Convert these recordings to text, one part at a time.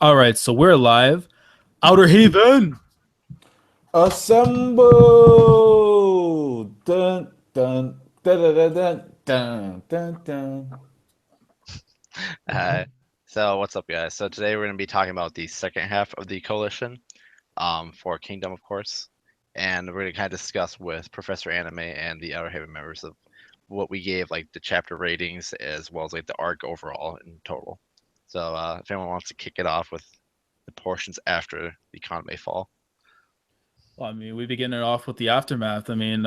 All right, so we're live. Outer Haven. Assemble! Dun dun dun dun dun dun dun dun. Hi. So what's up, guys? So today we're going to be talking about the second half of the coalition, for Kingdom, of course, and we're going to kind of discuss with Professor Anime and the Outer Haven members of what we gave like the chapter ratings as well as like the arc overall in total. So if anyone wants to kick it off with the portions after the Kanme fall. Well, I mean, we begin it off with the aftermath. I mean,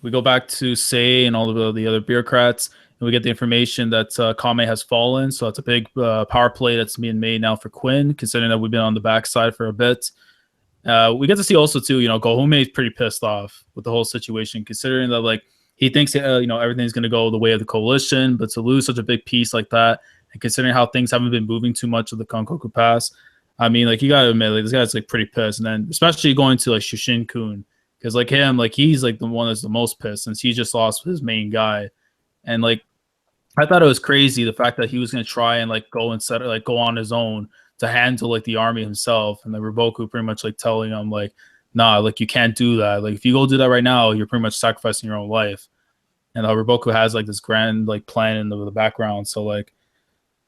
we go back to Say and all of the other bureaucrats, and we get the information that Kame has fallen. So it's a big power play that's being made now for Quinn, considering that we've been on the backside for a bit. We get to see also too, Gohome is pretty pissed off with the whole situation, considering that like he thinks everything's going to go the way of the coalition, but to lose such a big piece like that, and considering how things haven't been moving too much of the Konkoku Pass, I mean, like you gotta admit, like this guy's like pretty pissed, and then especially going to like Shushin Kun, because like him, like he's like the one that's the most pissed since he just lost his main guy, and like I thought it was crazy the fact that he was gonna try and like go and set like go on his own to handle like the army himself, and then Riboku pretty much like telling him like, nah, like you can't do that. Like if you go do that right now, you're pretty much sacrificing your own life. And Riboku has like this grand like plan in the background, so like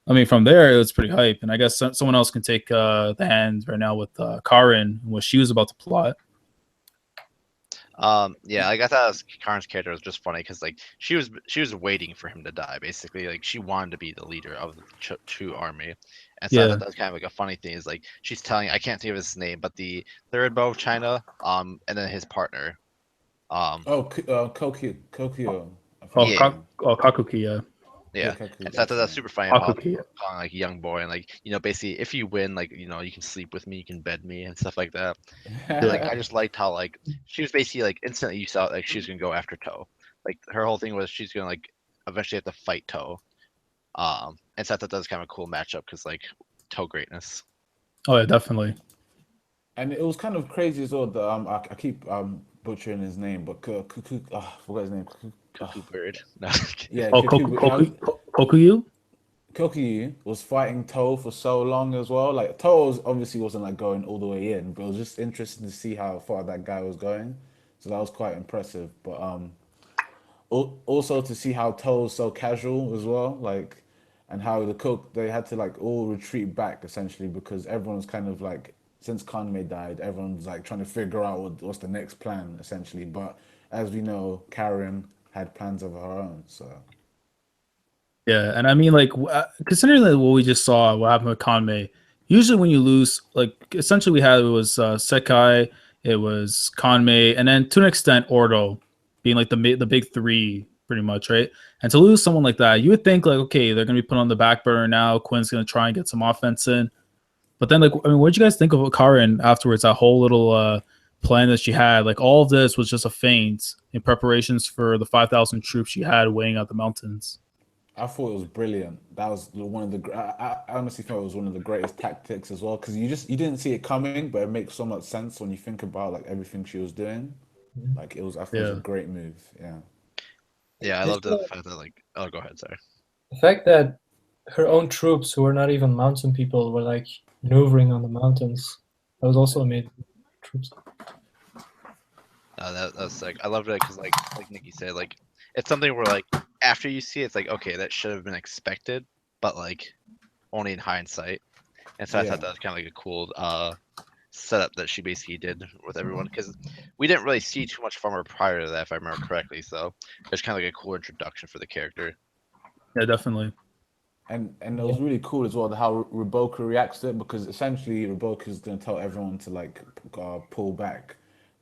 I mean, from there, it was pretty hype. And I guess someone else can take the hand right now with Karin, what she was about to plot. Yeah, like I thought Karen's character was just funny because like she was waiting for him to die basically. Like she wanted to be the leader of the Chu army, and so I Yeah. thought that was kind of like a funny thing. Is like she's telling I can't think of his name, but the third bow of China, and then his partner, Oh, Kokyo. I Oh, forgot his yeah, name. Kakuki, yeah. Yeah, yeah. Kaku. And so I thought That's his that's name. super funny about Kakuki, yeah. calling like a young boy and like basically if you win like you can sleep with me, you can bed me and stuff like that. And like Yeah. I just liked how like she was basically like instantly you saw like she was gonna go after Toe. Like her whole thing was she's gonna like eventually have to fight Toe. And so I thought that was kind of a cool matchup because like Toe greatness. Oh, yeah, definitely. And it was kind of crazy as well that I keep butchering his name, but I forgot his name. Cuckoo bird. No. Yeah, Oh, Kokuyu? Koki was fighting Toe for so long as well. Like Toe obviously wasn't like going all the way in, but it was just interesting to see how far that guy was going. So that was quite impressive. But also to see how Toe was so casual as well, like, and how the cook they had to like all retreat back essentially because everyone's kind of like since Kanme died, everyone's like trying to figure out what's the next plan essentially. But as we know, Karen had plans of her own, so. Yeah, and I mean, like, considering that what we just saw, what happened with Kanmei, usually when you lose, like, essentially we had it was Sekai, it was Kanmei, and then to an extent Ordo being like the big three, pretty much, right? And to lose someone like that, you would think like, okay, they're gonna be put on the back burner now. Quinn's gonna try and get some offense in, but then like, I mean, what did you guys think of Karin afterwards? That whole little plan that she had, like, all of this was just a feint in preparations for the 5,000 troops she had weighing out the mountains. I thought it was brilliant. That was one of the. I honestly thought it was one of the greatest tactics as well because you didn't see it coming, but it makes so much sense when you think about like everything she was doing. Like it was, I thought it was a Yeah. great move. Yeah. Yeah, I This, loved the fact that like oh go ahead, sorry. the fact that her own troops, who were not even mountain people, were like maneuvering on the mountains. That was also amazing. Troops. That's like I loved it because like Nikki said, like it's something where like after you see it, it's like okay, that should have been expected, but like only in hindsight. And so I thought Yeah. that was kind of like a cool setup that she basically did with everyone because we didn't really see too much from her prior to that, if I remember correctly. So it's kind of like a cool introduction for the character. Yeah, definitely. And it Yeah. was really cool as well how Ruboka reacts to it because essentially Ruboka is going to tell everyone to like pull back,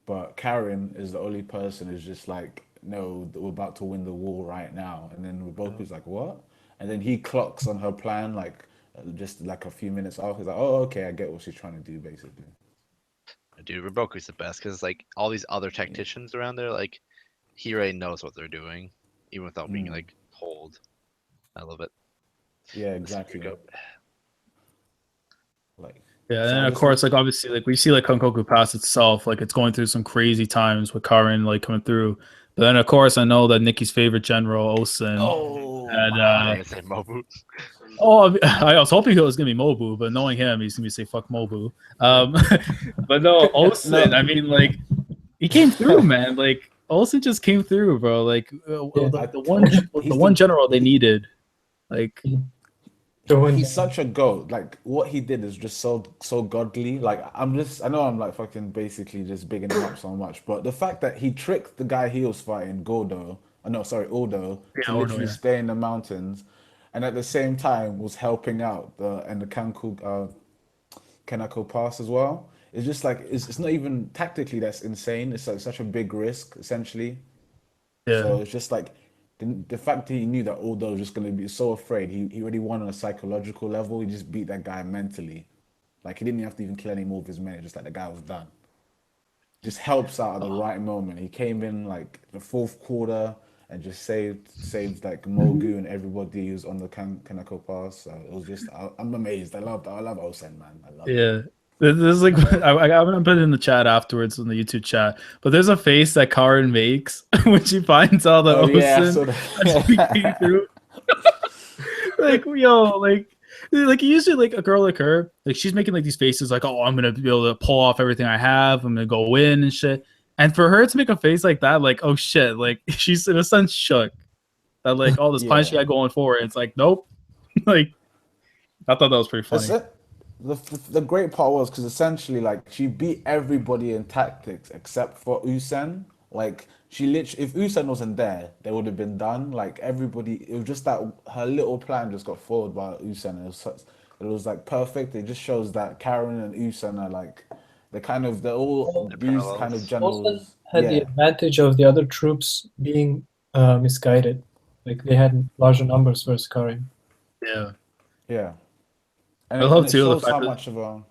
but Karen is the only person who's just like, no, we're about to win the war right now. And then Ruboka's like, what? And then he clocks on her plan like just like a few minutes off. He's like, oh, okay, I get what she's trying to do basically. Dude, Riboku's the best because like all these other Yeah. tacticians around there, like he already knows what they're doing, even without being Mm. like told. I love it. Yeah, The secret exactly. goat. Like, Yeah, and so then of obviously, course, like obviously, like we see like Konkoku Pass itself, like it's going through some crazy times with Karin like coming through. But then of course, I know that Nikki's favorite general Osen oh, had I thought you were gonna say Mobu. Oh, I was hoping it was gonna be Mobu, but knowing him, he's gonna say "fuck Mobu." But no, Olsen. No. I mean, like he came through, man. Like Olsen just came through, bro. Like Yeah. the one general they needed. Like The one He's such a goat. Like what he did is just so godly. Like I know I'm like fucking basically just bigging him up so much, but the fact that he tricked the guy he was fighting, Gordo, no, sorry, Aldo, to Ordo, literally yeah. stay in the mountains, and at the same time was helping out the Kanako Pass as well. It's just like it's not even tactically that's insane. It's like such a big risk essentially. Yeah, So it's just like the fact that he knew that Aldo was just going to be so afraid, he already won on a psychological level. He just beat that guy mentally. Like he didn't have to even kill any more of his men. Just like the guy was done. Just helps out at the right moment. He came in like the fourth quarter and just saved like Mogu and everybody who's on the Kanako Pass. So it was just I'm amazed. I love Osen, man. I love it. yeah. This is like I'm gonna put it in the chat afterwards in the YouTube chat. But there's a face that Karin makes when she finds out that Oh yeah, Olsen so actually came through. Like yo, like usually like a girl like her, like she's making like these faces like, oh, I'm gonna be able to pull off everything I have, I'm gonna go in and shit. And for her to make a face like that, like, oh shit, like she's in a sense shook that like all this plan she yeah. had going forward. It's like, nope. Like I thought that was pretty That's funny. it. The great part was because essentially like she beat everybody in tactics except for Usain. Like she literally, if Usain wasn't there, they would have been done. Like everybody, it was just that her little plan just got foiled by Usain. It was like perfect. It just shows that Karen and Usain are like they're all The these kind of parallels. Olsen generals. had the Yeah, advantage of the other troops being misguided. Like they had larger numbers versus Karin. Yeah. yeah, I and love it too the shows fact how that much of a.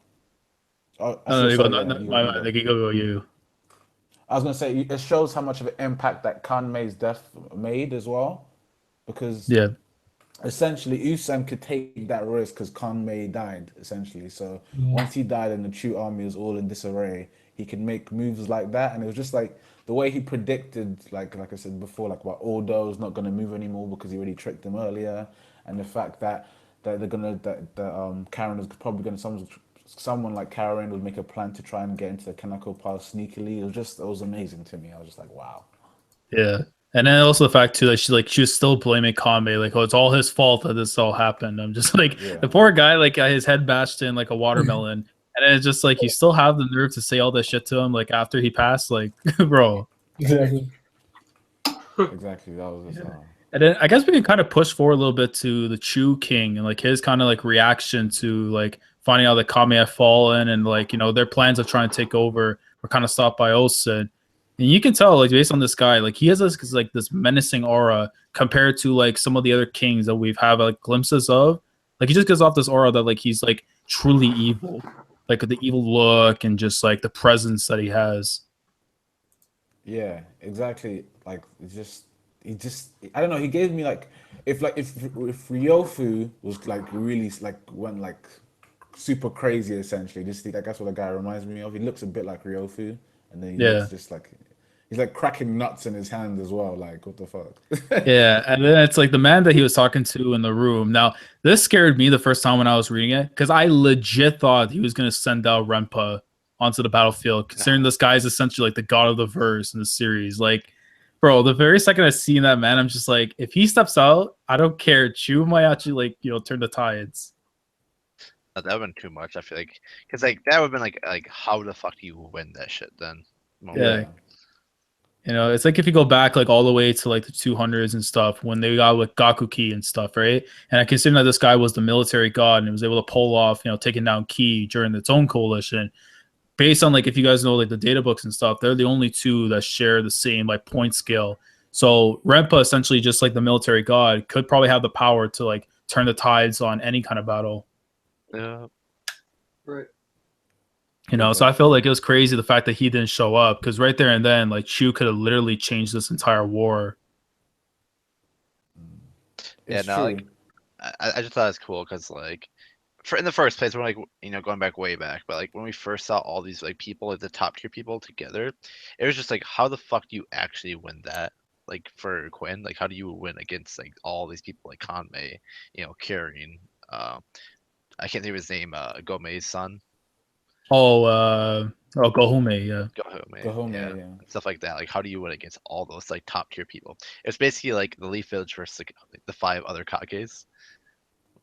Oh, no, no, actually, you go, sorry. no, Yeah, no, you my go. like you go you. I was gonna say it shows how much of an impact that Kanmei's death made as well, because Yeah. essentially Usam could take that risk because Kanmei died essentially. So Yeah. once he died and the Chu army was all in disarray, he could make moves like that, and it was just like the way he predicted, like I said before, like about Aldo's not gonna move anymore because he already tricked him earlier, and the fact that they're gonna that Karen is probably gonna someone like Karen would make a plan to try and get into the Kanako Pass sneakily. It was amazing to me. I was just like, wow. Yeah. And then also the fact too that she was still blaming Kame, like, oh, it's all his fault that this all happened. I'm just like the Yeah. poor guy, like got his head bashed in like a watermelon. And then it's just like you still have the nerve to say all this shit to him, like after he passed, like, bro. Exactly. Exactly. That was just And then I guess we can kind of push forward a little bit to the Chu King and like his kind of like reaction to like finding out that Kame had fallen and like, you know, their plans of trying to take over were kind of stopped by Osen. And you can tell, like, based on this guy, like he has this like this menacing aura compared to like some of the other kings that we've had like glimpses of. Like he just gives off this aura that like he's like truly evil, like the evil look and just like the presence that he has. yeah, exactly. Like he just I don't know. He gave me like if Ryofu was like really like went like super crazy essentially. Just like that's what the guy reminds me of. He looks a bit like Ryofu, and then he Yeah. looks just like he's like cracking nuts in his hand as well. Like what the fuck? Yeah, and then it's like the man that he was talking to in the room. Now, this scared me the first time when I was reading it because I legit thought he was going to send out Rempa onto the battlefield, considering this guy is essentially like the god of the verse in the series. Like, bro, the very second I seen that man, I'm just like, if he steps out, I don't care. Chu might actually like turn the tides. That would have been too much. I feel like because like that would have been like how the fuck do you win that shit then? Yeah. You know, it's like if you go back like all the way to like the 200s and stuff when they got with Gakuki and stuff, right? And I consider that this guy was the military god and was able to pull off, taking down Ki during its own coalition. Based on like if you guys know like the data books and stuff, they're the only two that share the same like point scale. So Rempa, essentially just like the military god, could probably have the power to like turn the tides on any kind of battle. Yeah. Right. So I felt like it was crazy the fact that he didn't show up because right there and then, like Chu could have literally changed this entire war. Yeah, It's no, true. like I just thought it's cool because like in the first place, we're like going back way back, but like when we first saw all these like people, like the top tier people together, it was just like how the fuck do you actually win that? Like for Quinn, like how do you win against like all these people like Conmay, Karen, I can't think of his name. Gomei's son. Gohume, yeah. Go Yeah. yeah. Stuff like that. Like, how do you win against all those like top tier people? It's basically like the Leaf Village versus like, the 5 other Kages.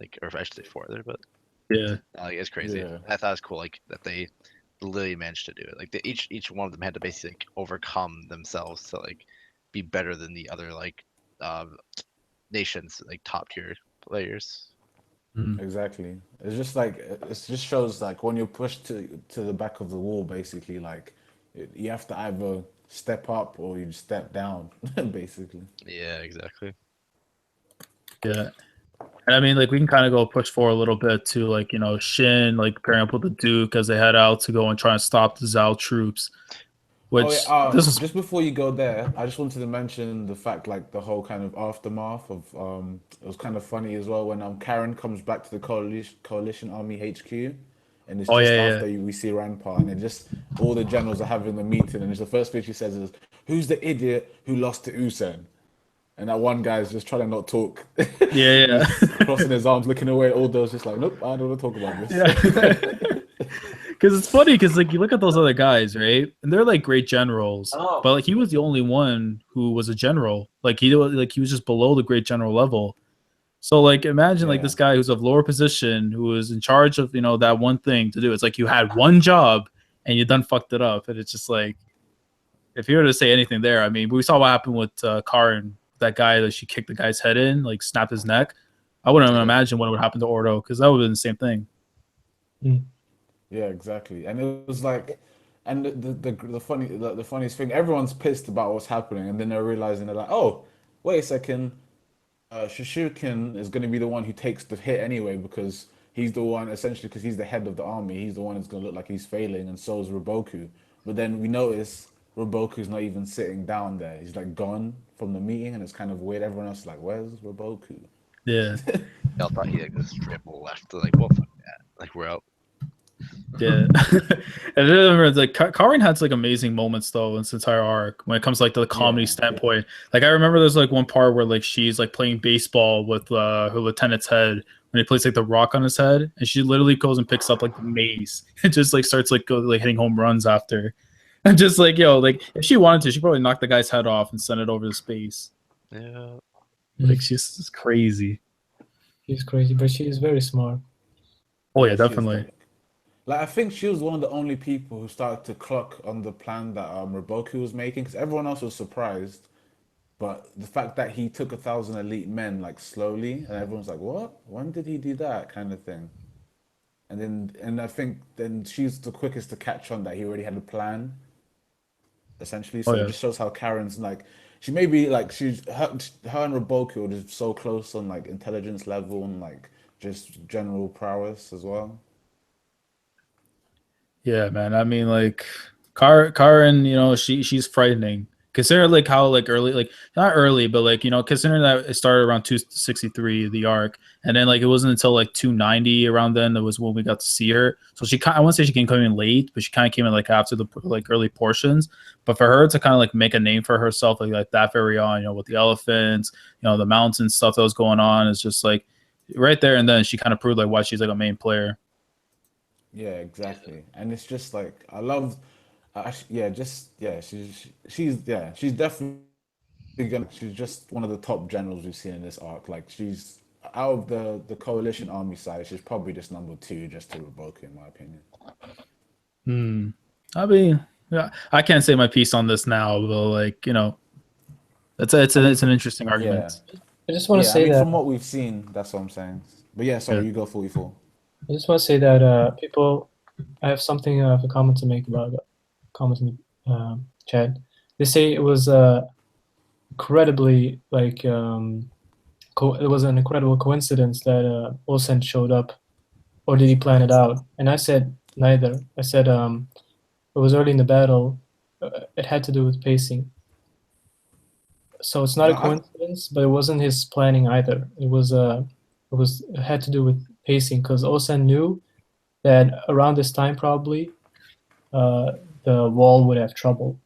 Like, or I should say 4 other, but Yeah. like it's crazy. Yeah. I thought it was cool, like that they literally managed to do it. Like each one of them had to basically like overcome themselves to like be better than the other like nations, like top tier players. Exactly. It's just like it just shows like when you're pushed to the back of the wall, basically, like you have to either step up or you step down, basically. Yeah, exactly. Yeah. And I mean, like, we can kind of go push forward a little bit to, like, you know, Shin, like, pairing up with the Duke as they head out to go and try and stop the Zhao troops. Which, Oh, yeah, this is, just before you go there, I just wanted to mention the fact, like the whole kind of aftermath of it was kind of funny as well when Karen comes back to the coalition army HQ, and it's Oh, just yeah, after we see Ranpa, and it just all the generals are having the meeting, and it's the first thing she says is, "Who's the idiot who lost to Usain?" And that one guy's just trying to not talk. yeah. He's crossing his arms, looking away. All those just like, nope, I don't want to talk about this. Yeah. Because it's funny, because, like, you look at those other guys, right? And they're, like, great generals. Oh. But, like, he was the only one who was a general. Like, he was just below the great general level. So, like, imagine, like, Yeah. this guy who's of lower position, who was in charge of, you know, that one thing to do. It's like you had one job, and you done fucked it up. And it's just like, if you were to say anything there, I mean, we saw what happened with Karin, that guy that she kicked the guy's head in, like, snapped his neck. I wouldn't Yeah. imagine what would happen to Ordo, because that would have been the same thing. Yeah, exactly. And it was like, and the funniest thing, everyone's pissed about what's happening, and then they're realizing they're like, oh, wait a second, Shoshukin is going to be the one who takes the hit anyway because he's the one essentially because he's the head of the army. He's the one that's going to look like he's failing, and so is Roboku. But then we notice Roboku's not even sitting down there. He's like gone from the meeting, and it's kind of weird. Everyone else is like, "Where's Roboku?" Yeah. I thought he like just dribble left, like, well, fuck that. Like, we're out. Yeah. And I remember, like, Karin had like amazing moments though in this entire arc when it comes like to the comedy Yeah. standpoint. Like, I remember there's like one part where like she's like playing baseball with her lieutenant's head when he plays like the rock on his head, and she literally goes and picks up like the mace and just like starts like hitting home runs after. And just like, yo, like if she wanted to, she probably knocked the guy's head off and sent it over to space. Yeah. Like, she's just crazy. She's crazy, but she is very smart. Oh yeah, She is definitely. like I think she was one of the only people who started to clock on the plan that Roboku was making because everyone else was surprised. But the fact that he took 1,000 elite men like slowly, and everyone's like, "What? When did he do that?" kind of thing. And I think then she's the quickest to catch on that he already had a plan, essentially. So Oh, yeah. it just shows how Karen's like she may be like her and Roboku are just so close on like intelligence level and like just general prowess as well. Yeah, man. I mean, like, Karen, you know, she's frightening. Consider like how like early, like not early, but like, you know, considering that it started around 263 the arc, and then like it wasn't until like 290 around then that was when we got to see her. So I wouldn't say she came in late, but she kind of came in like after the like early portions. But for her to kind of like make a name for herself like that very on, you know, with the elephants, you know, the mountain stuff that was going on, is just like right there and then she kind of proved like why she's like a main player. Yeah, exactly. And it's just like I love, yeah, she's definitely gonna. She's just one of the top generals we've seen in this arc. Like she's out of the coalition army side, she's probably just number 2, just to Roboku, in my opinion. I mean, yeah, I can't say my piece on this now, but like, you know, it's an interesting argument. I just want to Yeah, say that from what we've seen, that's what I'm saying. But yeah, sorry, Yeah. you go 44. I just want to say that people, I have something of a comment to make about comment in the chat. They say it was incredibly like it was an incredible coincidence that Olsen showed up, or did he plan it out? And I said neither. I said it was early in the battle. It had to do with pacing. So it's not a coincidence, but it wasn't his planning either. It had to do with pacing because Olsen knew that around this time probably the wall would have trouble,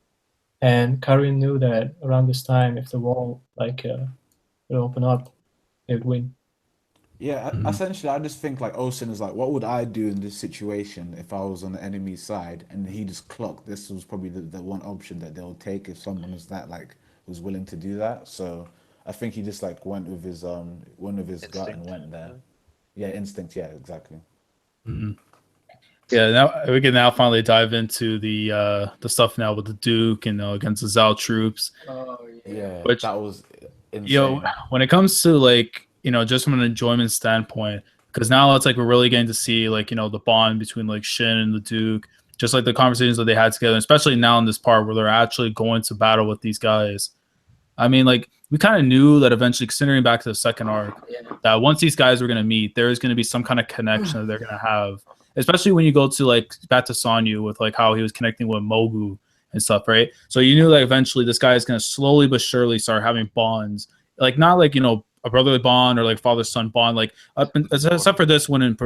and Karin knew that around this time if the wall would open up, they would win. Yeah, Mhm. essentially, I just think like Osin is like, what would I do in this situation if I was on the enemy side? And he just clocked. This was probably the one option that they'll take if someone is that like was willing to do that. So I think he just like went with his gut and Instinct. went there. Yeah. Yeah, instinct. Yeah, exactly. Mhm. Yeah, now we can now finally dive into the stuff now with the Duke and against the Zao troops, Oh yeah. Yeah, which that was you know insane. when it comes to like just from an enjoyment standpoint, because now it's like we're really getting to see like the bond between like Shin and the Duke, just like the conversations that they had together, especially now in this part where they're actually going to battle with these guys. I mean, like we kind of knew that eventually, considering back to the second arc, Yeah. that once these guys were going to meet, there is going to be some kind of connection that they're going to have. Especially when you go to like back to Sonyu with like how he was connecting with Mogu and stuff, right? So you knew that eventually this guy is going to slowly but surely start having bonds, like not like a brotherly bond or like father son bond, like except for this one in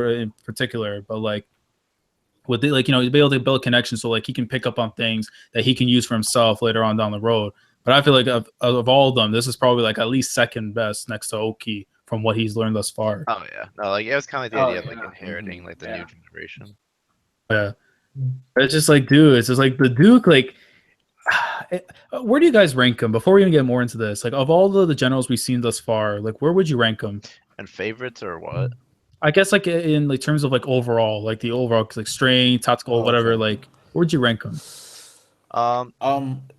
particular, but like with the, like be able to build connections so like he can pick up on things that he can use for himself later on down the road. But I feel like of all of them, this is probably like at least second best next to Oki from what he's learned thus far. Oh yeah, no, like it was kind of like the Oh idea of like yeah. inheriting like the new generation. Yeah, Mm. it's just like dude, it's just like the Duke. Like, where do you guys rank him? Before we even get more into this, like of all the generals we've seen thus far, like where would you rank him? And favorites or what? I guess like in like terms of like overall, like the overall like strength, tactical, Oh, whatever. okay. Like, where would you rank him?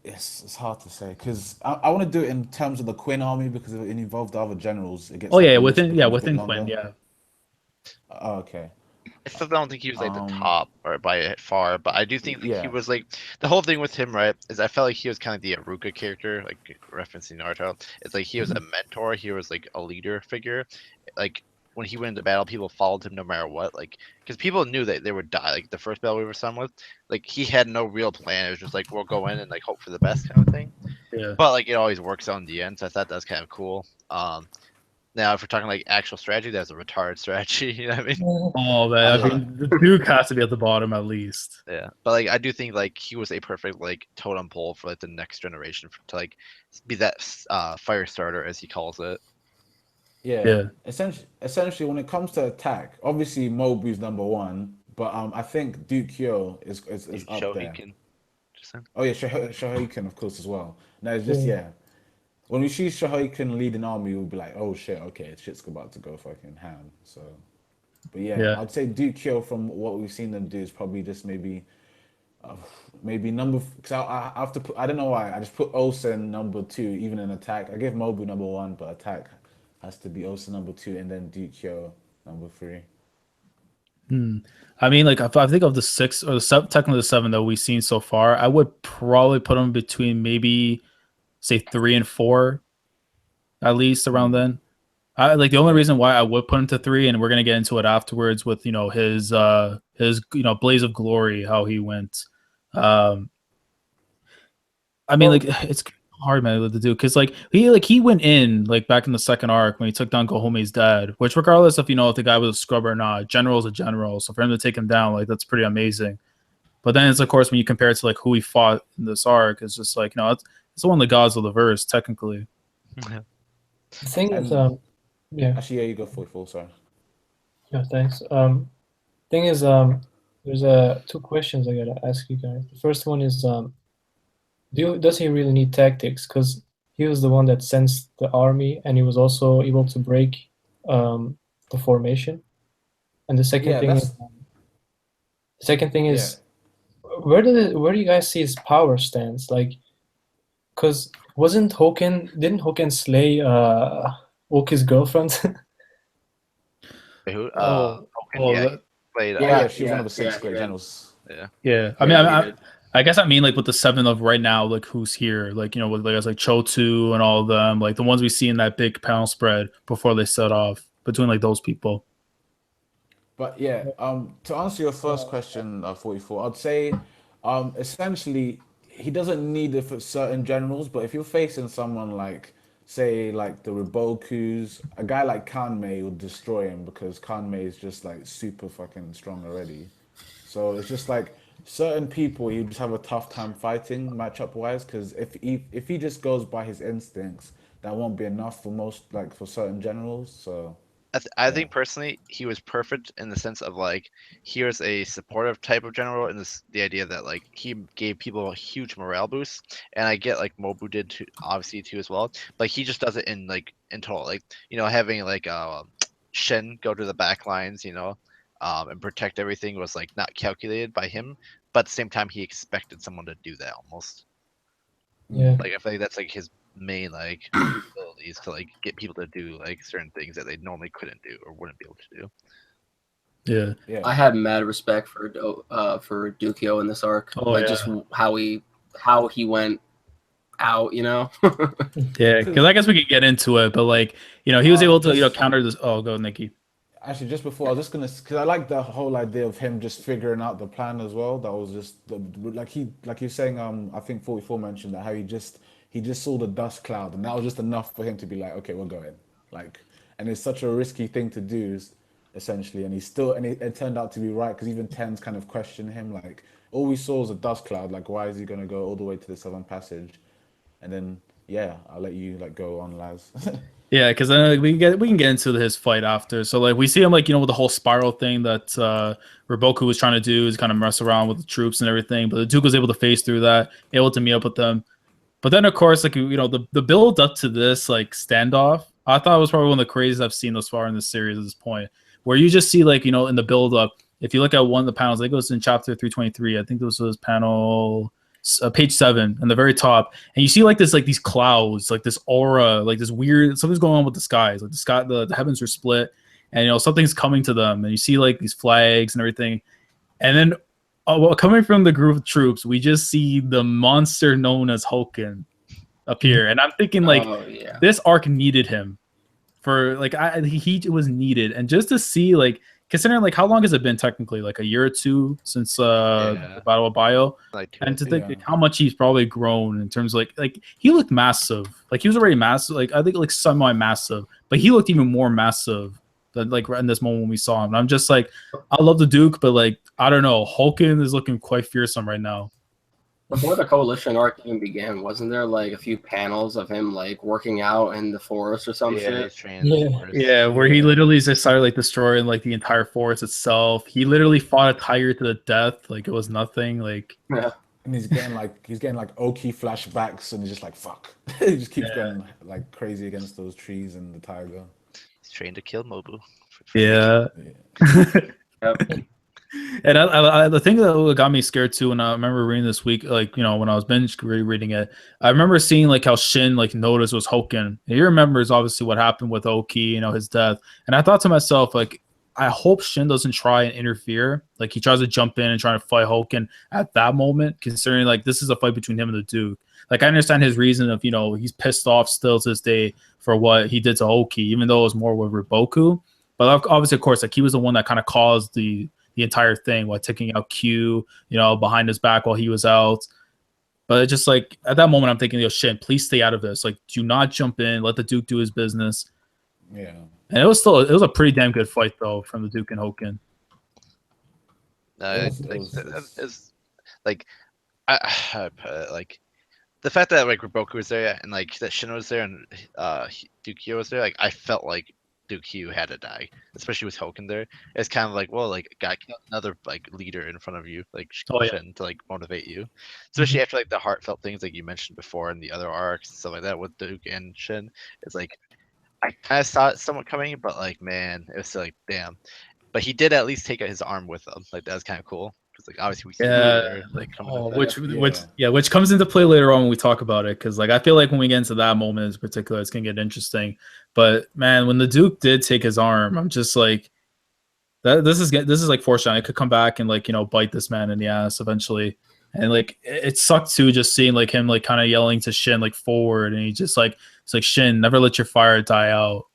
It's hard to say because I want to do it in terms of the Quinn army because it involved the other generals. It Oh gets like yeah, the list becomes a bit within Quinn, longer. yeah. Oh, okay. I still don't think he was like the Um, top or by far, but I do think like he yeah. was like the whole thing with him, right? Is I felt like he was kind of the Aruka character, like referencing Naruto. It's like he was a mentor, he was like a leader figure. Like when he went into battle, people followed him no matter what. Like because people knew that they would die. Like the first battle we were done with, like he had no real plan. It was just like we'll go in and like hope for the best kind of thing. Yeah. But like it always works out in the end, so I thought that was kind of cool. Now if we're talking like actual strategy, that's a retarded strategy. You know what I mean? Oh man, I mean the Duke has to be at the bottom at least. Yeah, but like I do think like he was a perfect like totem pole for like the next generation to like be that fire starter as he calls it. Yeah, Yeah. essentially, when it comes to attack, obviously Mobu's number one, but I think Duke Hyo is up there. Shohiken, just saying. Oh yeah, Shoheiken of course as well. No, it's just Yeah. yeah. When we see Shoheiken lead an army, we'll be like, oh shit, okay, shit's about to go fucking ham. So, but yeah, Yeah. I'd say Duke Hyo from what we've seen them do is probably just maybe number because I have to put I don't know why I just put Olsen number two even in attack. I give Mobu number one, but attack has to be Olsen number two and then Dukyo number three. Hmm. I mean, like if I think of the six or the seven, technically the seven that we've seen so far, I would probably put them between maybe say 3 and 4 at least around then. I like the only Yeah. reason why I would put him to 3, and we're gonna get into it afterwards with his Blaze of Glory, how he went. Um, I mean, like Well, it's hard, man, to do because he went in like back in the second arc when he took down Kohome's dad. Which, regardless if if the guy was a scrub or not, general's a general. So for him to take him down, like that's pretty amazing. But then it's of course when you compare it to like who he fought in this arc, it's just like it's one of the gods of the verse technically. The thing is, and yeah, actually, yeah, you go 44. Sorry. yeah, thanks. Thing is, there's two questions I gotta ask you guys. The first one is, does he really need tactics? Because he was the one that sensed the army, and he was also able to break the formation. And the second Yeah, thing is, that's yeah. where do you guys see his power stance? Like, because didn't Hoken slay Oki's girlfriend? Who? Oh, Hoken, yeah, he played. Oh yeah, she was one of the six great generals. Yeah. yeah. I mean, I guess I mean like with the seven of right now, like who's here, like with guys like Chotu and all of them, like the ones we see in that big panel spread before they set off between like those people. But yeah, to answer your first question, 44, I'd say, essentially, he doesn't need it for certain generals, but if you're facing someone like, say, like the Ribokus, a guy like Kanmei would destroy him because Kanmei is just like super fucking strong already. So it's just like certain people you just have a tough time fighting matchup wise because if he just goes by his instincts, that won't be enough for most like for certain generals. So I think personally he was perfect in the sense of like here's a supportive type of general in this the idea that like he gave people a huge morale boost, and I get like Mobu did too, obviously too as well. But he just does it in total, like having like Shen go to the back lines, and protect everything was like not calculated by him, but at the same time he expected someone to do that almost. Yeah. Like I feel like that's like his main like abilities to like get people to do like certain things that they normally couldn't do or wouldn't be able to do. Yeah. Yeah. I had mad respect for Dukio in this arc. Oh, like yeah. just how he went out, Yeah, because I guess we could get into it, but like he was able to counter this. Oh, go Nikki. Actually, just before, I was just gonna, because I like the whole idea of him just figuring out the plan as well. That was just like you're saying. I think 44 mentioned that how he just saw the dust cloud, and that was just enough for him to be like, okay, we're going. Like, and it's such a risky thing to do, essentially. And it turned out to be right, because even Tens kind of questioned him. Like, all we saw was a dust cloud. Like, why is he gonna go all the way to the Southern Passage? And then, yeah, I'll let you like go on, Laz. Yeah, because then we can get into his fight after. So like we see him like with the whole spiral thing that Riboku was trying to do, is kind of mess around with the troops and everything. But the Duke was able to phase through that, able to meet up with them. But then of course like the build up to this like standoff, I thought it was probably one of the craziest I've seen thus far in this series at this point, where you just see like in the build up. If you look at one of the panels, I think it was in chapter 323. I think this was panel. Page 7 on the very top, and you see like this, like these clouds, like this aura, like this weird something's going on with the skies, like the heavens are split, and something's coming to them, and you see like these flags and everything, and then coming from the group of troops, we just see the monster known as Hulken appear, and I'm thinking like, this arc needed him for like he was needed, and just to see like. Considering like how long has it been technically, like a year or two since the Battle of Bio, and to think like, how much he's probably grown in terms of like he looked massive, like he was already massive, like I think like semi-massive, but he looked even more massive than like right in this moment when we saw him. And I'm just like, I love the Duke, but like I don't know, Hulken is looking quite fearsome right now. Before the coalition arc even began, wasn't there like a few panels of him like working out in the forest or some shit? Yeah, where he literally just started like destroying like the entire forest itself. He literally fought a tiger to the death, like it was nothing. Like and he's getting like Oki flashbacks, and he's just like fuck. He just keeps going like crazy against those trees and the tiger. He's trained to kill Mobu. Yeah. Yep. And the thing that got me scared too, and I remember reading this week, like when I was binge reading it, I remember seeing like how Shin like noticed was Hulken. And he remembers obviously what happened with Oki, his death. And I thought to myself, like, I hope Shin doesn't try and interfere. Like he tries to jump in and try to fight Hulken at that moment, considering like this is a fight between him and the Duke. Like I understand his reason of he's pissed off still to this day for what he did to Oki, even though it was more with Riboku. But obviously, of course, like he was the one that kind of caused the entire thing while taking out Q, behind his back while he was out. But it's just like at that moment, I'm thinking, Shin, please stay out of this. Like, do not jump in. Let the Duke do his business. Yeah. And it was a pretty damn good fight though from the Duke and Hulken. It's like like the fact that like Riboku was there and like that Shin was there and Dukio was there, like I felt like Dukio had to die, especially with Hulken there. It's kind of like, well, like got another like leader in front of you, like Shin, to like motivate you, especially after like the heartfelt things like you mentioned before in the other arcs and stuff like that with Duke and Shin. It's like I kind of saw it somewhat coming, but like man, it was like damn. But he did at least take his arm with him. Like that was kind of cool. Like obviously we see later, like which comes into play later on when we talk about it, because like I feel like when we get into that moment in particular, it's gonna get interesting. But man, when the Duke did take his arm, I'm just like, this is like foreshadowing. It could come back and like bite this man in the ass eventually. And like it sucked too, just seeing like him like kind of yelling to Shin like forward, and he just like it's like Shin, never let your fire die out.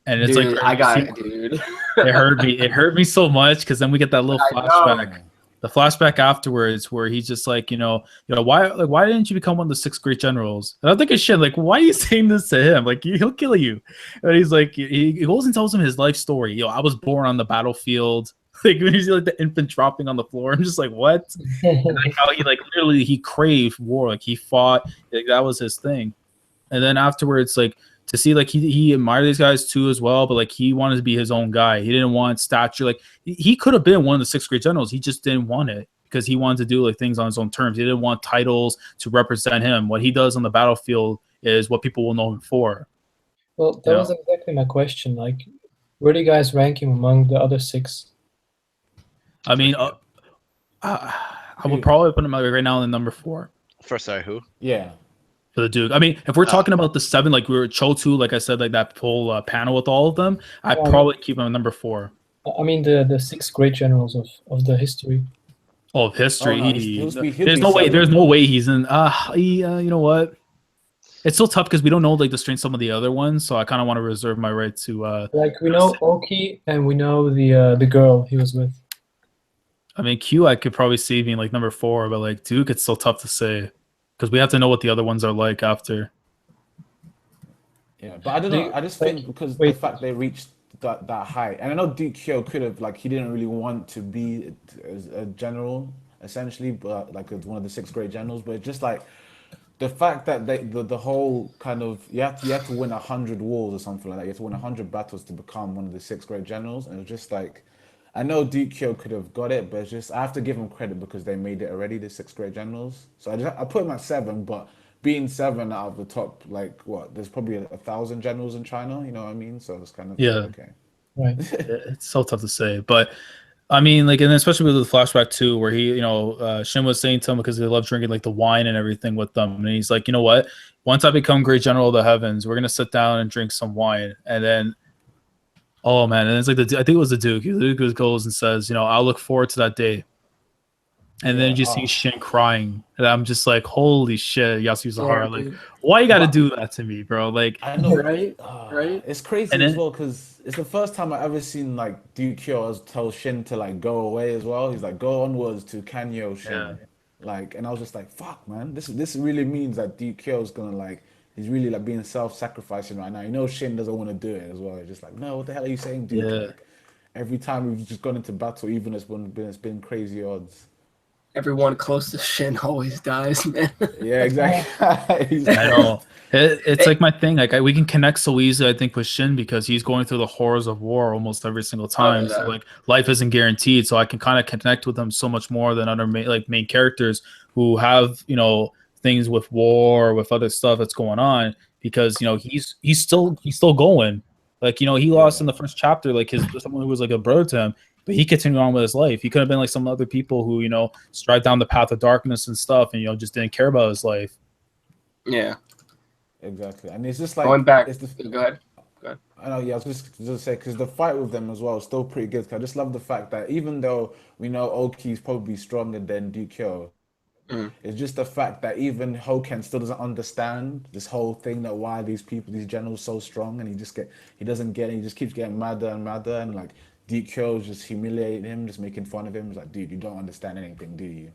And it's dude, like I got it, dude. It hurt me so much, because then we get that little flashback. The flashback afterwards where he's just like, why didn't you become one of the 6 great generals? And I'm thinking, shit, like, why are you saying this to him? Like, he'll kill you. And he's like, he goes and tells him his life story. I was born on the battlefield. Like, when you see like the infant dropping on the floor, I'm just like, what? And like how he like literally he craved war. Like he fought. Like that was his thing. And then afterwards, like to see like he admired these guys too as well, but like he wanted to be his own guy. He didn't want stature. Like he could have been one of the 6 great generals. He just didn't want it because he wanted to do like things on his own terms. He didn't want titles to represent him. What he does on the battlefield is what people will know him for. Well, that was exactly my question. Like, where do you guys rank him among the other 6? I mean, I would probably put him like right now in number 4 Sorry, who? Yeah. for the Duke. I mean, if we're talking about the 7, like we were Chotu, like I said, like that whole panel with all of them, I'd probably keep him at number 4. I mean, the 6 great generals of the history. Oh, of history. Oh, no, he'll There's be no way. 7. There's no way he's in. You know what? It's so tough because we don't know like the strength of some of the other ones, so I kind of want to reserve my right to. Like we know Oki and we know the girl he was with. I mean, Q, I could probably see being like number 4, but like Duke, it's still tough to say because we have to know what the other ones are like after. Yeah, but I don't know. I just think because the fact they reached that height, and I know Duke Kyo could have like he didn't really want to be a general essentially, but like one of the 6 great generals, but just like. The fact that the whole kind of you have to win 100 wars or something like that. You have to win 100 battles to become one of the 6 great generals, and it's just like I know Dukyo could have got it, but it's just I have to give him credit because they made it already. The 6 great generals, so I put him at 7. But being 7 out of the top, like what? There's probably 1,000 generals in China. You know what I mean? So it's kind of okay. Right. It's so tough to say, but. I mean, like, and especially with the flashback too, where he, Shin was saying to him because they love drinking like the wine and everything with them, and he's like, you know what? Once I become Great General of the Heavens, we're gonna sit down and drink some wine, and then, oh man, and it's like I think it was the Duke. The Duke goes and says, I'll look forward to that day, and then you just see Shin crying, and I'm just like, holy shit, Yasuzahara, like, why you gotta do that to me, bro? Like, I know, right? Right? It's crazy as well because it's the first time I ever seen like Dukyo tell Shin to like go away as well. He's like, go onwards to Kanyo Shin. Yeah. Like, and I was just like, fuck, man, this really means that Dukyo is gonna like he's really like being self-sacrificing right now. Shin doesn't want to do it as well. He's just like, no, what the hell are you saying, Duke? Yeah. Like, every time we've just gone into battle, even it's been crazy odds. Everyone close to Shin always dies, man. Yeah, exactly. I know. It's like my thing. Like we can connect so easily, I think, with Shin because he's going through the horrors of war almost every single time. So like life isn't guaranteed. So I can kind of connect with him so much more than other main characters who have things with war or with other stuff that's going on because he's still going. Like he lost in the first chapter like someone who was like a brother to him. But he continued on with his life. He could have been like some other people who, stride down the path of darkness and stuff and, just didn't care about his life. Yeah. Exactly. And it's just like... Going back. Go ahead. I know, yeah, I was just to say, because the fight with them as well is still pretty good. I just love the fact that even though we know Oki's probably stronger than Dukyo, it's just the fact that even Hoken still doesn't understand this whole thing that why these generals so strong, and he doesn't get it. He just keeps getting madder and madder, and like... Dukyo is just humiliating him, just making fun of him. It's like, dude, you don't understand anything, do you?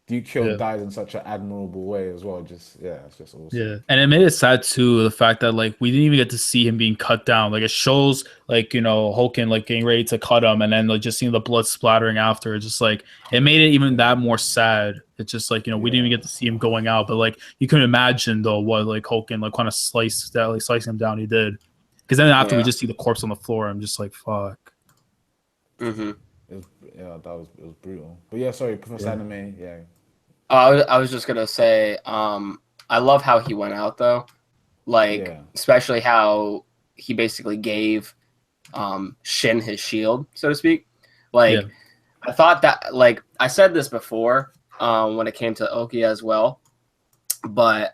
Dukyo dies in such an admirable way as well. It's just awesome. Yeah, and it made it sad too, the fact that like we didn't even get to see him being cut down. Like it shows like Hoken like getting ready to cut him, and then like just seeing the blood splattering after. It's just like it made it even that more sad. It's just like we didn't even get to see him going out, but like you can imagine though what like Hoken like kind of slicing him down. He did. Because then after we just see the corpse on the floor, I'm just like, fuck. Mm-hmm. It was brutal. But yeah, sorry, Professor Anime, yeah. I was just gonna say, I love how he went out though, like especially how he basically gave Shin his shield, so to speak. Like I thought that, like I said this before, when it came to Oki as well, but.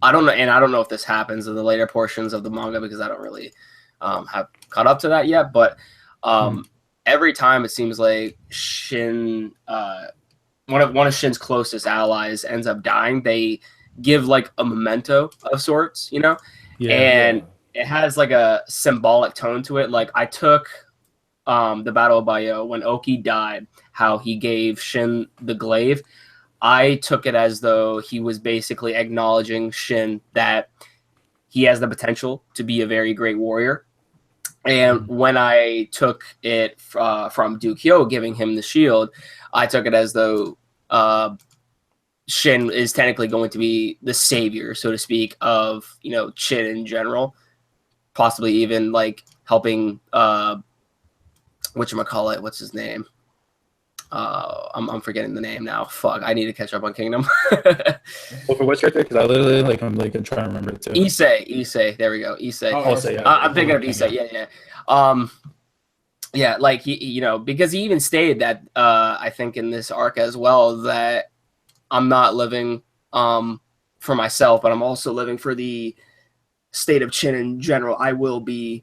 I don't know, and I don't know if this happens in the later portions of the manga because I don't really have caught up to that yet. But every time it seems like Shin, one of Shin's closest allies ends up dying, they give like a memento of sorts, and it has like a symbolic tone to it. Like I took the Battle of Bayo when Oki died, how he gave Shin the glaive. I took it as though he was basically acknowledging Shin that he has the potential to be a very great warrior. And when I took it from Dukyo giving him the shield, I took it as though Shin is technically going to be the savior, so to speak, of Chin in general, possibly even like helping whatchamacallit, what's his name? I'm forgetting the name now. Fuck, I need to catch up on Kingdom. Well, for which character? Because I literally I'm trying to remember it too. Issei, there we go. Issei. Oh, Issei, yeah. I'm thinking of Issei. Yeah. Yeah, like he, because he even stated that I think in this arc as well that I'm not living for myself, but I'm also living for the state of Chin in general. I will be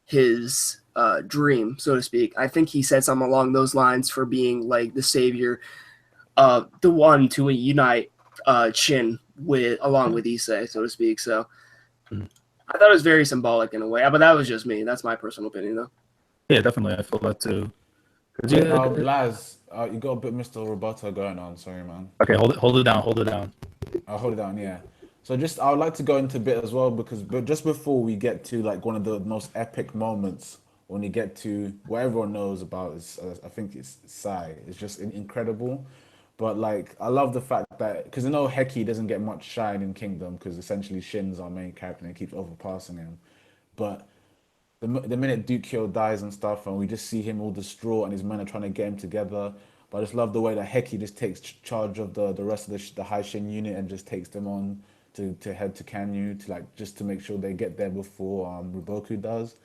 his dream, so to speak. I think he said something along those lines for being like the savior, the one to unite Chin along with Issei, so to speak. So I thought it was very symbolic in a way, but that was just me. That's my personal opinion, though. Yeah, definitely. I feel that too. Laz, you got a bit Mr. Roboto going on. Sorry, man. Okay, hold it down. Hold it down. I'll hold it down. Yeah. So I would like to go into a bit as well but just before we get to like one of the most epic moments, when you get to what everyone knows about is I think it's Sai. It's just incredible. But like I love the fact that because Heki doesn't get much shine in Kingdom because essentially Shin's our main character and he keeps overpassing him. But the minute Dukyo dies and stuff, and we just see him all distraught, and his men are trying to get him together. But I just love the way that Heki just takes charge of the rest of the High Shin unit and just takes them on to head to Kanyu to make sure they get there before Riboku does.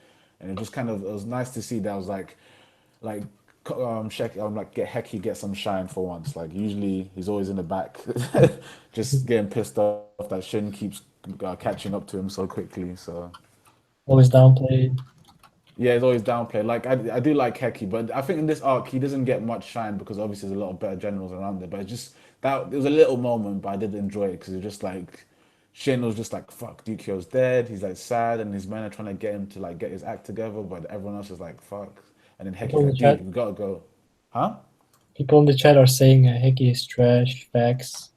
And it was nice to see that. I was like get Heki get some shine for once. Like usually he's always in the back, just getting pissed off that Shin keeps catching up to him so quickly. So. Always downplayed. Yeah, he's always downplayed. Like I do like Heki, but I think in this arc he doesn't get much shine because obviously there's a lot of better generals around there. But it's just that it was a little moment, but I did enjoy it because it was just like Shin was just like, "Fuck, Dukyo's dead." He's like sad, and his men are trying to get him to like get his act together, but everyone else is like, "Fuck." And then Heki's like, "Dude, we gotta go." Huh? People in the chat are saying Heki is trash. Facts.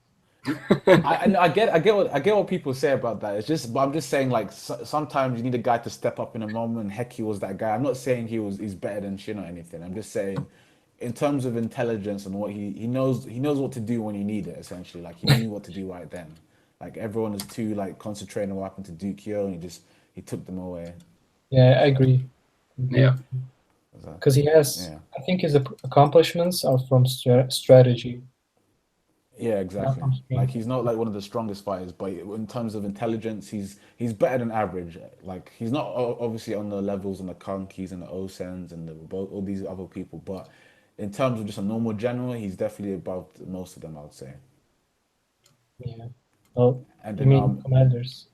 I get what people say about that. But I'm just saying like sometimes you need a guy to step up in a moment. Heki was that guy. I'm not saying he's better than Shin or anything. I'm just saying in terms of intelligence and what he knows what to do when you need it. Essentially, like he knew what to do right then. Like everyone is too like concentrating on what happened to Dukyo, and he took them away. Yeah, I agree. Yeah. Because he has, I think his accomplishments are from strategy. Yeah, exactly. Like he's not like one of the strongest fighters, but in terms of intelligence, he's better than average. Like he's not obviously on the levels and the Kankis and the Osens and all these other people, but in terms of just a normal general, he's definitely above most of them, I would say. Yeah. Oh, and then, you mean commanders?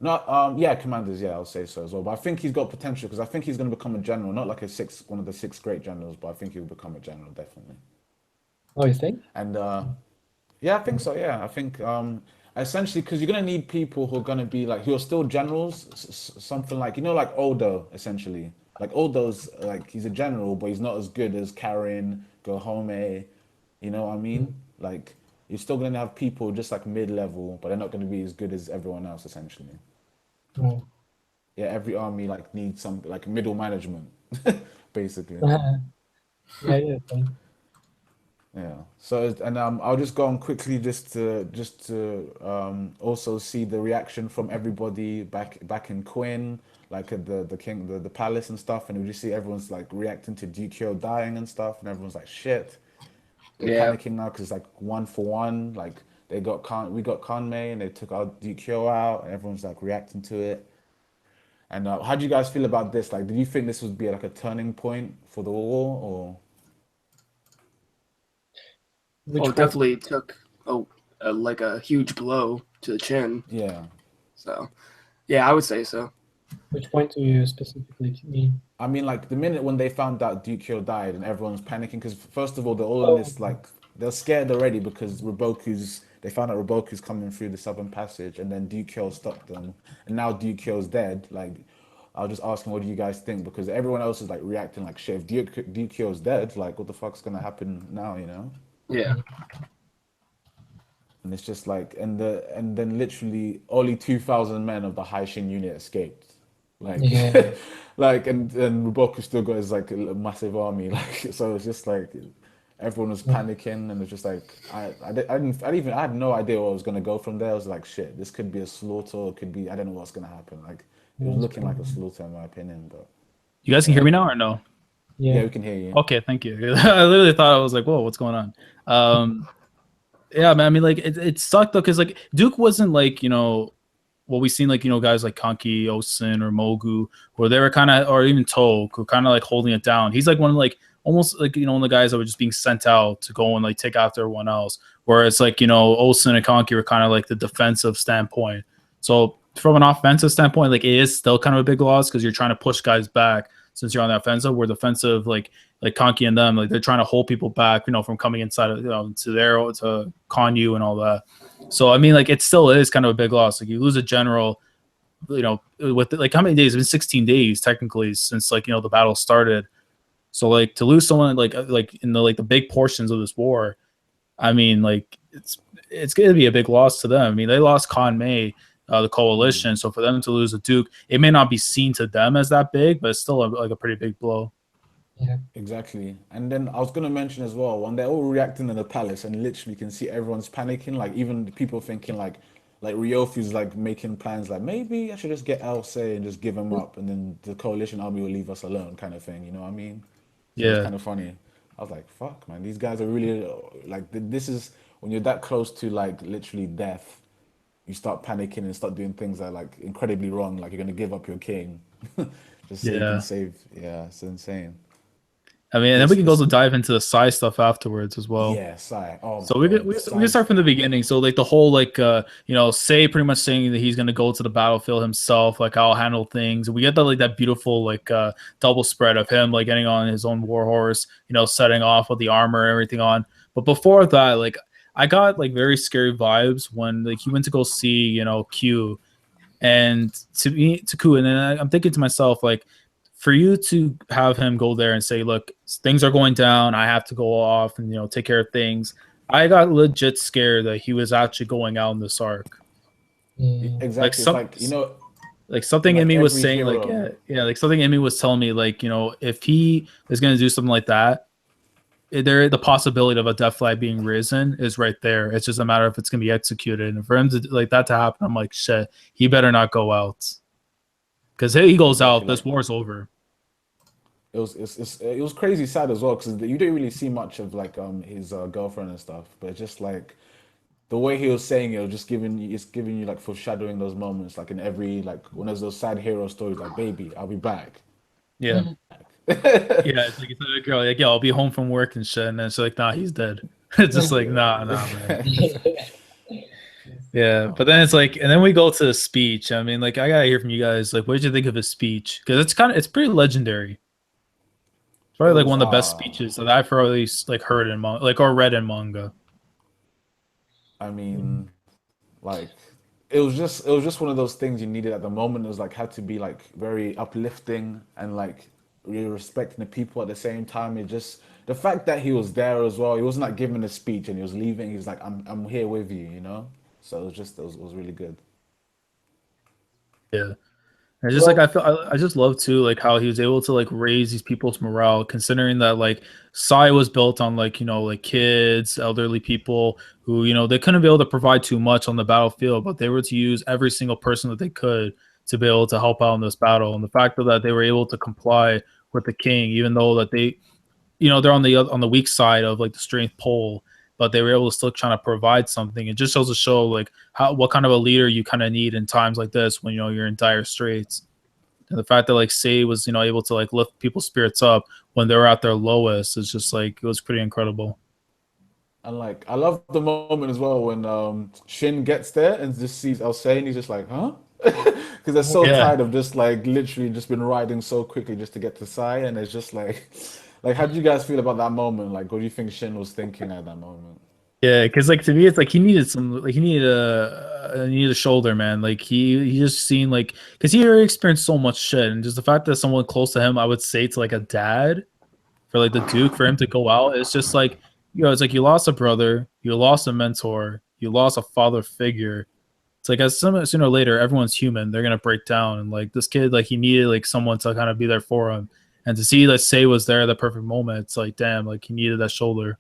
No, yeah, commanders. Yeah, I'll say so as well. But I think he's got potential because I think he's going to become a general, not like one of the 6 great generals, but I think he'll become a general definitely. Oh, you think? And yeah, I think so. Yeah, I think essentially because you're gonna need people who are gonna be like who are still generals, something like like Odo essentially. Like Odo's like he's a general, but he's not as good as Karin, Gohome. You know what I mean? Like you're still gonna have people just like mid-level, but they're not gonna be as good as everyone else essentially. Oh. Yeah, every army like needs some like middle management, basically. Yeah. Yeah. So and I'll just go on quickly just to also see the reaction from everybody back in Quinn, like at the palace and stuff, and we just see everyone's like reacting to Dukyo dying and stuff, and everyone's like shit. They're panicking now because it's like 1-for-1. Like we got Kanmei and they took our Dukyo out, and everyone's like reacting to it. And how do you guys feel about this? Like, did you think this would be like a turning point for the war, or? Definitely took like a huge blow to the chin. Yeah. So, yeah, I would say so. Which point do you specifically mean? I mean, like the minute when they found out Dukyo died and everyone's panicking because first of all they're all in this like they're scared already because they found out Riboku's coming through the Southern Passage and then Dukyo stopped them and now Dukyo's dead. Like I was just asking, what do you guys think? Because everyone else is like reacting like shit. If Dukyo's dead, like what the fuck's gonna happen now? You know? Yeah. And it's just like, and then literally only 2,000 men of the High Shin unit escaped. Like, like, and Riboku still got his like a massive army. Like, so it's just like, everyone was panicking, and it's just like I had no idea what was gonna go from there. I was like, shit, this could be a slaughter. It could be, I don't know what's gonna happen. Like it was looking like a slaughter in my opinion. But You guys can hear me now or no? yeah, we can hear you. Okay, thank you. I literally thought I was like, whoa, what's going on? Yeah, man. I mean, like it sucked though, because like Duke wasn't like, you know, what we've seen, like, you know, guys like Kanki, Osun, or Mogu, where they were kind of, or even Toke, who kind of like holding it down. He's like one of like almost like, you know, one of the guys that were just being sent out to go and like take after everyone else. Whereas like, you know, Osun and Kanki were kind of like the defensive standpoint. So from an offensive standpoint, like it is still kind of a big loss because you're trying to push guys back since you're on the offensive. Where defensive, like Kanki and them, like they're trying to hold people back, you know, from coming inside of, you know, to Konyu and all that. So I mean, like it still is kind of a big loss. Like you lose a general, you know, with like how many days? It's been 16 days technically since like, you know, the battle started. So like to lose someone like in the big portions of this war, I mean, like it's going to be a big loss to them. I mean, they lost Khan May, the coalition. So for them to lose a Duke, it may not be seen to them as that big, but it's still like a pretty big blow. Yeah, exactly. And then I was gonna mention as well, when they're all reacting in the palace and literally can see everyone's panicking, like even the people thinking like Ryofu's like making plans like maybe I should just get Alcei and just give him up, and then the coalition army will leave us alone, kind of thing. You know what I mean? So Yeah. it's kind of funny. I was like, fuck, man, these guys are really like this is when you're that close to like literally death, you start panicking and start doing things that are like incredibly wrong, like you're gonna give up your king just so you can save. Yeah, it's insane. I mean, and then we can go to dive into the Sai stuff afterwards as well. Yeah, Sai. Oh, so we can start from the beginning. So like the whole like you know, Sei pretty much saying that he's gonna go to the battlefield himself, like I'll handle things. We get that like that beautiful like double spread of him like getting on his own war horse, you know, setting off with the armor and everything on. But before that, like I got like very scary vibes when like he went to go see, you know, Q and to Ku, and then I'm thinking to myself like, for you to have him go there and say, look, things are going down, I have to go off and, you know, take care of things. I got legit scared that he was actually going out in this arc. Exactly. Like you know, like something like in me was saying hero. like, yeah, like something in me was telling me like, you know, if he is going to do something like that, the possibility of a death flag being risen is right there. It's just a matter if it's going to be executed. And for him to like that to happen, I'm like, shit, he better not go out. Because he goes out, this war's over. It was crazy sad as well because you didn't really see much of like his girlfriend and stuff, but just like the way he was saying it was just giving you like foreshadowing those moments, like in every like when there's those sad hero stories, like baby, I'll be back. Yeah, yeah. It's like a girl, like, yeah, I'll be home from work and shit, and then she's like, nah, he's dead. It's just like, nah, man. Yeah, but then it's like, and then we go to the speech. I mean, like, I gotta hear from you guys. Like, what did you think of his speech? Because it's pretty legendary. It's probably like one of the best speeches that I've probably like heard in or read in manga. I mean, like, it was just one of those things you needed at the moment. It was like had to be like very uplifting and like really respecting the people at the same time. It just the fact that he was there as well. He wasn't like giving a speech and he was leaving. He was like, I'm here with you, you know. So it was really good. Yeah. And just like I just love too like how he was able to like raise these people's morale, considering that like Sai was built on like, you know, like kids, elderly people who, you know, they couldn't be able to provide too much on the battlefield, but they were to use every single person that they could to be able to help out in this battle. And the fact that they were able to comply with the king, even though that they, you know, they're on the weak side of like the strength pole, but they were able to still trying to provide something. It just goes to show like what kind of a leader you kind of need in times like this when, you know, you're in dire straits. And the fact that like Sei was, you know, able to like lift people's spirits up when they were at their lowest is just like, it was pretty incredible. And like I love the moment as well when Shin gets there and just sees Alcei and he's just like, huh? Because they're so tired of just like literally just been riding so quickly just to get to Sai, and it's just like how did you guys feel about that moment? Like, what do you think Shin was thinking at that moment? Yeah, because like to me, it's like he needed a shoulder, man. Like he just seen like, because he already experienced so much shit, and just the fact that someone close to him, I would say to like a dad, for like the Duke, for him to go out, it's just like, you know, it's like you lost a brother, you lost a mentor, you lost a father figure. It's like sooner or later, everyone's human. They're gonna break down, and like this kid, like he needed like someone to kind of be there for him. And to see that Sei was there at the perfect moment, it's like, damn, like he needed that shoulder.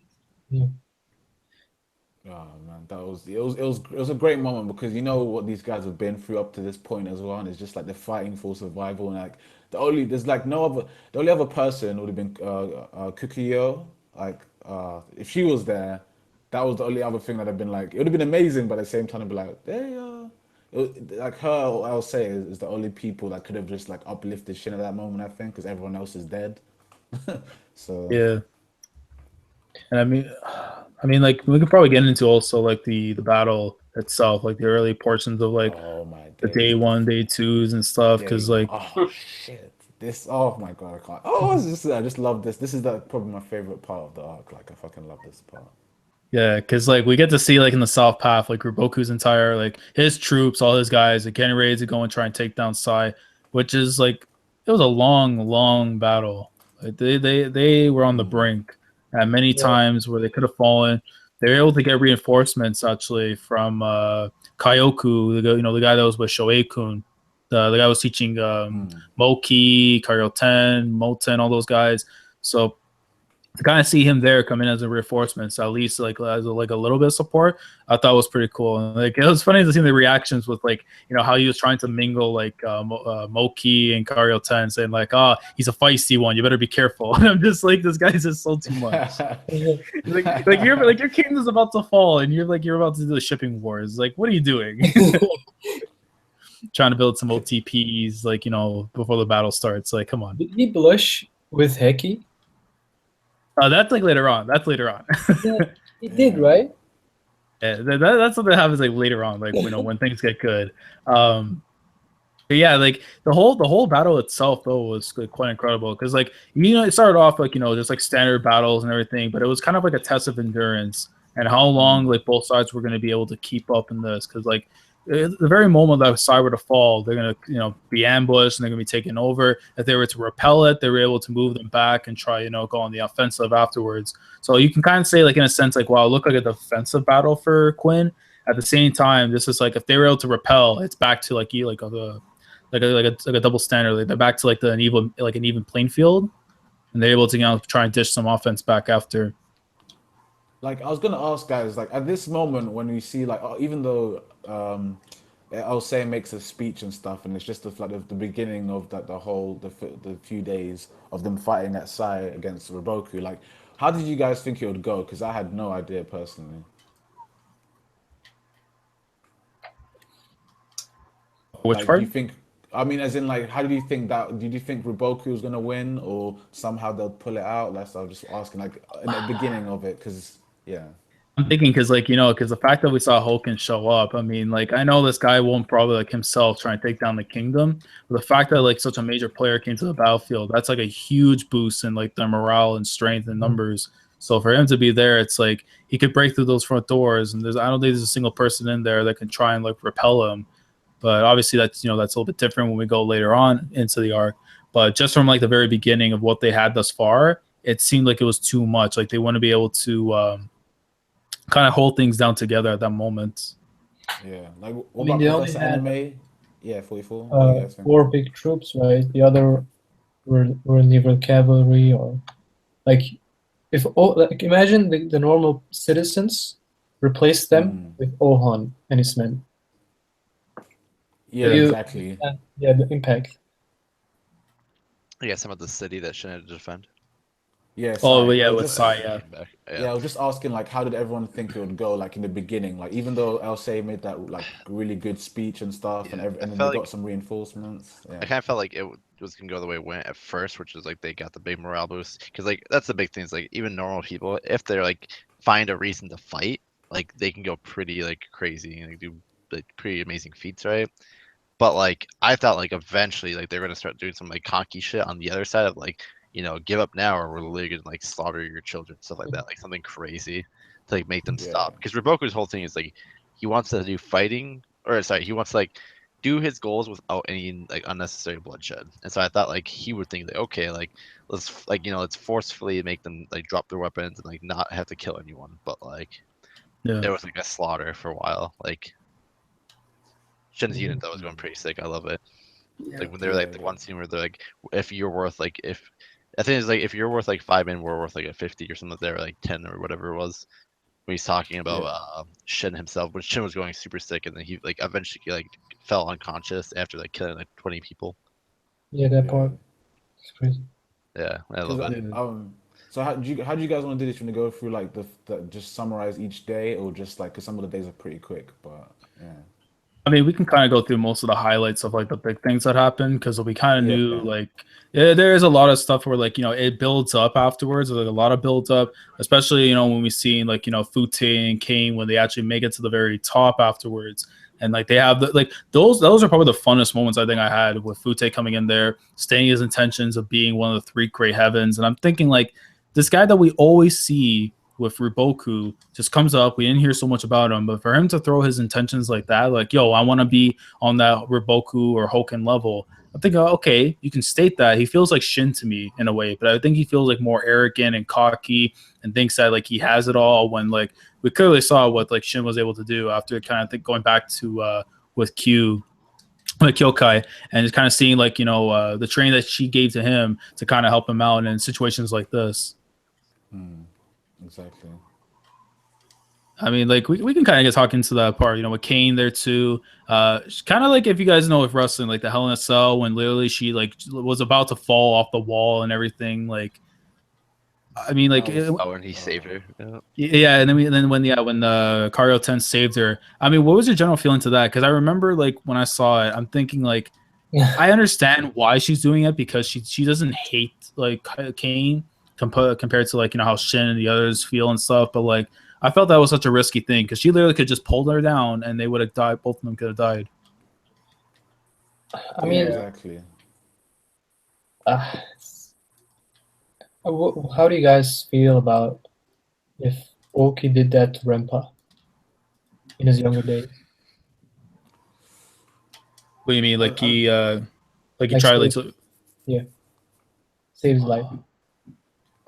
Oh man, it was a great moment because you know what these guys have been through up to this point as well, and it's just like they're fighting for survival. And like there's like no other the only other person would have been Kukiyo. Like if she was there, that was the only other thing that had been like it would have been amazing, but at the same time, it'd be like like her or I'll say is the only people that could have just like uplifted Shin at that moment. I think because everyone else is dead. So Yeah, and I mean, like we could probably get into also like the battle itself, like the early portions of like oh my the day days. one, day twos, and stuff. Yeah, Because like oh shit. This oh my god, I can't. Oh, I just love this. This is probably my favorite part of the arc. Like I fucking love this part. yeah, because like we get to see like in the South Path, like Roboku's entire like his troops, all his guys, are getting ready to go and try and take down Sai, which is like it was a long, long battle. Like they were on the brink at many Yeah. times where they could have fallen. They were able to get reinforcements actually from Kaioku, the guy that was with Shoei-kun, the guy who was teaching Moki, Karyoten, Moten, all those guys. So to kind of see him there come in as a reinforcement, so at least like as like a little bit of support, I thought was pretty cool. And like it was funny to see the reactions with like how he was trying to mingle like Moki and Kario Ten, saying like, "Oh, he's a feisty one. You better be careful." And I'm just like, this guy's just so too much. like your kingdom's about to fall, and you're about to do the shipping wars. Like, what are you doing? Trying to build some OTPs, like before the battle starts. Like, come on. Did he blush with Heki? That's like later on. That's later on. Yeah, he did, right? Yeah, that's something that happens like later on, like when things get good. But yeah, like the whole battle itself though was like, quite incredible because like it started off like just like standard battles and everything, but it was kind of like a test of endurance and how long like both sides were going to be able to keep up in this because like the very moment that Sai were to fall, they're gonna be ambushed and they're gonna be taken over. If they were to repel it, they were able to move them back and try go on the offensive afterwards. So you can kind of say like in a sense like wow, it looked like a defensive battle for Quinn. At the same time, this is like if they were able to repel, it's back to like a double standard. Like they're back to like an even playing field, and they're able to try and dish some offense back after. Like I was gonna ask guys, like at this moment when we see like even though I'll say makes a speech and stuff, and it's just the beginning of that the few days of them fighting at Sai against Roboku. Like, how did you guys think it would go? Because I had no idea personally. Which like, part? Do you think? I mean, as in, like, how do you think that? Did you think Roboku was gonna win, or somehow they'll pull it out? That's I was just asking, like, in the beginning of it, because yeah. I'm thinking because because the fact that we saw Hoken show up, I mean, like I know this guy won't probably like himself try and take down the kingdom, but the fact that like such a major player came to the battlefield, that's like a huge boost in like their morale and strength and numbers. So for him to be there, it's like he could break through those front doors, and I don't think there's a single person in there that can try and like repel him. But obviously that's that's a little bit different when we go later on into the arc. But just from like the very beginning of what they had thus far, it seemed like it was too much. Like they wouldn't be able to kind of hold things down together at that moment. Yeah, like what about Professor Anime? Yeah, 44. What do you guys think? 4 big troops, right? The other were neither cavalry or like if imagine the normal citizens replace them with Ohan and his men. Yeah, exactly. Yeah, the impact. Yeah, some of the city that Shin had to defend. Yeah. Oh yeah, with Sai. Yeah. Yeah, I was just asking like, how did everyone think it would go? Like in the beginning, like even though Elsei made that like really good speech and stuff, and then they got some reinforcements. Yeah. I kind of felt like it was gonna go the way it went at first, which is like they got the big morale boost. Because like that's the big thing is like even normal people, if they're like find a reason to fight, like they can go pretty like crazy and like, do like pretty amazing feats, right? But like I thought like eventually like they're gonna start doing some like cocky shit on the other side of like give up now or we're literally gonna like slaughter your children, stuff like that, like something crazy to like make them stop. Because Roboku's whole thing is like he wants to do fighting, or sorry, he wants to like do his goals without any like unnecessary bloodshed. And so I thought like he would think like okay, like let's like let's forcefully make them like drop their weapons and like not have to kill anyone. But like there was like a slaughter for a while. Like Shin's unit though was going pretty sick. I love it. Like when they're like the one scene where they're like, if you're worth like if I think it's like if you're worth like 5 and we're worth like a 50 or something there, like 10 or whatever it was. When he's talking about Shin himself, when Shin was going super sick, and then he like eventually like fell unconscious after like killing like 20 people. Yeah, that Yeah. part. It's crazy. Yeah, I love it. So how do you guys want to do this? You want to go through like the just summarize each day, or just like because some of the days are pretty quick, but yeah. I mean, we can kind of go through most of the highlights of like the big things that happened because we kind of Yeah. knew like there is a lot of stuff where like it builds up afterwards. There's like a lot of build up, especially when we see like Fute and Kane when they actually make it to the very top afterwards, and like they have like those are probably the funnest moments I think I had with Fute coming in there, stating his intentions of being one of the 3 great heavens, and I'm thinking like this guy that we always see with Riboku just comes up. We didn't hear so much about him, but for him to throw his intentions like that, like, yo, I want to be on that Riboku or Hoken level, I think, okay, you can state that. He feels like Shin to me in a way, but I think he feels like more arrogant and cocky and thinks that like he has it all when like we clearly saw what like Shin was able to do after kind of going back to with Q like Kyokai, and just kind of seeing like the training that she gave to him to kind of help him out in situations like this. Exactly. I mean, like we can kind of get talking to that part, with Kane there too. Kind of like if you guys know with wrestling, like the Hell in a Cell, when literally she like was about to fall off the wall and everything. Like, I mean, like when he saved her. Yeah, and then when Kario 10 saved her. I mean, what was your general feeling to that? Because I remember like when I saw it, I'm thinking like, I understand why she's doing it because she doesn't hate like Kane compared to like how Shin and the others feel and stuff, but like I felt that was such a risky thing because she literally could just pull her down and they would have died. Both of them could have died. I mean, exactly. How do you guys feel about if Oki did that to Rempa in his younger days? What do you mean? Like he tried to save his life.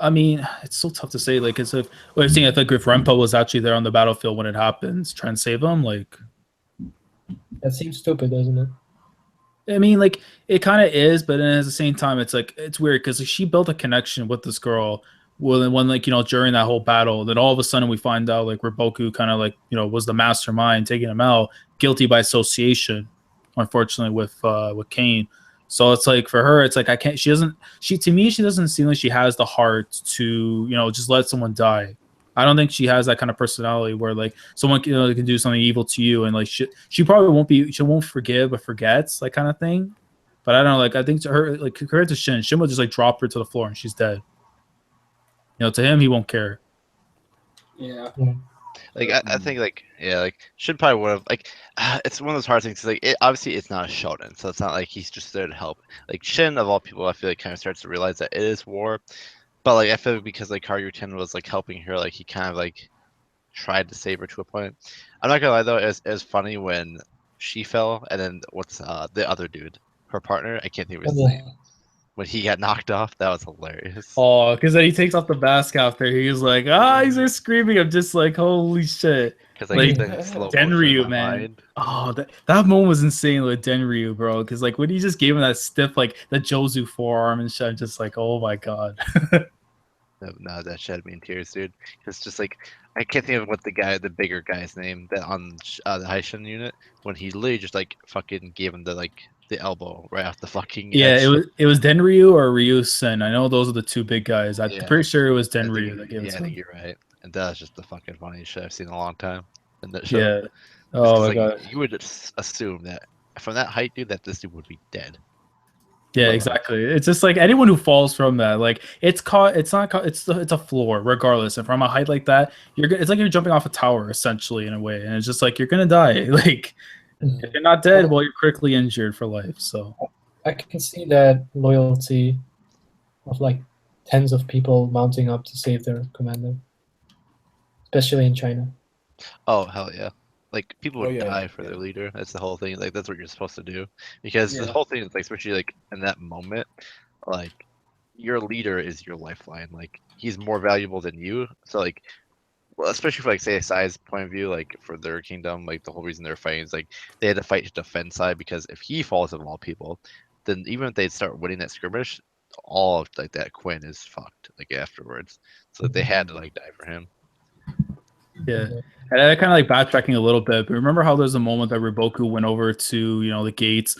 I mean, it's so tough to say. Like, as if I think if Rempa was actually there on the battlefield when it happens, try and save him. Like, that seems stupid, doesn't it? I mean, like it kind of is, but then at the same time, it's like it's weird because she built a connection with this girl. Well, when like during that whole battle, then all of a sudden we find out like Riboku kind of like was the mastermind taking him out, guilty by association. Unfortunately, with Kane. So it's like for her, it's like to me, she doesn't seem like she has the heart to, just let someone die. I don't think she has that kind of personality where like someone can do something evil to you and like she probably won't forgive but forgets, like kind of thing. But I don't know, like I think to her, like compared to Shin will just like drop her to the floor and she's dead. To him, he won't care. Yeah. Like I think like Shin probably would have like it's one of those hard things. Like obviously it's not a shonen, so it's not like he's just there to help. Like Shin of all people, I feel like kind of starts to realize that it is war, but like I feel like because like Karyuken was like helping her, like he kind of like tried to save her to a point. I'm not gonna lie though, it was funny when she fell and then what's the other dude, her partner, I can't think of his name. When he got knocked off, that was hilarious. Oh, because then he takes off the mask after. He's like, he's there screaming. I'm just like, holy shit. Because like Denryu, man. Oh, that moment was insane with Denryu, bro. Because like when he just gave him that stiff, like the Jozu forearm and shit, I'm just like, oh my god. No, that shed me in tears, dude. It's just like I can't think of what the bigger guy's name that on the Haishin unit when he literally just like fucking gave him the elbow right off the fucking edge. It was Denryu or Ryusen. I know those are the two big guys. I'm pretty sure it was Denryu that gave it to him. I think you're right. And that's just the fucking funniest shit I've seen in a long time. In that show. Yeah. Oh my god. You would assume that from that height, dude, that this dude would be dead. Yeah, exactly. It's just like anyone who falls from that, like it's a floor regardless. And from a height like that, it's like you're jumping off a tower essentially in a way, and it's just like you're gonna die. Like if you're not dead, well, you're critically injured for life. So I can see that loyalty of like tens of people mounting up to save their commander, especially in China. Oh hell yeah! Like people would die for their leader. That's the whole thing. Like that's what you're supposed to do, because the whole thing is like, especially like in that moment, like your leader is your lifeline. Like he's more valuable than you. So like, well, especially for like say a size point of view, like for their kingdom, like the whole reason they're fighting is like they had to fight to defend side, because if he falls of all people, then even if they start winning that skirmish, all of like that Quinn is fucked like afterwards. So they had to like die for him. Yeah. And I kind of like backtracking a little bit, but remember how there's a moment that Riboku went over to, the gates,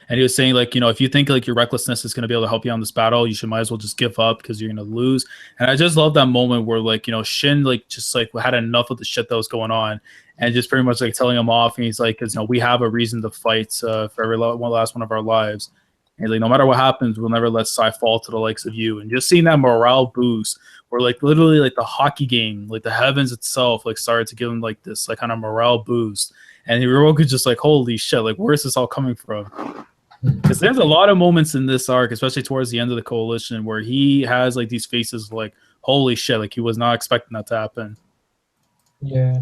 and he was saying like, if you think like your recklessness is going to be able to help you on this battle, you should might as well just give up because you're going to lose. And I just love that moment where like, Shin like just like had enough of the shit that was going on and just pretty much like telling him off. And he's like, because we have a reason to fight for every last one of our lives. And he's like, no matter what happens, we'll never let Sai fall to the likes of you. And just seeing that morale boost, where like literally like the hockey game, like the heavens itself, like started to give him like this like kind of morale boost. And Hiroku just like, holy shit, like where's this all coming from? Because there's a lot of moments in this arc, especially towards the end of the coalition, where he has like these faces of, like, holy shit, like he was not expecting that to happen. Yeah.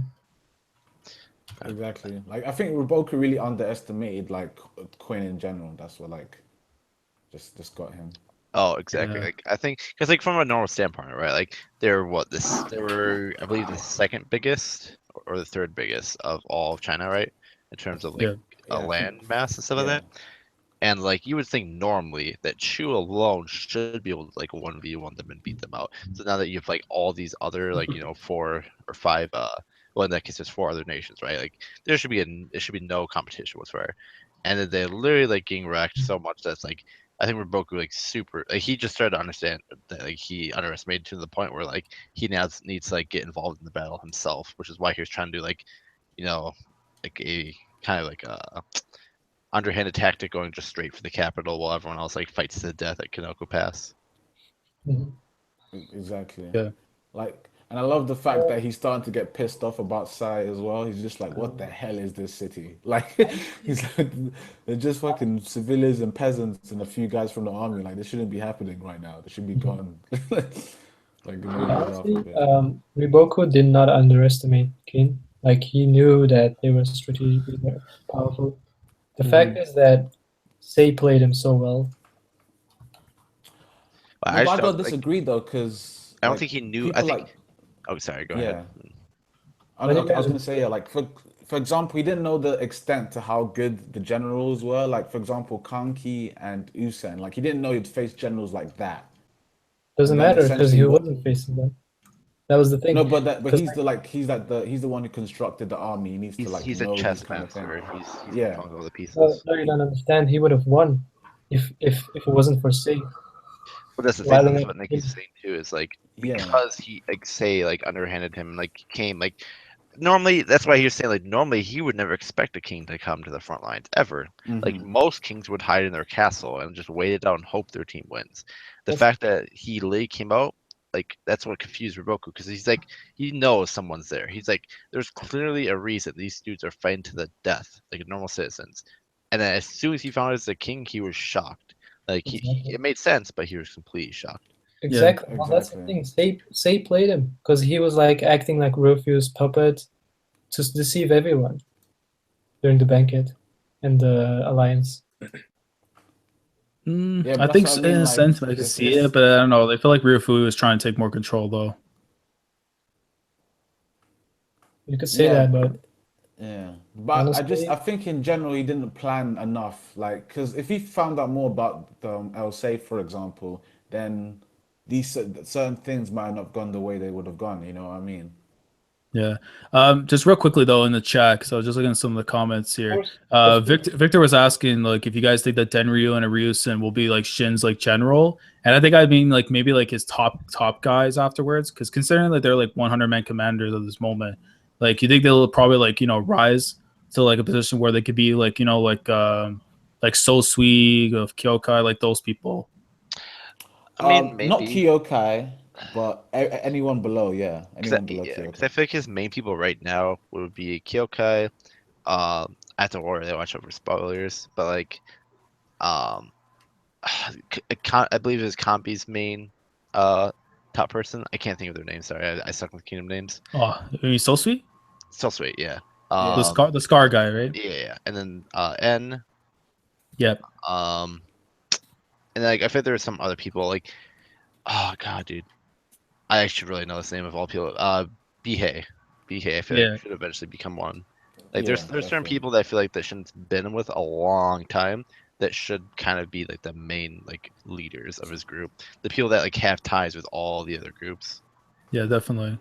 Exactly. Like I think Riboku really underestimated like Quinn in general. That's what like just got him. Oh, exactly. Yeah. Like I think because like from a normal standpoint, right? Like they're they were I believe the second biggest or the third biggest of all of China, right? In terms of like Yeah. Yeah, I land think- mass and stuff like that. And like you would think normally that Chu alone should be able to like 1v1 them and beat them out. So now that you have like all these other like 4 or 5 well in that case there's 4 other nations, right? Like there should be no competition whatsoever. And then they're literally like getting wrecked so much that's like I think Riboku like super like he just started to understand that like he underestimated to the point where like he now needs to like get involved in the battle himself, which is why he was trying to do like like a kind of like a underhanded tactic going just straight for the capital while everyone else like fights to the death at Kanoko Pass. Mhm. Exactly. Yeah. Like, and I love the fact that he's starting to get pissed off about Sai as well. He's just like, what the hell is this city? Like, he's like, they're just fucking civilians and peasants and a few guys from the army. Like, this shouldn't be happening right now. They should be gone. Like, Honestly, Riboku did not underestimate Kin. Like he knew that they were strategically very powerful. The fact is that Sei played him so well. But I just don't don't, like, disagree though, because I don't think he knew. I think. Oh, sorry. Go ahead. I was gonna say, yeah, like for example, he didn't know the extent to how good the generals were. Like for example, Kanki and Usen. Like he didn't know he'd face generals like that. Doesn't And then matter because he essentially what- wasn't facing them. That was the thing. No, but 'Cause he's the one who constructed the army. He needs to like He's know a chess these kind of master. things. He's Yeah. pulling all the pieces. no, you don't understand. He would have won if it wasn't for Sei. But that's the Why thing. don't That's what they- Nikki's saying too. Is like Yeah. because he like say like underhanded him, like came like normally. That's why he was saying like normally he would never expect a king to come to the front lines ever. Like Mhm. most kings would hide in their castle and just wait it out and hope their team wins. The That's- fact that he literally came out, like that's what confused Riboku because he's like he knows someone's there. He's like there's clearly a reason these dudes are fighting to the death like normal citizens. And then as soon as he found out as the king, he was shocked. Like Exactly. it made sense, but he was completely shocked. Exactly. Well, that's the exactly. thing. Sei played him because he was like acting like Rufus' puppet to deceive everyone during the banquet and the alliance. Yeah, but I that's think what I in mean, a like, sense I can it's- see it's- it, but I don't know. I feel like Ryufu was trying to take more control though. You could say Yeah. that, but Yeah, but Honestly- I think in general he didn't plan enough. Like, because if he found out more about El Safe, for example, then these certain things might not have gone the way they would have gone. You know what I mean? Yeah. Just real quickly though in the chat, because I was just looking at some of the comments here. course. Victor was asking like if you guys think that Denryu and Ryusen will be like Shin's like general, and I think I mean like maybe like his top guys afterwards, because considering that they're like 100-man commanders at this moment, like you think they'll probably like rise to like a position where they could be like like So Sui of Kyokai, like those people. I mean, not maybe. Kyokai, but anyone below. Yeah, anyone below Yeah, Kyokai. because I feel like his main people right now would be Kyokai. I have to worry they watch over spoilers, but like, I believe it's Kambi's main top person. I can't think of their names. Sorry, I suck with kingdom names. Oh, you mean So Sui? Still sweet, yeah. Yeah. The scar guy, right? Yeah, and then N. Yep. And like I feel there were some other people like, oh god, dude, I actually really know this name of all people. Bihei, I feel Yeah. like should eventually become one. Like Yeah, there's certain definitely. people that I feel like that Shin's been with a long time that should kind of be like the main like leaders of his group, the people that like have ties with all the other groups. Yeah, definitely.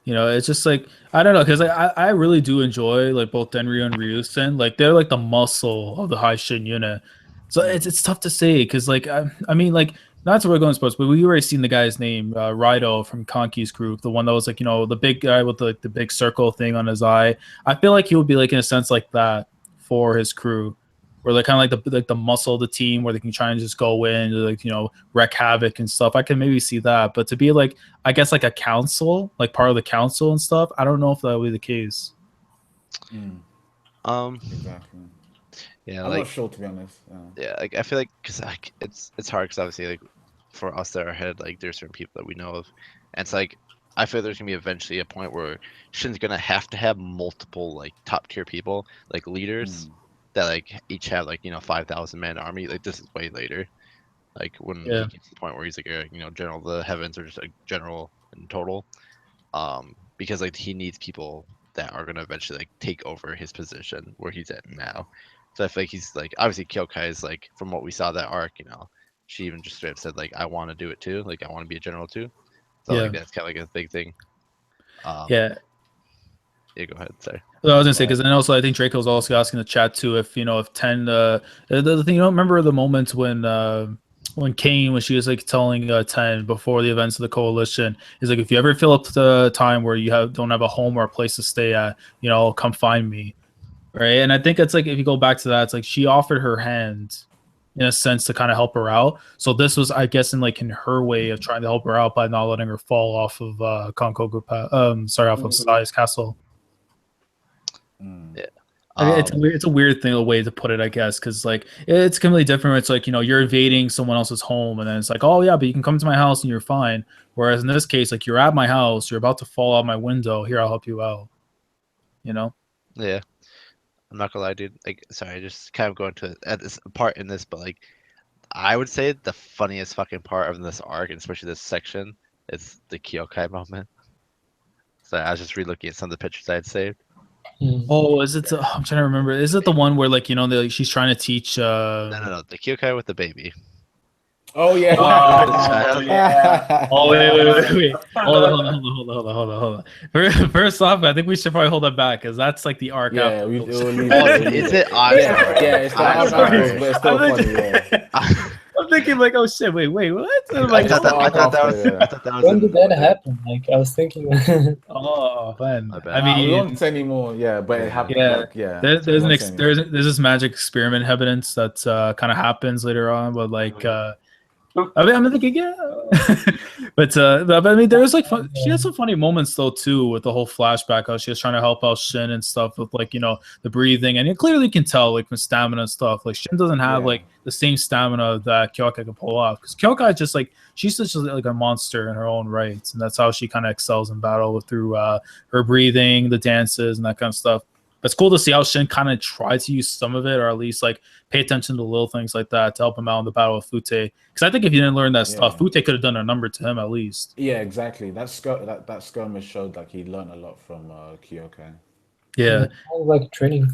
You know, it's just like I don't know, because I really do enjoy like both Denryu and Ryusen. Like they're like the muscle of the High Shin unit. So it's tough to say because like I mean like not to go in sports, but we already seen the guy's name, Raido from Konki's group, the one that was like the big guy with the big circle thing on his eye. I feel like he would be like in a sense like that for his crew, where they're kind of like the muscle of the team, where they can try and just go in, like wreak havoc and stuff. I can maybe see that, but to be like I guess like a council, like part of the council and stuff, I don't know if that would be the case. Exactly. Yeah, I'm like not sure to be honest. yeah, like I feel like because like it's hard because obviously like for us that are ahead, like there's certain people that we know of, and it's like I feel there's gonna be eventually a point where Shin's gonna have to have multiple like top tier people, like leaders that like each have like 5,000 man army. Like this is way later, like when he gets to the point where he's like a general of the heavens or just a general in total, because like he needs people that are gonna eventually like take over his position where he's at now. So I feel like he's like obviously Kyokai is like from what we saw that arc, she even just straight up said like I want to do it too, like I want to be a general too. So like that's kind of like a big thing. Yeah, go ahead. Sorry. Well, I was gonna say because then also I think Draco's also asking the chat too if if 10 the thing remember the moment when Kane when she was like telling 10 before the events of the coalition is like if you ever feel up to the time where you don't have a home or a place to stay at come find me, right? And I think it's like if you go back to that, it's like she offered her hand in a sense to kind of help her out. So this was, I guess, in her way of trying to help her out by not letting her fall off of Konkoku, off of Sai's castle. Yeah. I mean, it's a weird thing, a way to put it, I guess, because like it's completely different. It's like you're invading someone else's home, and then it's like, oh yeah, but you can come to my house and you're fine. Whereas in this case, like you're at my house, you're about to fall out my window. Here, I'll help you out. Yeah. I'm not gonna lie, dude. Like, sorry, just kind of going to at this part in this, but like, I would say the funniest fucking part of this arc, and especially this section, is the Kyokai moment. So I was just re-looking at some of the pictures I had saved. Oh, is it? I'm trying to remember. Is it the one where like she's trying to teach? No, the Kyokai with the baby. Oh yeah. Oh wait. Hold on. First off, I think we should probably hold that back because that's like the arc. Yeah, we'll leave it. Is it? Yeah, it's still funny. Yeah. I'm thinking like, oh shit, wait, what? I thought that was. When did that happen? Like I was thinking. Oh man, I mean, we won't say anymore. Yeah, but it happened. Yeah, like, yeah. There's this magic experiment evidence that kind of happens later on, but like. I'm thinking, yeah, but I mean, there's like she has some funny moments though too with the whole flashback. How she was trying to help out Shin and stuff with like the breathing, and you clearly can tell like with stamina and stuff. Like Shin doesn't have like the same stamina that Kyokai can pull off because Kyokai just like she's just like a monster in her own rights, and that's how she kind of excels in battle through her breathing, the dances, and that kind of stuff. It's cool to see how Shin kind of tried to use some of it, or at least like pay attention to little things like that to help him out in the battle with Fute. Because I think if you didn't learn that stuff, Fute could have done a number to him at least. Yeah, exactly. That skirmish showed like he learned a lot from Kyokai. Yeah, like training.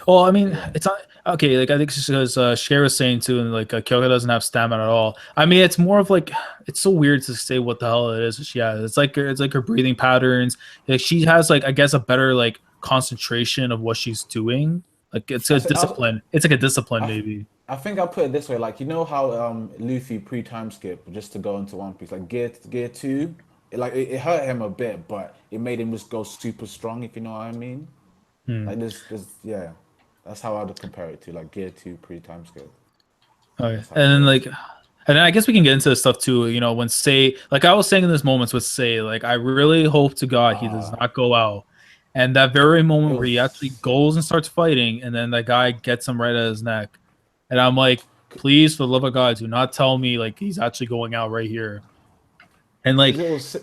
Well, I mean, it's not okay. Like I think it's because Share was saying too, and like Kyokai doesn't have stamina at all. I mean, it's more of like it's so weird to say what the hell it is she has. It's like her breathing patterns. Like she has like I guess a better like concentration of what she's doing. Like it's a discipline. It's like a discipline maybe. I think I'll put it this way, like how Luffy pre-time skip just to go into One Piece, like gear 2, it hurt him a bit, but it made him just go super strong, if you know what I mean. Like this, yeah, that's how I'd compare it to like gear 2 pre-time skip. Okay, and then I guess we can get into this stuff too. When Sei, like I was saying in this moments with Sei, like I really hope to God he does not go out. And that very moment where he actually goes and starts fighting, and then that guy gets him right at his neck. And I'm like, please, for the love of God, do not tell me like he's actually going out right here. And like it was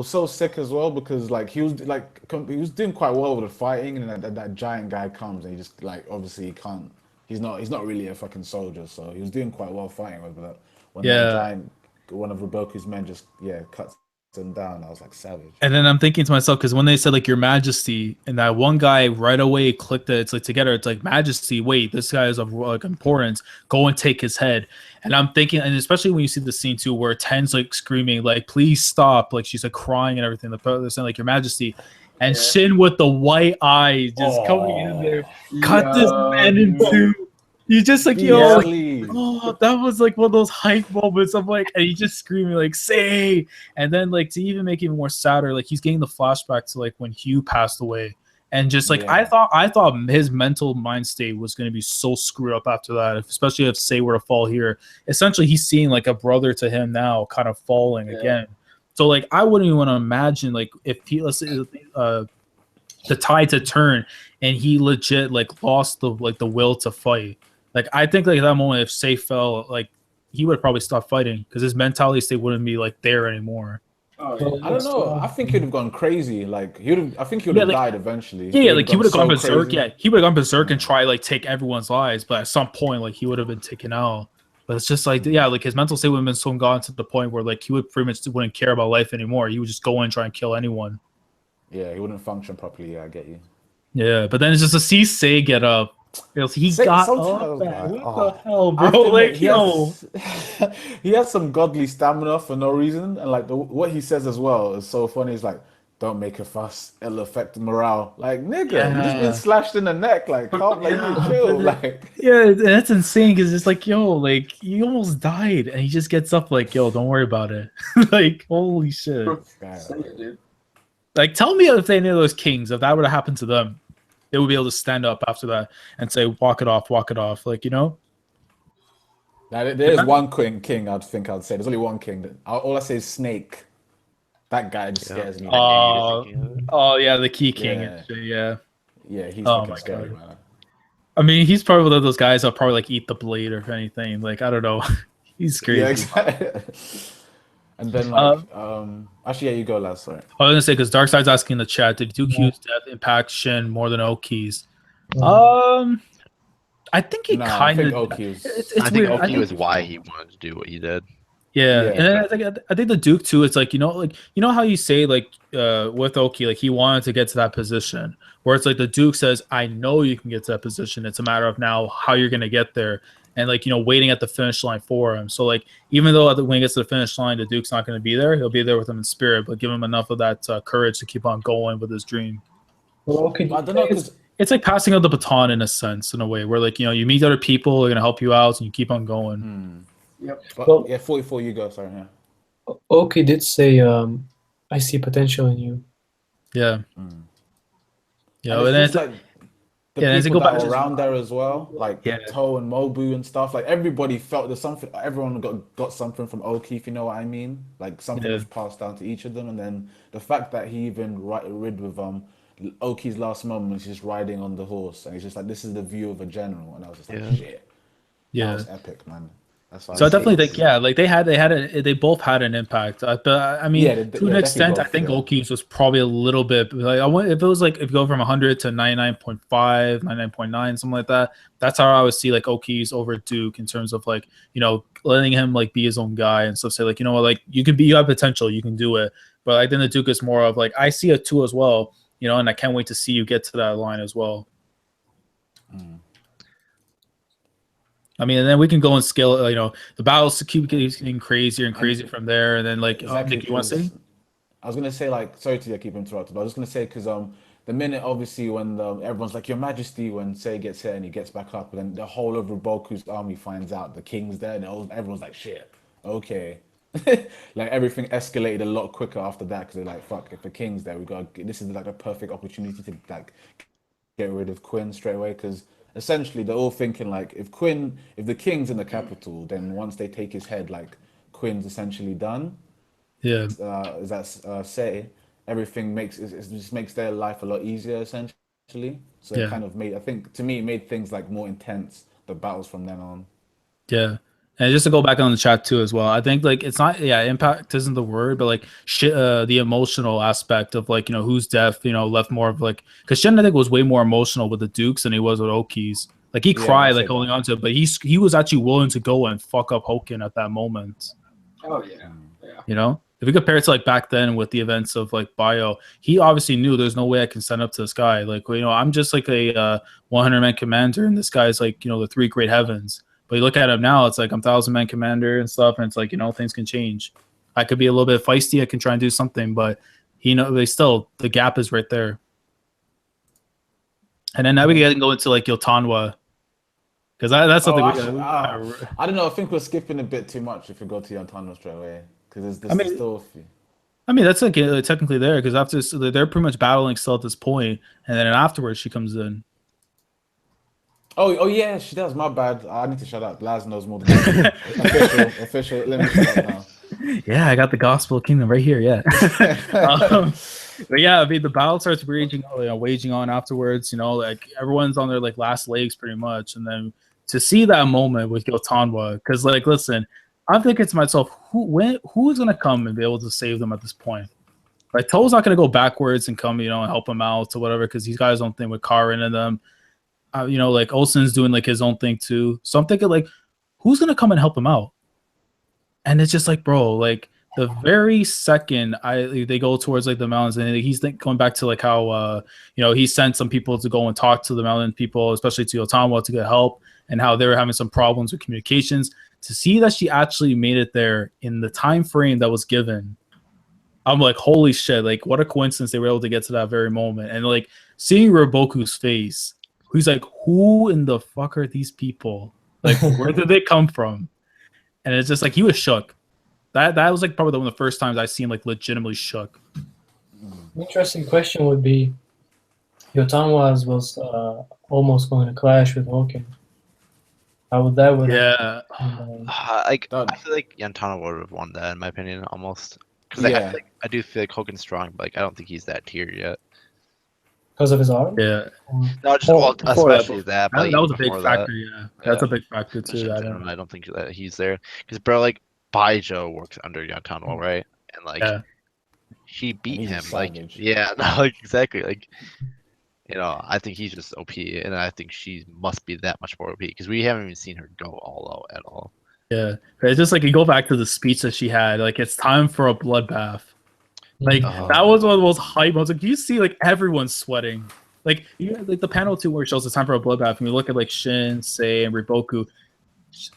so sick as well because like he was doing quite well with the fighting, and that giant guy comes and he just like obviously he can't. He's not really a fucking soldier, so he was doing quite well fighting with that. When that giant, one of Roboku's men just cuts them down. I was like savage. And then I'm thinking to myself, because when they said like Your Majesty, and that one guy right away clicked it, it's like together, it's like Majesty. Wait, this guy is of like importance. Go and take his head. And I'm thinking, and especially when you see the scene too, where Ten's like screaming, like please stop, like she's like crying and everything. They're saying like Your Majesty, and Shin with the white eye just coming in there, cut this man in two. You just like yo. Oh, that was like one of those hype moments. I'm like, and he's just screaming like "say," and then like to even make it even more sadder, like he's getting the flashback to like when Hugh passed away, and just like I thought his mental mind state was going to be so screwed up after that, especially if Say were to fall here. Essentially, he's seeing like a brother to him now, kind of falling again. So like I wouldn't even want to imagine like if he let's say the tide to turn and he legit like lost the will to fight. Like I think like at that moment, if Say fell, like he would probably stop fighting because his mentality state wouldn't be like there anymore. I don't know. I think he'd have gone crazy. Like I think he would have died eventually. Yeah, like he would have gone berserk. Yeah, he would have gone berserk and try like take everyone's lives. But at some point, like he would have been taken out. But it's just like like his mental state would have been so gone to the point where like he would pretty much wouldn't care about life anymore. He would just go in and try and kill anyone. Yeah, he wouldn't function properly. Yeah, I get you. Yeah, but then it's just to see Say get up. He got up. What the hell, bro? Like, he has some godly stamina for no reason, and like what he says as well is so funny. He's like, "Don't make a fuss; it'll affect morale." Like, nigga, you just been slashed in the neck. Like, can't you chill? Like, yeah, that's insane. Because it's like, yo, like he almost died, and he just gets up, like, yo, don't worry about it. Like, holy shit. Like, tell me if any of those kings, if that would have happened to them, they would be able to stand up after that and say, walk it off, like, you know? Now, there is one king I'd say. There's only one king. All I say is Snake. That guy just scares me. Oh, yeah, the Key King. Yeah, he's fucking scary, man. I mean, he's probably one of those guys that'll probably, like, eat the blade or anything. Like, I don't know. He's crazy. Yeah, exactly. And then, like, actually, you go last. Sorry. I was gonna say because Darkseid's asking in the chat, did Dooku's death impact Shin more than Oki's? I think it kind of. I think Oki was why he wanted to do what he did. Yeah, and I think the Duke too. It's like you know how you say like with Oki, like he wanted to get to that position, where it's like the Duke says, "I know you can get to that position. It's a matter of now how you're gonna get there." And like waiting at the finish line for him. So like even though when he gets to the finish line, the Duke's not going to be there. He'll be there with him in spirit, but give him enough of that courage to keep on going with his dream. Well, I don't know. It's like passing out the baton in a sense, in a way where like you meet other people, they're going to help you out, and you keep on going. Yep. But, 44. You go. Sorry. Yeah. Oki did say, "I see potential in you." Yeah. Yeah, and it's like. The people that were around there as well, like Toe and Mobu and stuff, like everybody felt there's something. Everyone got something from Oki, if you know what I mean. Like something was passed down to each of them, and then the fact that he even rid with Oki's last moments, just riding on the horse, and he's just like, "This is the view of a general," and I was just like, "Shit, that was epic, man." So I definitely think like they both had an impact. But I mean, to an extent, I think Oki's was probably a little bit like if it was like if you go from 100 to 99.5, 99.9, something like that. That's how I would see like Oki's over Duke in terms of like letting him like be his own guy and stuff. Say like like you have potential, you can do it. But I think the Duke is more of like I see it too as well, and I can't wait to see you get to that line as well. I mean, and then we can go and scale. The battles keep getting crazier and crazier from there. And then, like, Nick, you want to say? I was gonna say, like, sorry to keep interrupted, but I was gonna say because the minute obviously when everyone's like Your Majesty, when Say gets hit and he gets back up, and then the whole of Boku's army finds out the king's there, and everyone's like, shit, okay. Like everything escalated a lot quicker after that because they're like, fuck, if the king's there, this is like a perfect opportunity to like get rid of Quinn straight away because. Essentially, they're all thinking like, if the king's in the capital, then once they take his head, like Quinn's essentially done. Yeah. Say everything it just makes their life a lot easier essentially. So it kind of to me, it made things like more intense. The battles from then on. Yeah. And just to go back on the chat too as well, I think like it's not impact isn't the word, but like the emotional aspect of like who's deaf left more of like because Shin I think was way more emotional with the Dukes than he was with Oki's. Like he cried like holding on to it, but he was actually willing to go and fuck up Hoken at that moment. Oh yeah. if we compare it to like back then with the events of like Bio, he obviously knew there's no way I can stand up to this guy. Like, you know, I'm just like a 100-man commander, and this guy's like, you know, the three great heavens. But you look at him now, it's like I'm 1,000-man commander and stuff, and it's like, you know, things can change. I could be a little bit feisty. I can try and do something, but the gap is right there. And then now we can go into like Yotanwa, because that's something. I don't know. I think we're skipping a bit too much if we go to Yotanwa straight away, because there's still a few. I mean, that's like technically there, because after they're pretty much battling still at this point, and then afterwards she comes in. Oh yeah, she does. My bad. I need to shut up. Laz knows more than me. Official. Let me shut up now. Yeah, I got the Gospel Kingdom right here. Yeah. But yeah, I mean, the battle starts waging on afterwards. You know, like everyone's on their like last legs pretty much, and then to see that moment with Yotanwa, because like, listen, I'm thinking to myself, who is gonna come and be able to save them at this point? Like, To's not gonna go backwards and come, you know, and help them out or whatever, because he's got his own thing with Karin and them. You know, like Olsen's doing like his own thing too. So I'm thinking like, who's gonna come and help him out? And it's just like, bro, like the very second they go towards like the mountains, and he's going back to like how you know, he sent some people to go and talk to the mountain people, especially to Yotanwa, to get help, and how they were having some problems with communications. To see that she actually made it there in the time frame that was given, I'm like, holy shit! Like, what a coincidence they were able to get to that very moment. And like seeing Riboku's face, he's like, who in the fuck are these people? Like, where did they come from? And it's just like, he was shook. That was like probably one of the first times I seen like legitimately shook. Interesting question would be, Yotanwa was almost going to clash with Hoken. How would that work? Yeah. I feel like Yotanwa would have won that, in my opinion, almost. Because I do feel like Hoken's strong, but like I don't think he's that tier yet. Because of his arm? Yeah. No, just especially that. But that was a big factor. Yeah, that's a big factor too. I don't think that he's there, because bro, like Baijo works under Yotanwa, right? And like he beat him. Like, yeah, no, like exactly. Like, you know, I think he's just OP, and I think she must be that much more OP, because we haven't even seen her go all out at all. Yeah, it's just like you go back to the speech that she had. Like, it's time for a bloodbath. Like that was one of the most hype moments. Like, you see like everyone's sweating. Like, you had, like the panel too where it shows the time for a bloodbath, and you look at like Shin, Sei, and Riboku.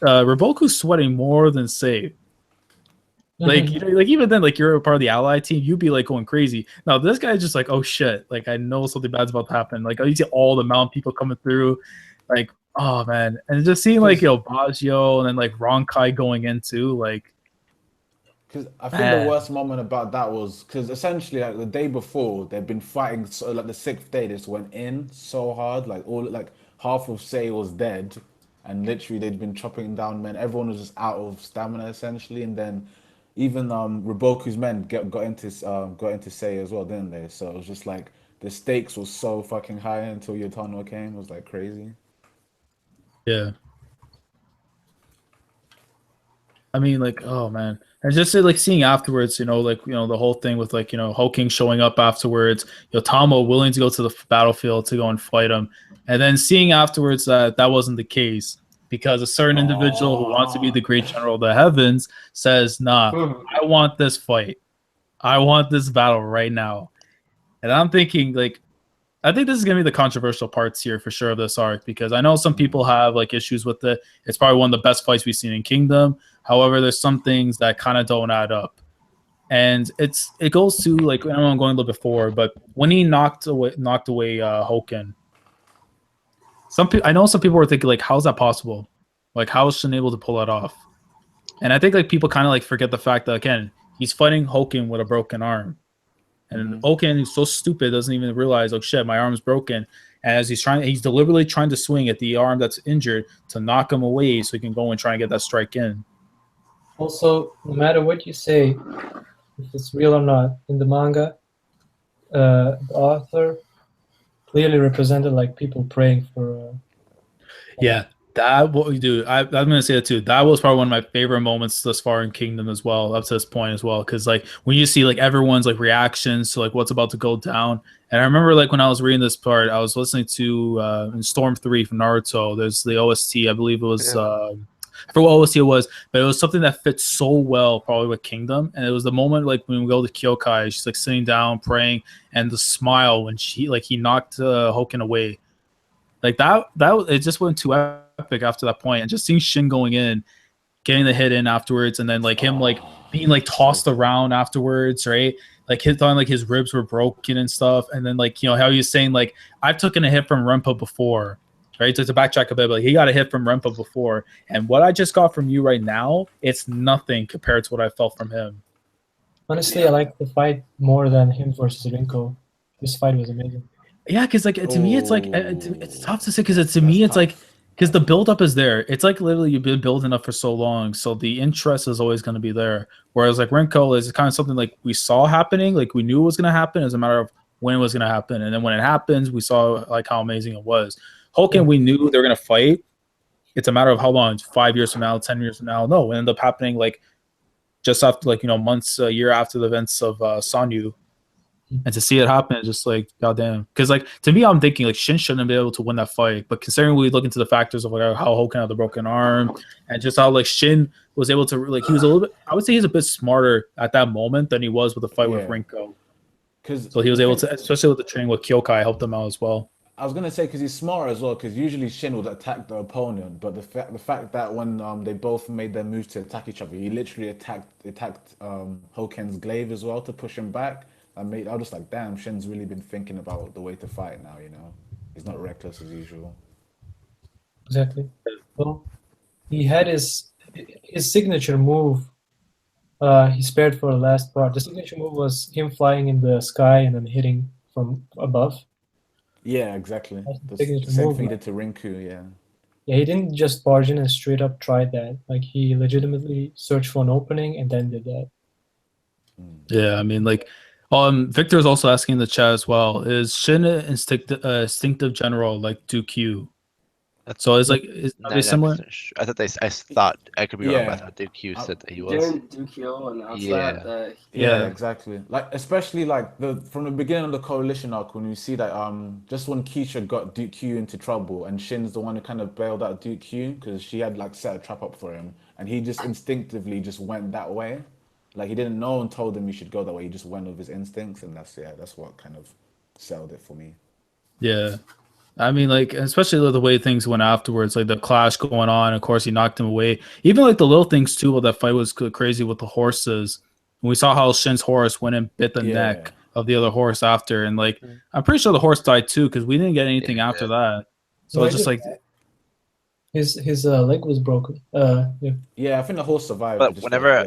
Riboku's sweating more than Sei. Like, you know, like even then, like you're a part of the ally team, you'd be like going crazy. Now this guy's just like, oh shit, like I know something bad's about to happen. Like, you see all the mountain people coming through, like, oh man, and just seeing like, you know, Baggio and then like Ronkai going into like. Because I think the worst moment about that was because essentially like the day before they'd been fighting, so like the 6th day they just went in so hard, like all like half of Sei was dead, and literally they'd been chopping down men. Everyone was just out of stamina essentially, and then even Riboku's men got into Sei as well, didn't they? So it was just like the stakes was so fucking high until Yotanwa came. It was like crazy. Yeah. I mean, like, oh man. And just like seeing afterwards, you know, like, you know, the whole thing with like, you know, Hoking showing up afterwards, Yotanwa willing to go to the battlefield to go and fight him. And then seeing afterwards that wasn't the case, because a certain individual who wants to be the great general of the heavens says, nah, I want this fight. I want this battle right now. And I'm thinking, like, I think this is going to be the controversial parts here for sure of this arc, because I know some people have like issues with it. It's probably one of the best fights we've seen in Kingdom. However, there's some things that kind of don't add up. And it goes to like, I know I'm going a little bit forward, but when he knocked away Hoken, I know some people were thinking like, how's that possible? Like, how is Shin able to pull that off? And I think like people kind of like forget the fact that, again, he's fighting Hoken with a broken arm. And Hoken is so stupid, doesn't even realize, oh shit, my arm's broken. And as he's deliberately trying to swing at the arm that's injured to knock him away so he can go and try and get that strike in. Also, no matter what you say, if it's real or not, in the manga, the author clearly represented like people praying for. Yeah, that what we do. I'm gonna say that too. That was probably one of my favorite moments thus far in Kingdom as well, up to this point as well. Because like when you see like everyone's like reactions to like what's about to go down, and I remember like when I was reading this part, I was listening to in Storm 3 from Naruto. There's the OST, I believe it was for what OC it was, but it was something that fit so well probably with Kingdom. And it was the moment like when we go to Kyokai, she's like sitting down praying, and the smile when he knocked Hoken away, like that it just went too epic after that point. And just seeing Shin going in, getting the hit in afterwards, and then like him like being like tossed around afterwards, right? Like his ribs were broken and stuff, and then like how he was saying like I've taken a hit from Rempa before, right? So to backtrack a bit, but like, he got a hit from Rempa before, and what I just got from you right now, it's nothing compared to what I felt from him. Honestly, I like the fight more than him versus Rinko. This fight was amazing. Yeah, because like to me, it's like it's tough to say because to me it's like because the buildup is there. It's like literally you've been building up for so long, so the interest is always going to be there. Whereas like Rinko is kind of something like we saw happening, like we knew it was going to happen. It's a matter of when it was going to happen, and then when it happens, we saw like how amazing it was. Hoken, we knew they were going to fight. It's a matter of how long. 5 years from now, 10 years from now. No, it ended up happening like just after like months, a year after the events of Sanyu. And to see it happen, it's just like goddamn. Because like to me, I'm thinking like Shin shouldn't be able to win that fight. But considering we look into the factors of like how Hoken had the broken arm and just how like Shin was able to like he was a little bit. I would say he's a bit smarter at that moment than he was with the fight with Rinko. So he was able to, especially with the training with Kyokai, helped him out as well. I was gonna say because he's smart as well. Because usually Shin would attack the opponent, but the fact that when they both made their moves to attack each other, he literally attacked Hoken's glaive as well to push him back. I was just like, damn, Shin's really been thinking about the way to fight now. He's not reckless as usual. Exactly. Well, he had his signature move. He spared for the last part. The signature move was him flying in the sky and then hitting from above. Yeah, exactly. The signature same move, thing he did to Rinku. Yeah. Yeah, he didn't just barge in and straight up try that. Like he legitimately searched for an opening and then did that. Yeah, I mean, like, Victor is also asking in the chat as well. Is Shin instinctive general like Dooku? So it's like is they similar? I thought I could be wrong, but I thought Dooku said that he was. Didn't Dooku announce that? Yeah, exactly. Like especially like from the beginning of the coalition arc when you see that just when Keisha got Dooku into trouble and Shin's the one who kind of bailed out Dooku because she had like set a trap up for him and he just instinctively just went that way. Like he didn't know and told him he should go that way. He just went with his instincts, and that's what kind of sold it for me. Yeah, I mean, like especially the way things went afterwards, like the clash going on. Of course, he knocked him away. Even like the little things too. Well, that fight was crazy with the horses. And we saw how Shin's horse went and bit the neck of the other horse after, and like I'm pretty sure the horse died too because we didn't get anything after that. So it's just like. His leg was broken. Yeah, I think the horse survived. But whenever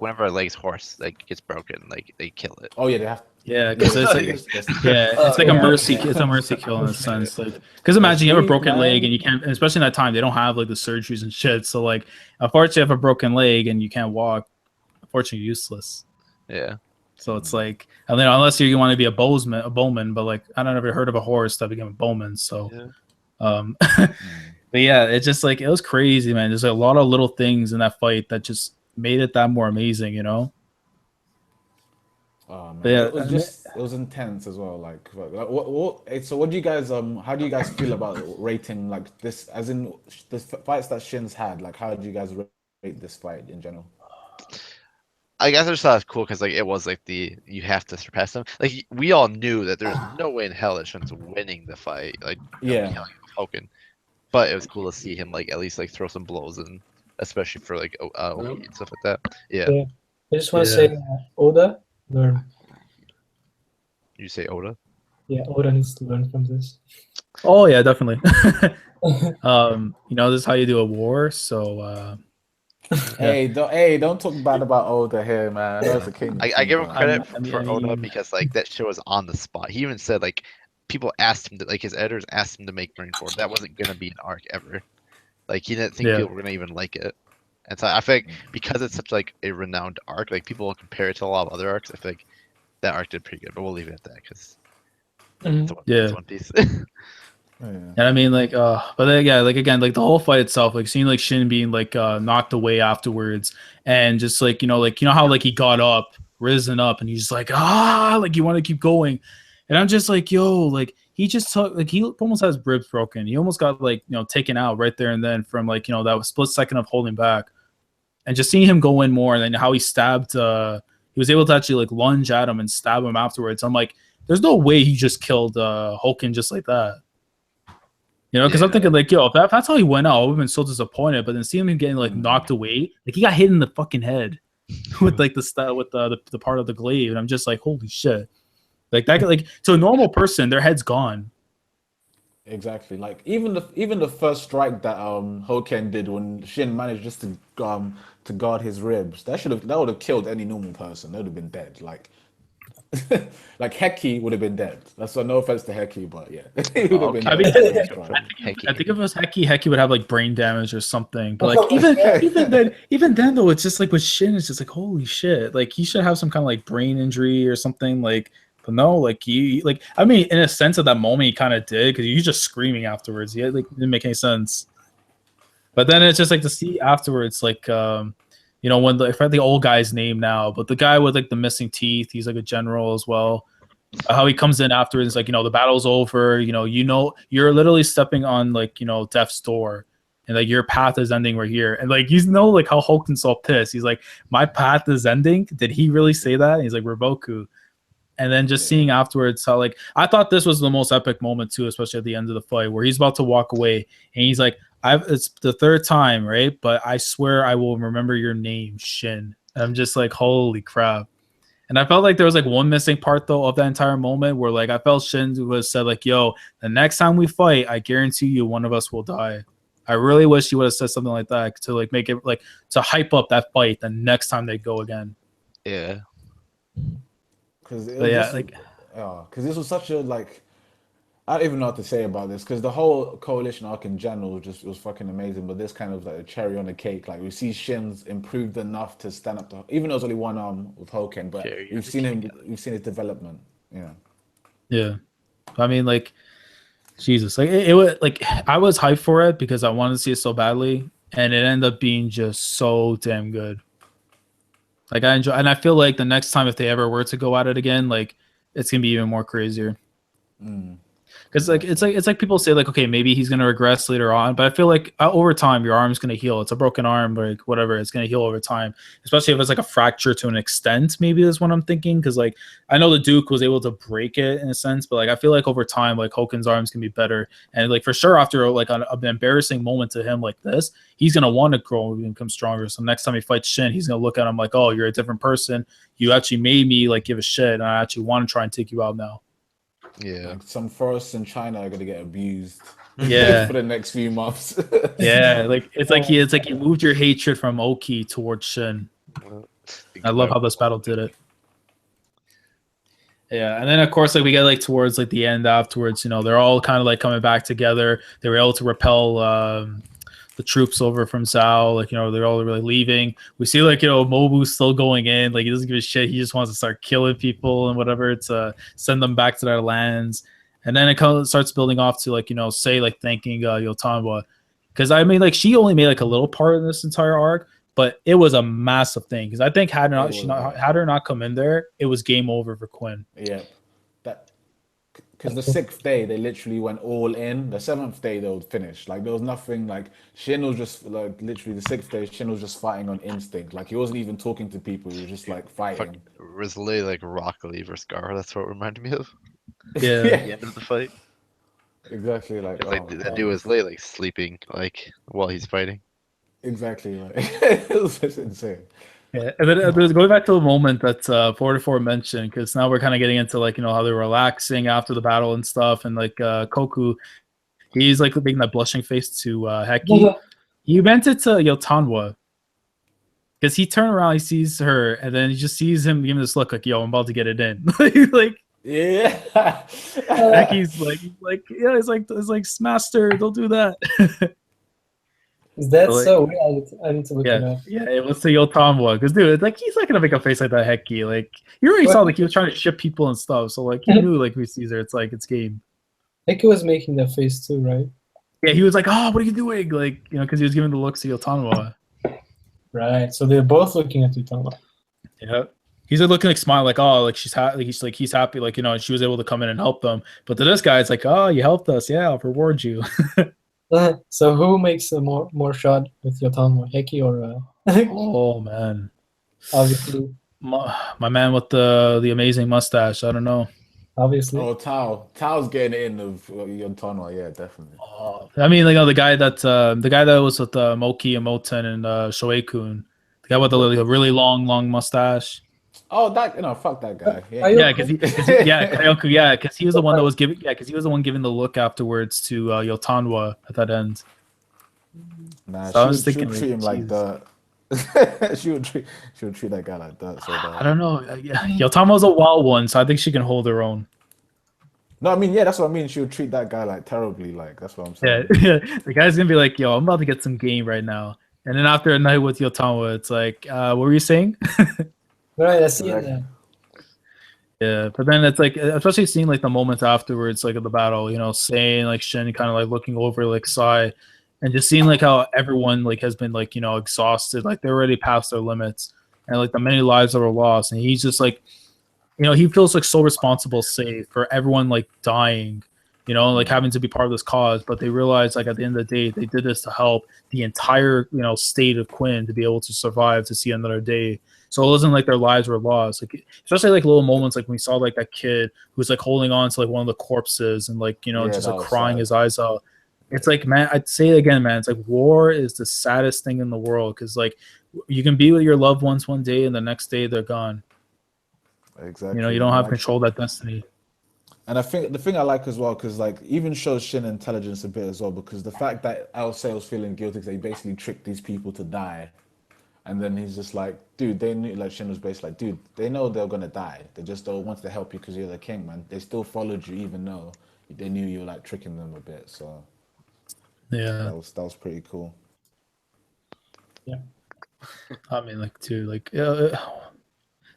whenever a leg's horse like gets broken, like they kill it. Oh yeah, they have. Yeah, because it's like it's like a mercy. It's a mercy kill in a sense. Like, because imagine you have a broken leg and you can't, especially in that time, they don't have like the surgeries and shit. So like, unfortunately, you have a broken leg and you can't walk. Unfortunately, useless. Yeah. So it's like, and then unless you want to be a bowman, but like I don't ever heard of a horse that became a bowman. So, but yeah, it's just like it was crazy, man. There's a lot of little things in that fight that just made it that more amazing, you know. Yeah, it was intense as well. Like, so what do you guys how do you guys feel about rating like this? As in the fights that Shin's had, like how do you guys rate this fight in general? I guess I just thought it was cool because like it was like you have to surpass him. Like we all knew that there's no way in hell that Shin's winning the fight. Like Hoken. But it was cool to see him like at least like throw some blows in, especially for like Oki and stuff like that. Yeah. I just want to say Oda learn. You say Oda? Yeah, Oda needs to learn from this. Oh yeah, definitely. This is how you do a war. So hey, don't talk bad about Oda here, man. That was a king. I give him credit for Oda because like that shit was on the spot. He even said like people asked him to, like his editors asked him to make Marineford. That wasn't gonna be an arc ever. Like he didn't think people were gonna even like it. And so I feel like because it's such like a renowned arc, like people will compare it to a lot of other arcs. I feel like that arc did pretty good, but we'll leave it at that because it's One Piece. And I mean, like, but then, like again, like the whole fight itself, like seeing like Shin being like knocked away afterwards, and just like how like he got up, risen up, and he's just like like you want to keep going, and I'm just like, yo, like he just took like he almost has ribs broken. He almost got like taken out right there and then from like that was split second of holding back, and just seeing him go in more and then how he stabbed. He was able to actually like lunge at him and stab him afterwards. I'm like, there's no way he just killed Hoken just like that. Because I'm thinking like, yo, if that's how he went out, I would have been so disappointed. But then seeing him getting like knocked away, like he got hit in the fucking head with like the part of the glaive, and I'm just like, holy shit, like that. Like to a normal person, their head's gone. Exactly. Like even the first strike that Hoken did when Shin managed just to guard his ribs, that would have killed any normal person. They would have been dead. Like like Heki would have been dead. That's no offense to Heki, but yeah, he would have been I dead. I think if it was Heki would have like brain damage or something. But like even then though, it's just like with Shin, it's just like holy shit. Like he should have some kind of like brain injury or something. Like, but no, like I mean, in a sense at that moment he kind of did because he was just screaming afterwards. He like didn't make any sense. But then it's just like to see afterwards, like when I forget the old guy's name now, but the guy with like the missing teeth, he's like a general as well. How he comes in after it's like the battle's over. You're literally stepping on like death's door, and like your path is ending right here. And like like how Hoken's so pissed. He's like, my path is ending. Did he really say that? And he's like, Riboku. And then just seeing afterwards how like I thought this was the most epic moment too, especially at the end of the fight where he's about to walk away and he's like, it's the third time, right? But I swear I will remember your name, Shin. And I'm just like, holy crap. And I felt like there was like one missing part though of that entire moment where like I felt Shin was said like, yo, the next time we fight, I guarantee you one of us will die. I really wish he would have said something like that to like make it like to hype up that fight the next time they go again. Yeah. Because this was such a like I don't even know what to say about this because the whole coalition arc in general was fucking amazing. But this kind of like a cherry on the cake. Like we see Shin's improved enough to stand up to, even though it's only one arm with Hoken, but we've seen his development. Yeah. Yeah. I mean, like, Jesus, like it was like I was hyped for it because I wanted to see it so badly, and it ended up being just so damn good. Like I enjoy, and I feel like the next time if they ever were to go at it again, like it's gonna be even more crazier. Because like it's like people say like, okay, maybe he's gonna regress later on, but I feel like over time your arm's gonna heal. It's a broken arm, like whatever, it's gonna heal over time. Especially if it's like a fracture to an extent, maybe is what I'm thinking. Because like I know the Duke was able to break it in a sense, but like I feel like over time, like Hoken's arms can be better, and like for sure after like an embarrassing moment to him like this, he's gonna want to grow and become stronger. So next time he fights Shin, he's gonna look at him like, oh, you're a different person. You actually made me like give a shit, and I actually want to try and take you out now. Yeah, like some forests in China are gonna get abused. Yeah, for the next few months. Yeah, like it's like you moved your hatred from Oki towards Shin. I love how this battle did it. Yeah, and then of course like we get like towards like the end afterwards. They're all kind of like coming back together. They were able to repel the troops over from Zhao. Like they're all really leaving. We see like Mobu's still going in. Like he doesn't give a shit. He just wants to start killing people and whatever to send them back to their lands. And then it kind of starts building off to like say like thanking Yotanwa, because I mean like she only made like a little part in this entire arc, but it was a massive thing. Because I think had her not come in there, it was game over for Quinn. Yeah, because the 6th day they literally went all in. The 7th day they would finish. Like there was nothing. Like Shin was just like literally the 6th day. Shin was just fighting on instinct. Like he wasn't even talking to people. He was just like fighting. It was literally like Rock Lee versus Gar. That's what it reminded me of. Yeah. At the end of the fight. Exactly. Like that dude was literally like sleeping like while he's fighting. Exactly. Like it was just insane. Yeah, and then going back to the moment that 44 mentioned, because now we're kind of getting into like how they're relaxing after the battle and stuff, and like Koku, he's like making that blushing face to Heki. He meant it to Yotanwa, because he turned around, he sees her, and then he just sees him giving this look like, "Yo, I'm about to get it in." Like yeah, Heki's like yeah, it's like Master, don't do that. Is that so weird? I need to look it up. Yeah, it was to Yotanwa. Because, dude, like, he's not going to make a face like that, Heki. Like, you already saw, like, he was trying to ship people and stuff. So, like, he knew, like, we Caesar. It's like, it's game. Heki was making that face too, right? Yeah, he was like, oh, what are you doing? Like, because he was giving the looks to Yotanwa. Right. So they're both looking at Yotanwa. Yeah. he's like looking like smiling, like, oh, like she's happy, like he's happy, like, you know, and she was able to come in and help them. But to this guy, it's like, oh, you helped us, yeah, I'll reward you. So who makes a more shot with Yotanwa, Heki or Oh man, obviously my man with the amazing mustache. I don't know. obviously. Oh, Tao's getting it in of Yontonwa, yeah, definitely. Oh, I mean, like, the guy that was with Moki and Moten and Shoei-kun, the guy with the really long mustache. Oh, fuck that guy. Yeah, Yeah, because Kaioku, yeah, because he was the one that was giving, because he was the one giving the look afterwards to Yotanwa at that end. Nah, So I was she would thinking, treat him like Jesus. that. she would treat that guy like that. So I don't know. Yeah, Yotanwa's a wild one, so I think she can hold her own. No, I mean, yeah, that's what I mean. She would treat that guy like terribly, like that's what I'm saying. Yeah, the guy's gonna be like, "Yo, I'm about to get some game right now," and then after a night with Yotanwa, it's like, "What were you saying?" Right, I see it Correct. now. Yeah, but then it's like, especially seeing like the moments afterwards, like of the battle, you know, saying like Shin kind of like looking over like Sai, and just seeing like how everyone like has been like, you know, exhausted, like they're already past their limits, and like the many lives that were lost, and he's just like, you know, he feels like so responsible, say, for everyone like dying, you know, like having to be part of this cause, but they realize like at the end of the day, they did this to help the entire, you know, state of Quinn to be able to survive to see another day. So it wasn't like their lives were lost. Like, especially like little moments, like when we saw like that kid who's like holding on to like one of the corpses and like, you know, Yeah, just that like was crying sad. his eyes out. It's like, man, I'd say it again, man. It's like war is the saddest thing in the world, because like you can be with your loved ones one day and the next day they're gone. Exactly. You know, you don't And, have like, control of that destiny. And I think the thing I like as well, because like even shows Shin intelligence a bit as well, because the fact that Alcei was feeling guilty because they basically tricked these people to die, and then he's just like, dude, they knew, like Shin was basically like, dude, they know they're gonna die. They just don't want to help you because you're the king, man. They still followed you even though they knew you were like tricking them a bit. So Yeah, that was pretty cool. I mean, like, too, like,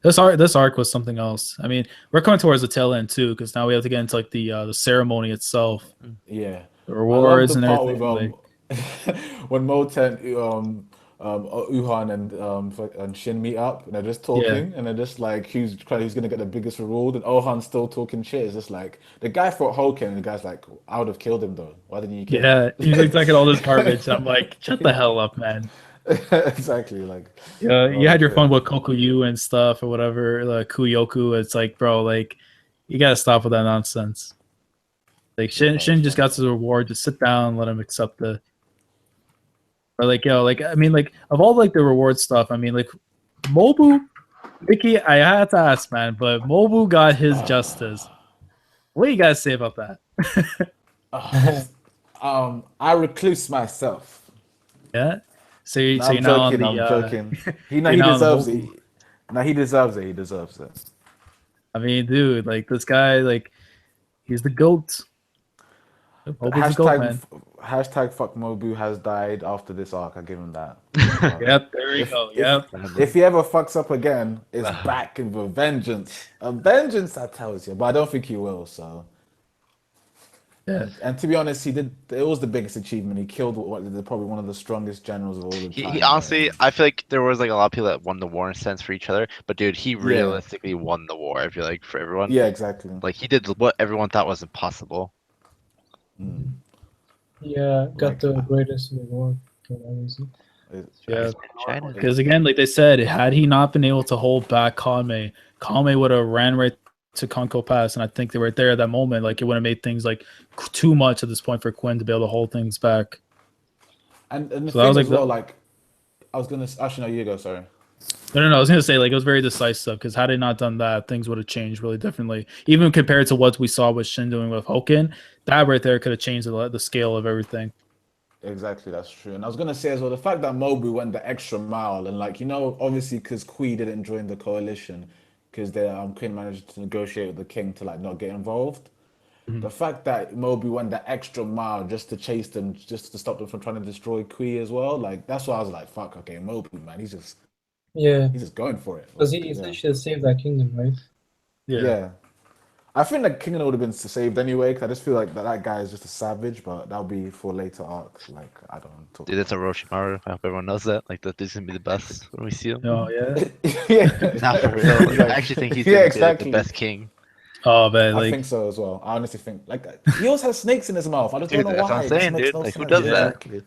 this arc was something else. I mean, we're coming towards the tail end too, because now we have to get into like the ceremony itself, Yeah. the I love rewards the and part everything. with Like, when Moten Uhan and Shin meet up and they're just talking and they're just like who's gonna get the biggest reward, and Ohan's still talking shit. It's just like the guy fought Hoken and the guy's like, I would have killed him though. Why didn't you kill yeah, him? he's like talking all this garbage. I'm like, shut the hell up, man. Exactly. Like, Yeah, you oh had your shit. fun with Kokuyu and stuff or whatever, like Kuyoku. It's like, bro, like, you gotta stop with that nonsense. Like, Shin just got his reward. Just sit down, let him accept it. Or like, yo, like, I mean, like, of all like the reward stuff, I mean, like, Mobu, Mickey, I had to ask, man, but Mobu got his justice. What do you guys say about that? I recluse myself. Yeah. So, No, you're I'm now on joking. the I'm joking. He you're he now on the deserves it. Mobu. No, he deserves it. He deserves it. I mean, dude, like, this guy, like, he's the goat. Mobu's the goat, man. Hashtag fuck Mobu has died after this arc. I give him that. Yep, there we go. Yep. If he ever fucks up again, it's back with a vengeance. A vengeance, that tells you. But I don't think he will. So. Yeah. And to be honest, he did. It was the biggest achievement. He killed probably one of the strongest generals of all the time. He honestly, I feel like there was like a lot of people that won the war in a sense for each other, but dude, he realistically won the war. I feel like for everyone. Yeah, exactly. Like he did what everyone thought was impossible. Yeah, got the greatest reward for that reason. Yeah, because again, like they said, had he not been able to hold back Kame would have ran right to Konko Pass, and I think they were there at that moment. Like, it would have made things like too much at this point for Quinn to be able to hold things back. And the So thing was, as like, well, like I was gonna actually no, you go. Sorry. No. I was gonna say, like, it was very decisive, because had he not done that, things would have changed really differently. Even compared to what we saw with Shin doing with Hoken, that right there could have changed the scale of everything. Exactly, that's true. And I was gonna say as well, the fact that Mobu went the extra mile, and like, you know, obviously because Kui didn't join the coalition because the Queen managed to negotiate with the king to like not get involved. The fact that Mobu went the extra mile just to chase them, just to stop them from trying to destroy Kui as well, like that's why I was like, fuck, okay, Mobu, man, he's just Yeah, going for it. because he essentially saved that kingdom, right? Yeah. I think that King would have been saved anyway, because I just feel like that guy is just a savage, but that'll be for later arcs. Like, I don't talk. Dude, it's Orochimaru. I hope everyone knows that. Like, that he's gonna be the best when we see him. Oh yeah. Yeah. Not for real. I actually think he's gonna be like, the best king. Oh man, I like think so as well. I honestly think like he always has snakes in his mouth. I just Dude, don't know that's why. what I'm It just saying, makes dude. no Like, who sense. does that? Exactly.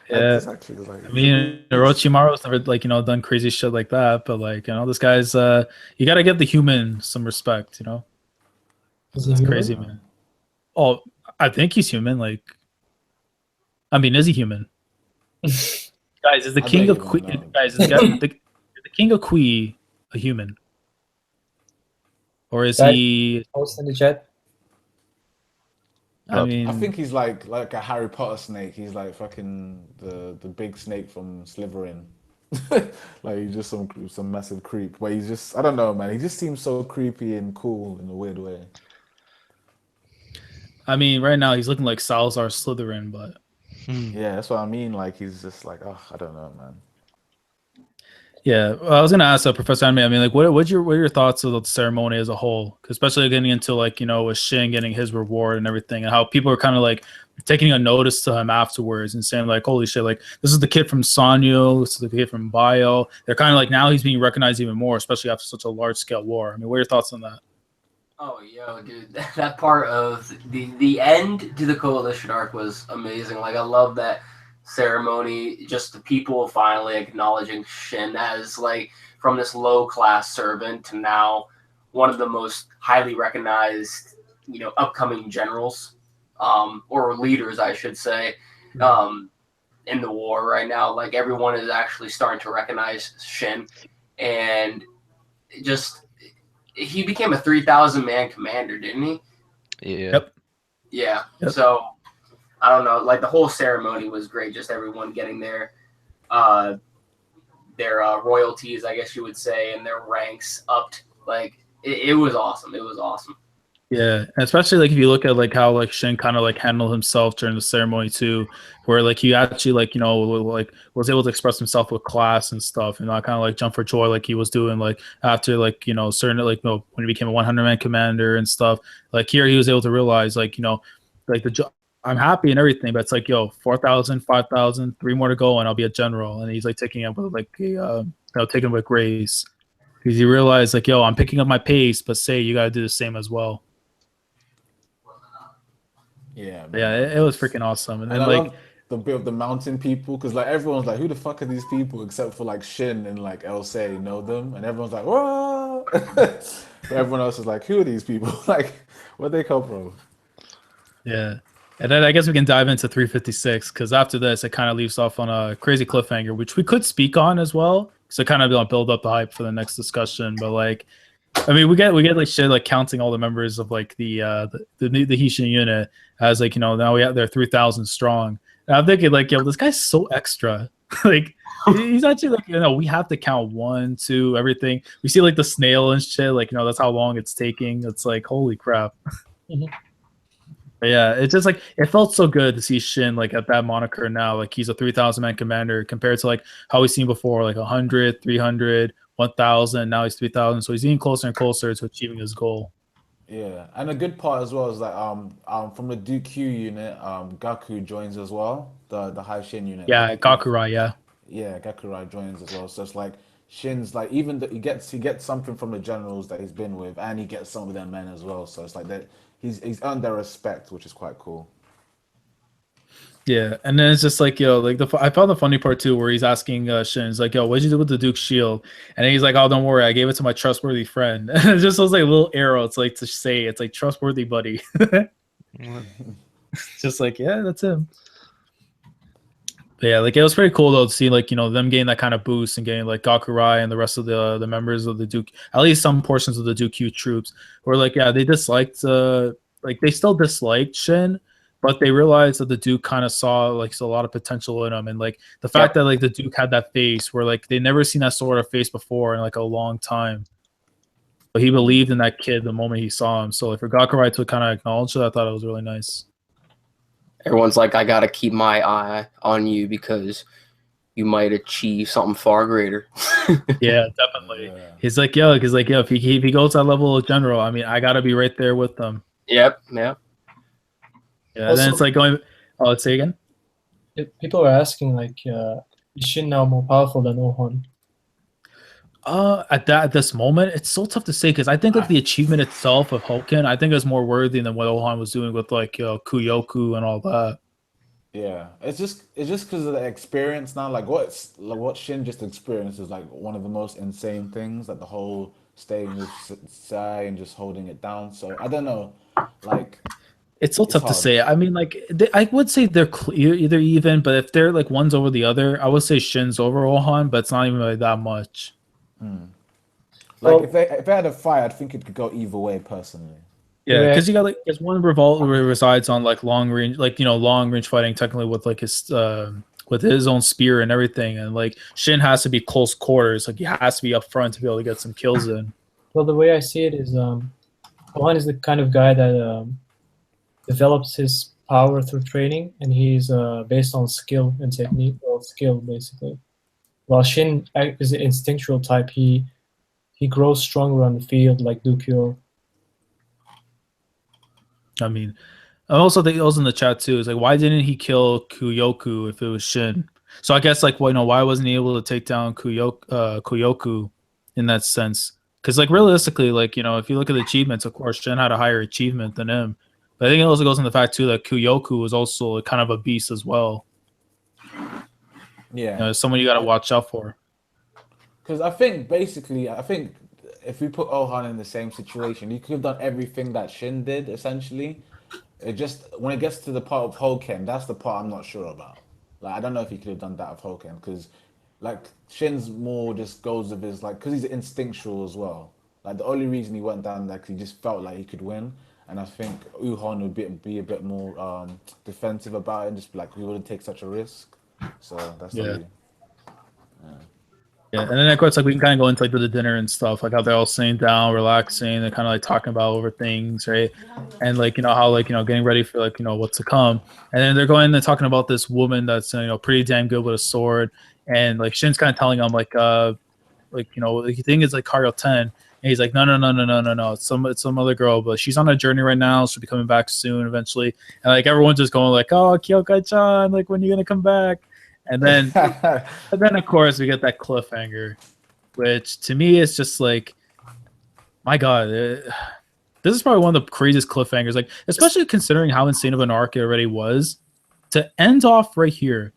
Yeah. Exactly. Like, I mean, Orochimaru's never like done crazy shit like that, but like this guy's you gotta give the human some respect, Is he That's human? crazy, man. Oh, I think he's human. Like, I mean, is he human? Guys, is the I king bet of you Kui? don't know. Guys, is the king of Kui a human, or is Guys- he? Post in the chat. I mean, I think he's like a Harry Potter snake. He's like fucking the big snake from Slytherin. Like he's just some massive creep. But he's just, I don't know, man. He just seems so creepy and cool in a weird way. right now he's looking like Salazar Slytherin, but Yeah, that's what I mean. Like he's just like, oh, I don't know, man. yeah. Well, I was gonna ask Professor Anime. I mean, like, what are your thoughts of the ceremony as a whole? 'Cause especially getting into like with Shin getting his reward and everything, and how people are kind of like taking a notice to him afterwards and saying like, holy shit, like this is the kid from Sanyo, this is the kid from Bio. They're kind of like now he's being recognized even more, especially after such a large scale war. I mean, what are your thoughts on that? Oh, yo, dude, that part of the end to the coalition arc was amazing. Like, I love that ceremony, just the people finally acknowledging Shin as like from this low class servant to now one of the most highly recognized, upcoming generals, or leaders, I should say, in the war right now. Like everyone is actually starting to recognize Shin, and just he became a 3,000 man commander, didn't he? Yeah. Yep. Yeah. Yep. So I don't know. Like the whole ceremony was great. Just everyone getting their royalties, I guess you would say, and their ranks upped. Like it was awesome. It was awesome. Yeah, and especially like if you look at like how like Shin kind of like handled himself during the ceremony too, where like he actually like like was able to express himself with class and stuff, and not kind of like jump for joy like he was doing like after like certain like when he became a 100-man commander and stuff. Like here he was able to realize like like I'm happy and everything, but it's like 4,000, 5,000, 3 more to go, and I'll be a general. And he's like taking it with like taking it with grace because he realized like I'm picking up my pace, but say you got to do the same as well. Yeah, man. Yeah, it was freaking awesome. And then And I like love the bit of the mountain people, because like everyone's like, who the fuck are these people? Except for like Shin and like Elsei know them, and everyone's like, whoa. But everyone else is like, who are these people? Like, where'd they come from? yeah. And then I guess we can dive into 356 because after this it kind of leaves off on a crazy cliffhanger, which we could speak on as well. So kind of build up the hype for the next discussion. But like, I mean, we get like shit like counting all the members of like the Hishin unit as like now they're 3,000 strong. And I'm thinking like this guy's so extra. Like he's actually like we have to count 1, 2 everything. We see like the snail and shit like that's how long it's taking. It's like holy crap. Mhm. But yeah, it's just like it felt so good to see Shin like at that moniker now. Like he's a 3,000 man commander compared to like how we've seen before, like 100, 300, 1,000. Now he's 3,000, so he's getting closer and closer to achieving his goal. Yeah, and a good part as well is that from the Dooku unit, Gaku joins as well, the High Shin unit. Yeah, Gakurai. Yeah, Yeah, Gakurai joins as well. So it's like Shin's like even he gets something from the generals that he's been with, and he gets some of their men as well. So it's like that he's earned their respect, which is quite cool. yeah. And then it's just like like I found the funny part too, where he's asking Shin, he's like, what'd you do with the Duke's shield? And then he's like, oh, don't worry, I gave it to my trustworthy friend. And it just was like a little arrow. It's like to say it's like trustworthy buddy. Just like that's him. But yeah, like it was pretty cool though to see like them getting that kind of boost and getting like Gakurai and the rest of the members of the Duke, at least some portions of the Dooku troops, were like they disliked like they still disliked Shin, but they realized that the Duke kind of saw like a lot of potential in him, and like the fact that like the Duke had that face where like they never seen that sort of face before in like a long time. But he believed in that kid the moment he saw him. So like for Gakurai to kind of acknowledge it, I thought it was really nice. Everyone's like, I gotta keep my eye on you because you might achieve something far greater. Yeah, definitely. Yeah. He's like, yo, if he goes to that level of general, I mean, I gotta be right there with them. Yep. Yeah. And Also- then it's like going. Oh, let's say again. People are asking like, is Shin now more powerful than Ohon? At this moment, it's so tough to say because I think like the achievement itself of Hoken, I think is more worthy than what Ohan was doing with like Kuyoku and all that. Yeah, it's just because of the experience now. Like what Shin just experienced is like one of the most insane things. Like the whole staying with Sai and just holding it down. So I don't know, like It's so It's tough to hard. say. I mean, like I would say they're either even, but if they're like one's over the other, I would say Shin's over Ohan, but it's not even like that much. like Well- if they had a fight, I think it could go either way personally. Yeah, Yeah. because you got like there's one revolt resides on like long range, like long range fighting technically with his own spear and everything, and like Shin has to be close quarters, like he has to be up front to be able to get some kills in. Well, the way I see it is, Ohon is the kind of guy that develops his power through training, and he's based on skill and technique, or skill basically. While Shin is an instinctual type, he grows stronger on the field like Dukyo. I mean, I also think also in the chat too is like why didn't he kill Kuyoku if it was Shin? So I guess like why wasn't he able to take down Kuyoku in that sense? Because like realistically, like if you look at the achievements, of course Shin had a higher achievement than him. But I think it also goes in the fact too that Kuyoku was also kind of a beast as well. Yeah, Someone you got to watch out for. because I think if we put Ohan in the same situation, he could have done everything that Shin did essentially. It just when it gets to the part of Hoken, that's the part I'm not sure about. Like I don't know if he could have done that of Hoken because like Shin's more just goes with his like because he's instinctual as well. Like the only reason he went down like he just felt like he could win, and I think Uhon would be a bit more defensive about it and just be like we wouldn't take such a risk. So that's the Yeah. only- Yeah, and then of course like we can kind of go into like the dinner and stuff, like how they're all sitting down, relaxing, they're kind of like talking about over things, right? And like how like getting ready for like what's to come, and then they're going and talking about this woman that's pretty damn good with a sword, and like Shin's kind of telling them like you think it's like Kario 10, and he's like no, it's some other girl, but she's on a journey right now, she'll be coming back soon eventually, and like everyone's just going like oh Kyokai-chan, like when are you gonna come back? And then of course we get that cliffhanger, which to me is just like, my God, this is probably one of the craziest cliffhangers. Like, especially considering how insane of an arc it already was, to end off right here,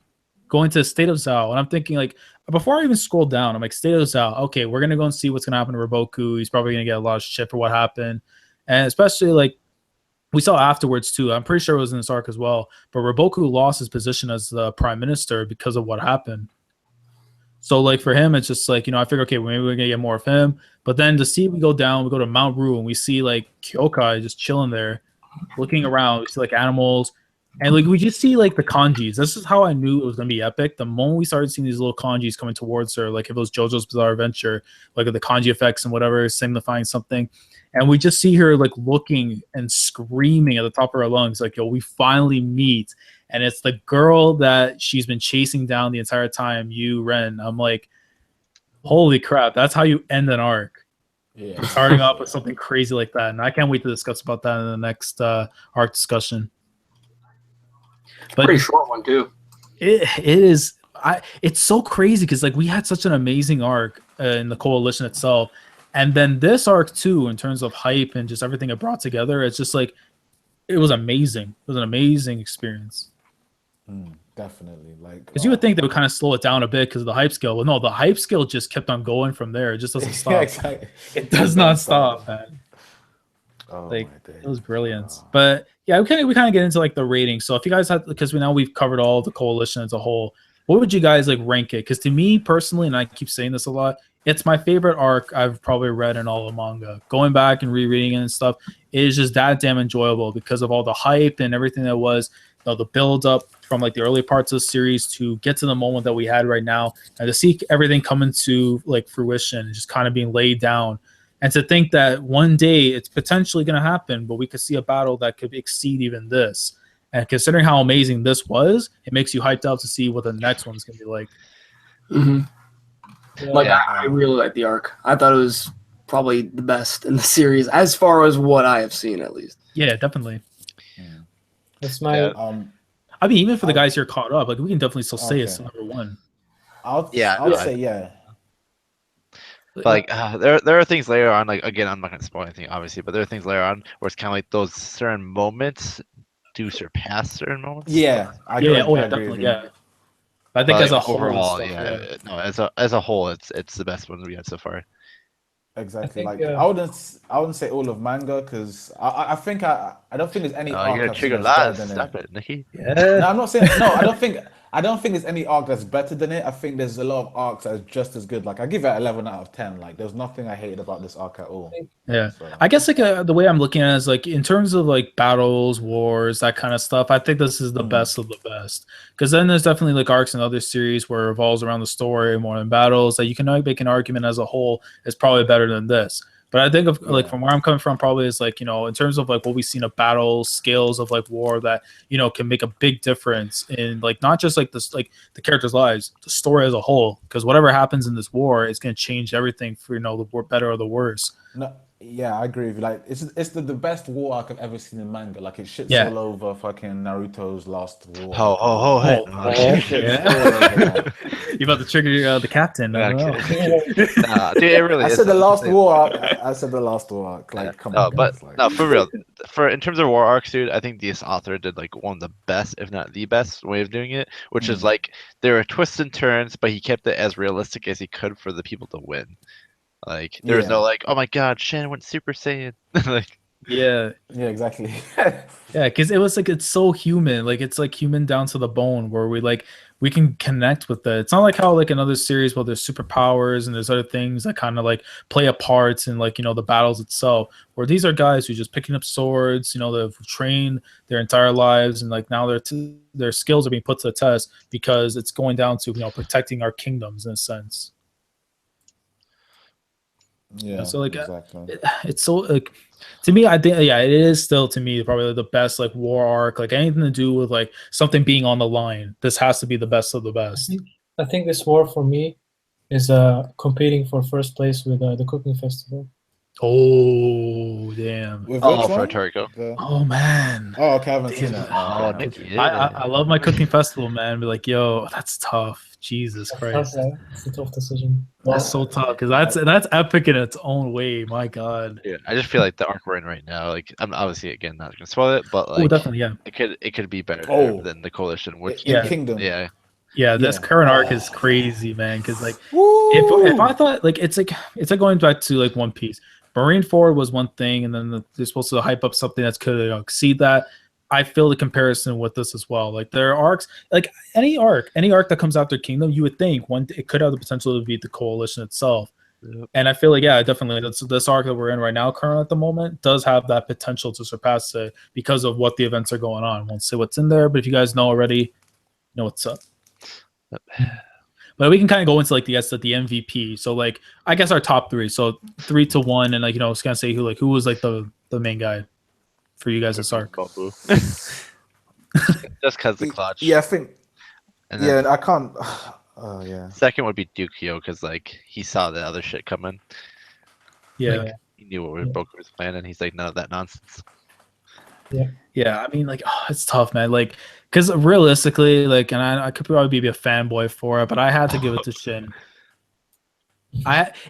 going to State of Zao, and I'm thinking like before I even scroll down, I'm like State of Zao. Okay, we're gonna go and see what's gonna happen to Roboku. He's probably gonna get a lot of shit for what happened, and especially like. We saw afterwards too. I'm pretty sure it was in this arc as well. But Roboku lost his position as the prime minister because of what happened. So like for him, it's just like I figure okay, maybe we're gonna get more of him. But then to see we go to Mount Ru and we see like Kyokai just chilling there, looking around. We see like animals, and like we just see like the kanjis. This is how I knew it was gonna be epic. The moment we started seeing these little kanjis coming towards her, like if it was JoJo's Bizarre Adventure, like the kanji effects and whatever, signifying something. And we just see her like looking and screaming at the top of her lungs, like, yo, we finally meet. And it's the girl that she's been chasing down the entire time, Yu Ren. I'm like, holy crap, that's how you end an arc. Yeah. Starting off with something crazy like that. And I can't wait to discuss about that in the next arc discussion. But Pretty short one too. it is it's so crazy because like we had such an amazing arc in the coalition itself. And then this arc too, in terms of hype and just everything it brought together, it's just like it was amazing. It was an amazing experience. Definitely, like Because you would think they would kind of slow it down a bit because of the hype scale, but no, the hype scale just kept on going from there. It just doesn't stop. Yeah, exactly. It does not stop, man. Oh Like, my days. It was brilliant. But yeah, we kind of get into like the ratings. So if you guys had, because we've covered all the coalition as a whole, what would you guys like rank it? Because to me personally, and I keep saying this a lot, it's my favorite arc I've probably read in all of manga. Going back and rereading it and stuff, it is just that damn enjoyable because of all the hype and everything that was, the build up from like the early parts of the series to get to the moment that we had right now, and to see everything come into like fruition and just kind of being laid down. And to think that one day it's potentially going to happen, but we could see a battle that could exceed even this. And considering how amazing this was, it makes you hyped out to see what the next one's going to be like. Mhm. Yeah. Like Yeah. I really like the arc. I thought it was probably the best in the series as far as what I have seen, at least. Yeah, definitely. That's my Yeah. I mean, even for the I'll- guys here caught up, like we can definitely still say it's Okay. number one. Yeah, I'll no, say yeah. But like there are things later on, like again, I'm not gonna spoil anything obviously, but there are things later on where it's kind of like those certain moments do surpass certain moments. Yeah, I Yeah, agree. oh I yeah, agree with definitely, you. yeah. I But think like, as a whole, overall, stuff, yeah, no, as a whole, it's the best one we had so far. Exactly. think, Like I wouldn't say all of manga because I think I don't think there's any Oh, arc you're gonna I've seen trigger that's better lies. than Stop it. it, Nikki. No, yeah. I'm not saying no. I don't think there's any arc that's better than it. I think there's a lot of arcs that are just as good. Like I give it 11 out of 10. Like there's nothing I hated about this arc at all. Yeah, So, I guess like the way I'm looking at it is like in terms of like battles, wars, that kind of stuff. I think this is the best of the best because then there's definitely like arcs in other series where it revolves around the story more than battles. That you can make an argument as a whole is probably better than this. But I think of like Yeah. from where I'm coming from, probably is like in terms of like what we've seen of battles, skills of like war that can make a big difference in like not just like this like the characters' lives, the story as a whole. Because whatever happens in this war is going to change everything for the better or the worse. no, yeah, I agree with you. Like it's the best war arc I've ever seen in manga. Like it shits Yeah. all over fucking Naruto's last war. Hey. Yeah. You about to trigger the captain? I don't know. Nah, dude, it really I is. said the last Like, war arc. I said the last war arc. Like, come no, on, but guys. Like, no, for real. For in terms of war arcs, dude, I think this author did like one of the best, if not the best, way of doing it. Which is like there were twists and turns, but he kept it as realistic as he could for the people to win. Like there was no Yeah. like, oh my god, Shan went Super Saiyan. Like Yeah, yeah, exactly. yeah, because it was like it's so human, like it's like human down to the bone, where we can connect with it. It's not like how like another series where there's superpowers and there's other things that kind of like play a part in like the battles itself. Where these are guys who just picking up swords, they've trained their entire lives, and like now their skills are being put to the test because it's going down to protecting our kingdoms in a sense. Yeah, So like exactly. it's so like to me I think it is still to me probably the best like war arc, like anything to do with like something being on the line. This has to be the best of the best. I think this war for me is competing for first place with the cooking festival. Oh damn. With oh, which for one? Toriko. Oh man. Oh, okay, I haven't seen Damn. that. Oh, Okay. Nikki, I love my cooking festival, man. Be like, yo, that's tough. Jesus Christ. It's a tough decision. That's so tough because that's epic in its own way. My God. Yeah, I just feel like the arc we're in right now, like I'm obviously again not gonna spoil it, but Oh, like definitely, yeah. it could be better Oh. than the coalition, which In Yeah. Kingdom. yeah. Yeah, this Yeah. current arc is crazy, man. Because like, Woo! if I thought like it's like going back to like One Piece, Marineford was one thing, and then they're supposed to hype up something that's could exceed that. I feel the comparison with this as well. Like there are arcs, like any arc that comes after Kingdom, you would think it could have the potential to beat the coalition itself. Yep. And I feel like definitely this arc that we're in right now, current at the moment, does have that potential to surpass it because of what the events are going on. I won't say what's in there, but if you guys know already, you know what's up. But we can kind of go into like the MVP. So like I guess our top three. So 3 to 1, and like I was gonna say who was like the main guy for you guys this arc. Babu. Just cause the clutch. Yeah, I think. And then Yeah, I can't. Oh yeah. second would be Dukio because like he saw the other shit coming. Yeah. Like, he knew what Boku was planning. And he's like, none of that nonsense. Yeah, I mean, like, it's tough, man. Like, because realistically, like, and I could probably be a fanboy for it, but I had to give it to Shin.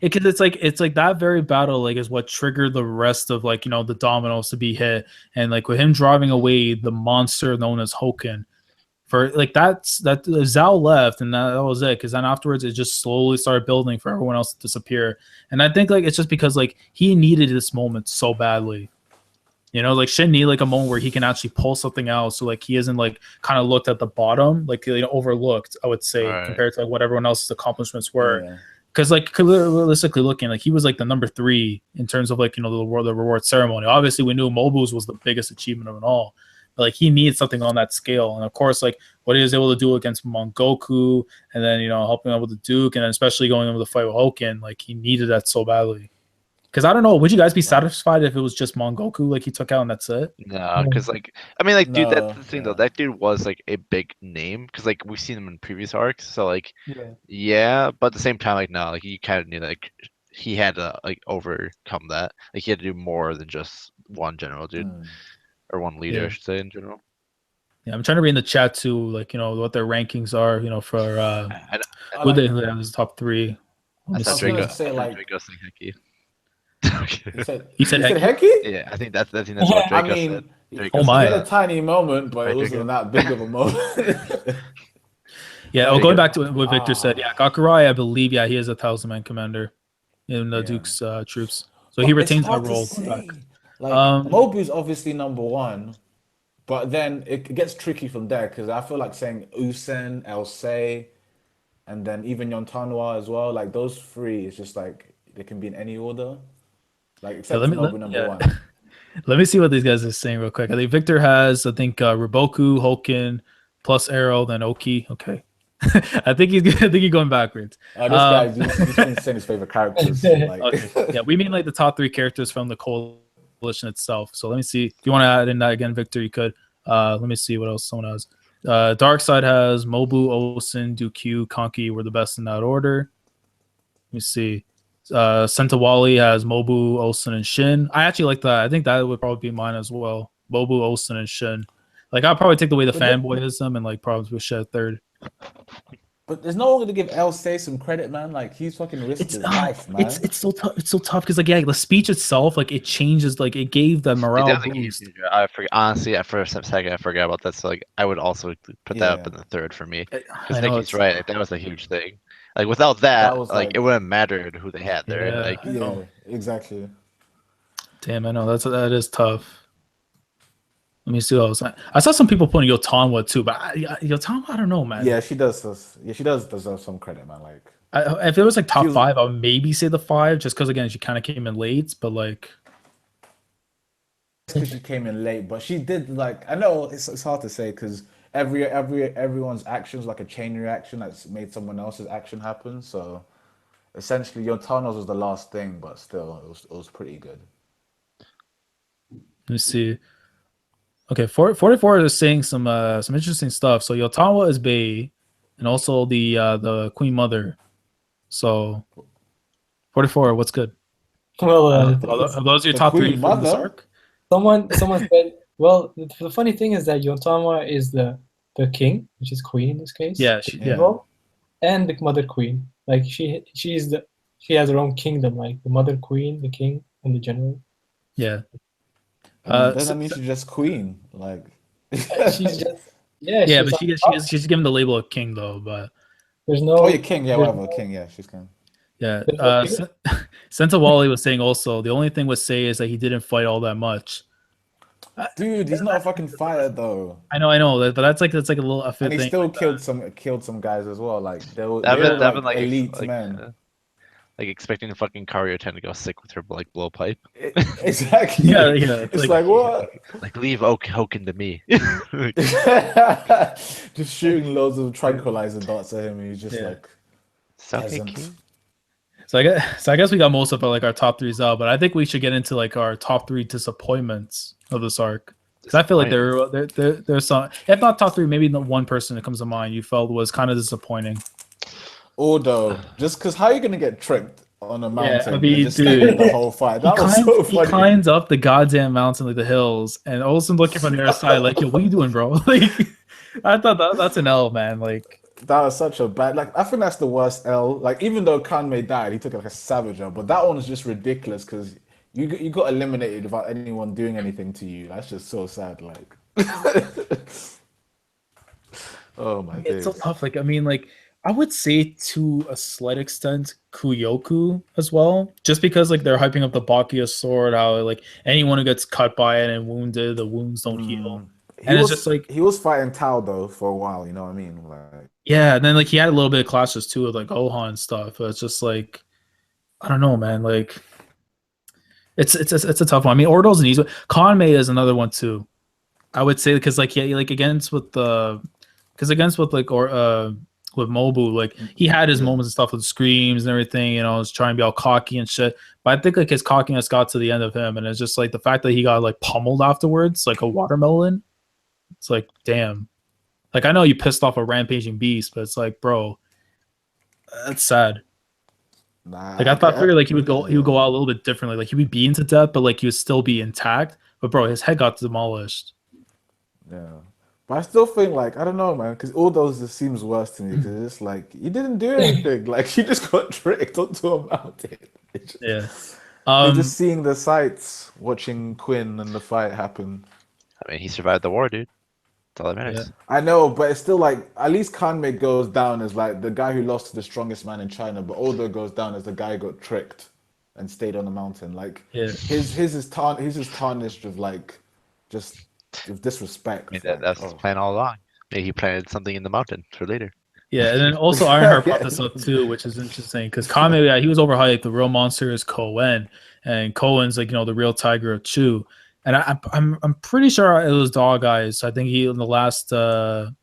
Because it's like that very battle, like, is what triggered the rest of like the dominoes to be hit, and like with him driving away the monster known as Hoken. For like that Zhao left, and that was it. Because then afterwards, it just slowly started building for everyone else to disappear. And I think like it's just because like he needed this moment so badly. Like Shin need like a moment where he can actually pull something out, so like he isn't like kind of looked at the bottom, like overlooked. I would say Right. compared to like what everyone else's accomplishments were. Yeah. Because like realistically looking, like he was like the number 3 in terms of like the reward ceremony. Obviously, we knew Mobu's was the biggest achievement of it all, but like he needs something on that scale. And of course, like what he was able to do against Mongoku, and then helping out with the Duke, and then especially going into the fight with Hoken, like he needed that so badly. Because I don't know, would you guys be satisfied if it was just Mongoku like he took out and that's it? No, because like I mean, like dude, No, that's the thing though. yeah. That dude was like a big name because like we've seen him in previous arcs. So like Yeah. yeah, but at the same time, like no, like you kind of knew that like he had to like overcome that. Like he had to do more than just one general dude or one leader, I Yeah. should say in general. Yeah, I'm trying to read in the chat too, like what their rankings are, for I, who they have as top 3. I Let me thought see. gonna Draco, say, I thought like- Draco saying Heki. You said Heki? Yeah, I think that's what Draco I mean, said. Draco Oh said my. he had a that. tiny moment, but Right, it wasn't that big of a moment. Yeah, Like, going back to what Victor said, Ah. yeah, Gakurai, I believe, yeah, he is a 1,000-man commander in the Yeah. Duke's troops, so But he it's retains that hard to role. say. Back. Like Um, Mobu's obviously number 1, but then it gets tricky from there because I feel like saying Usen, Elsei, and then even Yontanwa as well. Like those 3 is just like they can be in any order. Like except let for me- Mobu let- number yeah. 1. Let me see what these guys are saying real quick. I think Victor has, Riboku, Hoken, plus Arrow, then Oki. Okay, I think he's going backwards. This guy, he's been saying his favorite characters. Like, Okay. Yeah, we mean like the top 3 characters from the coalition itself. So let me see. If you want to add in that again, Victor, you could. Let me see what else someone has. Darkseid has Mobu, Osen, Dukyu, Konki were the best in that order. Let me see. Sentawali has Mobu, Osen, and Shin. I actually like that. I think that would probably be mine as well. Mobu, Osen, and Shin. Like I'll probably take away the But then- fanboyism and like probably push Shin third. but there's no one to give Elsei some credit, man. Like he's fucking risked his life, man. It's so tough. It's so tough because like yeah, the speech itself, like it changes, like it gave the It morale definitely boost. gave me- I forgot, honestly, at first a second, I forgot about that. So like, I would also put that up Yeah. in the 3rd for me. I Because know Nicky's it's right. Like, that was a huge thing. Like without that, was, like like- it wouldn't have mattered who they had there. Yeah. Like Yeah, exactly. Damn, I know that is tough. Let me see what else. I saw some people putting Yotanwa too, but Yotanwa, I don't know, man. Yeah, she does. Yeah, she does deserve some credit, man. Like, If it was like top She was- 5, I would maybe say the 5, just because again she kind of came in late. But like, because she came in late, but she did like. I know it's hard to say because everyone's actions like a chain reaction that's made someone else's action happen. So essentially, Yontanos was the last thing, but still, it was pretty good. let me see. Okay, 44 is saying some interesting stuff. So Yotawa is Bay, and also the Queen Mother. So 44, what's good? Well, Are those your the top 3 Queen from this Mother? arc? someone said, well, the funny thing is that Yontama is the king, which is queen in this case. Yeah, Yeah. And the mother queen. Like she has her own kingdom, like the mother queen, the king, and the general. yeah. Then So- that means she's just queen. Like, She's just Yeah, she's but on she's top. given the label of king though. But There's no oh, yeah, king. Yeah, there's whatever, king. Yeah, she's king. yeah, There's no Sentawali was saying also the only thing with Say is that he didn't fight all that much. Dude, he's not a fucking fighter though, I know, but that's like a little a fit and he thing. still like that. killed some guys as well. Like they were I've been like like elite like, men. like expecting fucking Kario 10 to go sick with her like blowpipe. Exactly. Yeah. It's like what? Like leave Hoken to me. Just shooting loads of tranquilizer darts at him. And he's just Yeah. like, Suck it, peasant. king. So I guess we got most of like our top 3s out, but I think we should get into like our top 3 disappointments of this arc. Because I feel like there's some, if not top 3, maybe the one person that comes to mind you felt was kind of disappointing. Ordo, just because how are you gonna get tricked on a mountain? I mean, and just stay in dude, the whole fight. That was so He funny. climbs up the goddamn mountain, like the hills, and Olsen looking from the other side, like, yo, what are you doing, bro? Like, I thought that's an L, man. Like, That was such a bad. Like, I think that's the worst L. Like, even though Kanmei died, he took it like a savage L. But that one is just ridiculous because you got eliminated without anyone doing anything to you. That's just so sad. Like, oh my it's so days. tough. Like, I mean, like, I would say to a slight extent Kuyoku as well, just because like they're hyping up the Bakuya sword, how like anyone who gets cut by it and wounded, the wounds don't heal. And it's just like he was fighting Tao though for a while. You know what I mean? Like, yeah, and then like he had a little bit of clashes too with like Gohan and stuff. But it's just like I don't know, man. Like it's a tough one. I mean, Ordo's an easy one. Kanmei is another one too. I would say because like yeah, like against with like with Mobu. Like he had his Yeah. moments and stuff with screams and everything, you know, was trying to be all cocky and shit. But I think like his cockiness got to the end of him, and it's just like the fact that he got like pummeled afterwards, like a watermelon. It's like, damn. Like I know you pissed off a rampaging beast, but it's like, bro, that's sad. Nah, Like I thought, figured like he would yeah. go out a little bit differently. Like he would be into death, but like he would still be intact. But bro, his head got demolished. Yeah. But I still think, like, I don't know, man, because all those just seems worse to me because it's like you didn't do anything. Like you just got tricked onto a mountain. It's just- Yeah. You're just seeing the sights, watching Quinn and the fight happen. I mean, he survived the war, dude. That's all that matters. I know, but it's still like at least Kanmei goes down as like the guy who lost to the strongest man in China, but Odo goes down as the guy who got tricked and stayed on the mountain. Like Yeah. his is tarnished with like just with disrespect. I mean, Like, that's his oh. plan all along. Maybe he planted something in the mountain for later. Yeah, and then also Ironheart brought this up too, which is interesting because Kame, yeah, he was overhyped. The real monster is Koen, and Koen's like, you know, the real tiger of Chu. And I'm pretty sure it was Dog Eyes. I think he in the last stream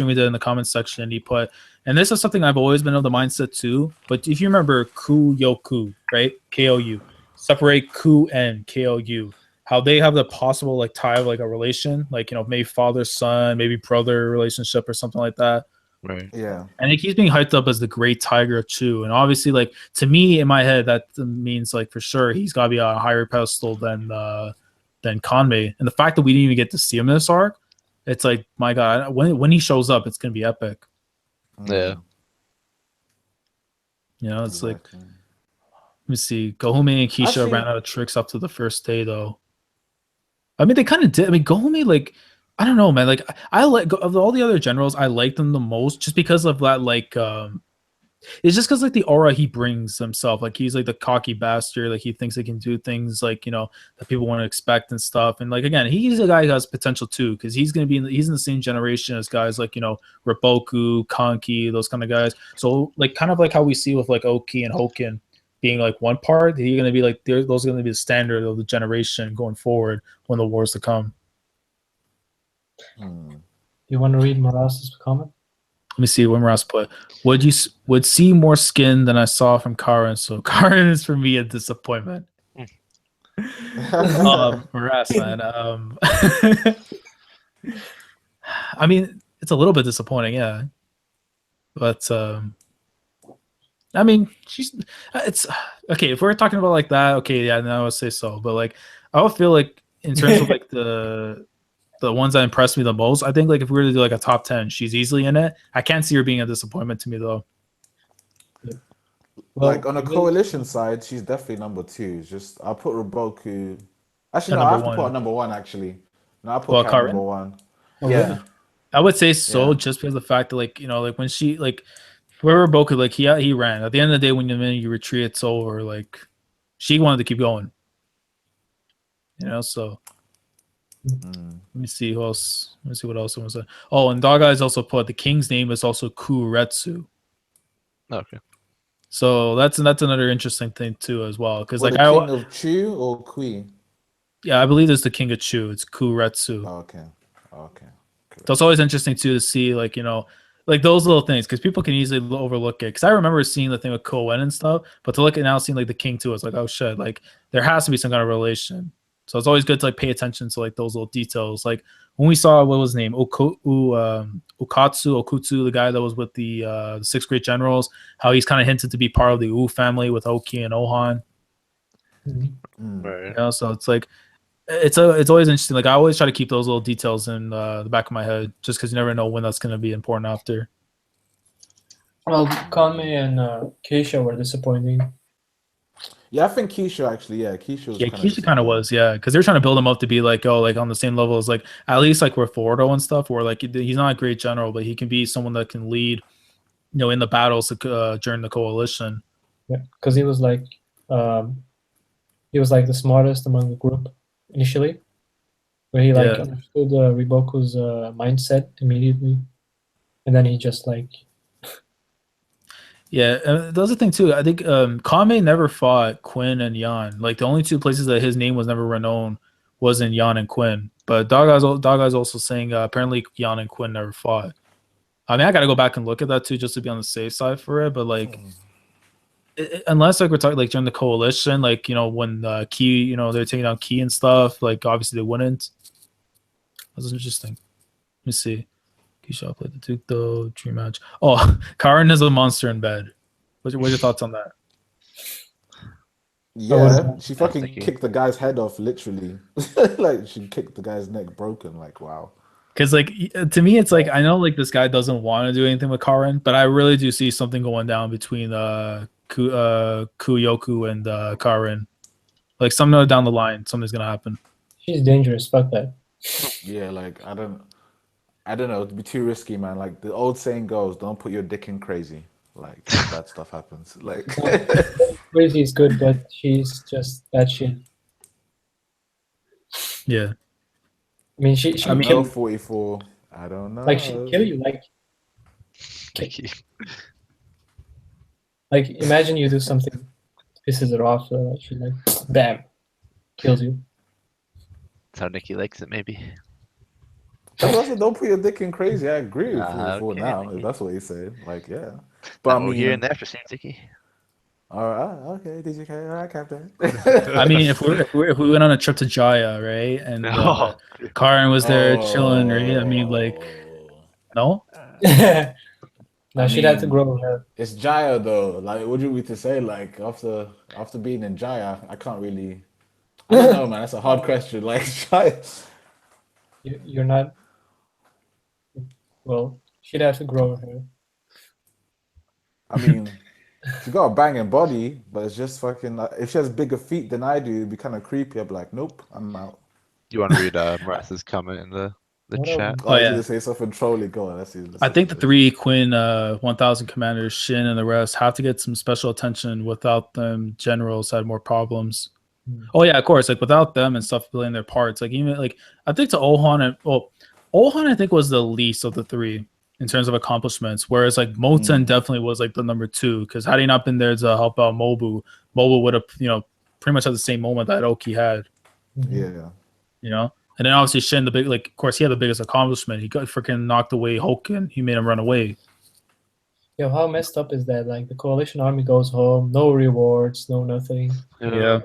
we did in the comment section, he put, and this is something I've always been of the mindset too. But if you remember Ku Yoku, right? KOU, separate Ku and KOU, how they have the possible like tie of like a relation, like, you know, maybe father son, maybe brother relationship or something like that. Right. Yeah. And he keeps being hyped up as the great tiger of Chu. And obviously, like, to me, in my head, that means like for sure he's gotta be on a higher pedestal than Kanmei. And the fact that we didn't even get to see him in this arc, it's like, my god, when he shows up, it's gonna be epic. Yeah. You know, it's like, Exactly. let me see. Gohome and Keisha Actually- ran out of tricks up to the first day though. I mean, they kind of did. I mean, Gohome, like, I don't know, man. Like, I like of all the other generals, I like them the most just because of that. Like, it's just because like the aura he brings himself. Like, he's like the cocky bastard. Like, he thinks he can do things like, you know, that people want to expect and stuff. And like, again, he's a guy who has potential too because he's gonna be he's in the same generation as guys like, you know, Riboku, Kanki, those kind of guys. So like, kind of like how we see with like Oki and Hoken being like one part, he's gonna be like those are gonna be the standard of the generation going forward when the wars to come. You want to read Moras's comment? Let me see when Ross put would see more skin than I saw from Karen. So Karen is for me a disappointment. Morass, man. I mean, it's a little bit disappointing, yeah. But I mean, it's okay. If we're talking about like that, okay, yeah, no, I would say so. But like, I would feel like in terms of like the ones that impressed me the most, I think like if we were to do like a top 10, she's easily in it. I can't see her being a disappointment to me though. Well, Like on a coalition side, she's definitely number 2. It's just I'll put Riboku. Actually, At no, I number have to put one. her number 1. Actually, no, I put Well, Kat Karen? number 1. Oh, Yeah, really? I would say so, Yeah. just because of the fact that like, you know, like when she like whoever Boku, like he ran. At the end of the day, when the minute you retreat, it's over. Like she wanted to keep going. You know, so let me see who else. Let me see what else was there. Oh, and Dog Eyes also put the king's name is also Kuretsu. Okay. So that's another interesting thing too as well. Because What, like the I king of Chu or Kui? yeah, I believe it's the king of Chu. It's Kuretsu. Oh, okay, okay. So it's always interesting too to see like, you know, like those little things because people can easily overlook it. Because I remember seeing the thing with Koen and stuff, but to look at now seeing like the king too, it's like, oh shit, like there has to be some kind of relation. So it's always good to like pay attention to like those little details. Like when we saw what was his name, Okutsu, the guy that was with the 6th grade generals, how he's kind of hinted to be part of the U family with Oki and Ohan. Right. You know, so it's like it's always interesting. Like I always try to keep those little details in the back of my head, just because you never know when that's going to be important after. Well, Kanmei and Keisha were disappointing. Yeah, I think Keisha actually. Yeah, Keisha was. Yeah, Keisha kind of was, yeah, because they're trying to build him up to be like, oh, like on the same level as like at least like with Fordo and stuff, where like he's not a great general, but he can be someone that can lead, you know, in the battles during the coalition. Yeah, because he was like the smartest among the group initially, where he like Yeah. understood Riboku's mindset immediately, and then he just like Yeah, the other thing too, I think Kame never fought Quinn and Yan. Like the only two places that his name was never renowned was in Yan and Quinn. But Dog Eyes also saying apparently Yan and Quinn never fought. I mean, I gotta go back and look at that too, just to be on the safe side for it. But like, unless like we're talking like during the coalition, like when Key, they're taking down Key and stuff. Like obviously they wouldn't. That's interesting. Let me see. Keyshaw played the Duke though. Dream match. Oh, Karen is a monster in bed. What's your thoughts on that? Yeah, she fucking thinking. kicked the guy's head off, literally. Like she kicked the guy's neck broken. Like wow. Because like to me, it's like I know like this guy doesn't want to do anything with Karen, but I really do see something going down between Kuyoku and Karen. Like somewhere down the line, something's gonna happen. She's dangerous. Fuck that. Yeah, like I don't know. It'd be too risky, man. Like the old saying goes, "Don't put your dick in crazy." Like bad stuff happens. Like Crazy is good, but she's just that shit. Yeah. I mean, she I mean, kill, 44. I don't know. like she kill you. Like imagine you do something, pisses her off. She like bam, kills you. That's how Nikki likes it, maybe. That's why I said, don't put your dick in crazy. I agree with 44 okay, now. Nikki. If that's what you said. Like yeah. But I We're here in mean, the after scene, Nikki. all right, okay, DJK, all right, Captain. I mean, if we went on a trip to Jaya, right, and Karen was there chilling, right? I mean, like, no. Now she'd have to grow her hair. It's Jaya though. Like, what do you want me to say? Like, after being in Jaya, I can't really. I don't know, man. That's a hard question. Like, Jaya. You're not. Well, she'd have to grow her hair. I mean, she got a banging body, but it's just fucking. If she has bigger feet than I do, it'd be kind of creepy. I'd be like, nope, I'm out. Do you want to read Marath's comment in the What chat? I was yeah. gonna say something trolly. Go on. Let's see. I think the 3 Quinn 1000 commanders, Shin and the rest, have to get some special attention. Without them, generals had more problems. Oh yeah, of course. Like without them and stuff playing their parts, like even like I think to Ohan Ohan I think was the least of the 3 in terms of accomplishments. Whereas like Moten definitely was like the number 2 because had he not been there to help out Mobu would have pretty much had the same moment that Oki had. Yeah. And then obviously Shin, of course he had the biggest accomplishment. He got freaking knocked away Hoken. He made him run away. Yo, how messed up is that? Like the coalition army goes home, no rewards, no nothing. Yeah.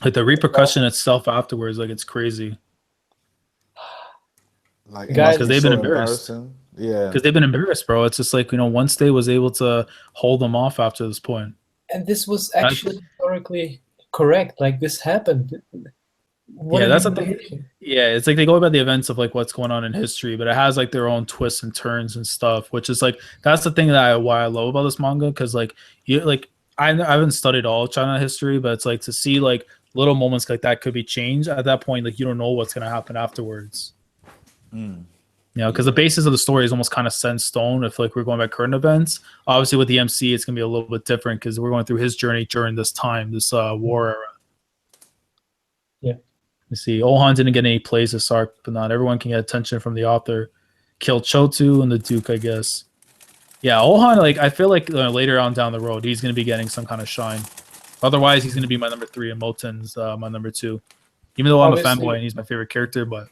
Like the repercussion itself afterwards, like it's crazy. Like Guys, because they've been embarrassed. Yeah. Because they've been embarrassed, bro. It's just like once they was able to hold them off after this point. And this was actually historically correct. Like this happened. Yeah, that's the thing. Yeah, it's like they go about the events of like what's going on in history, but it has like their own twists and turns and stuff, which is like that's the thing why I love about this manga because like I haven't studied all China history, but it's like to see like little moments like that could be changed at that point. Like you don't know what's gonna happen afterwards. Because the basis of the story is almost kind of set in stone. If like we're going by current events, obviously with the MC, it's gonna be a little bit different because we're going through his journey during this time, this war era. Yeah. You see, Ohan didn't get any plays this arc, but not everyone can get attention from the author. Killed Chotu and the Duke, I guess. Yeah, Ohan, like I feel like later on down the road, he's gonna be getting some kind of shine. Otherwise, he's gonna be my number 3 and Moten's my number 2. Even though I'm a fanboy and he's my favorite character, but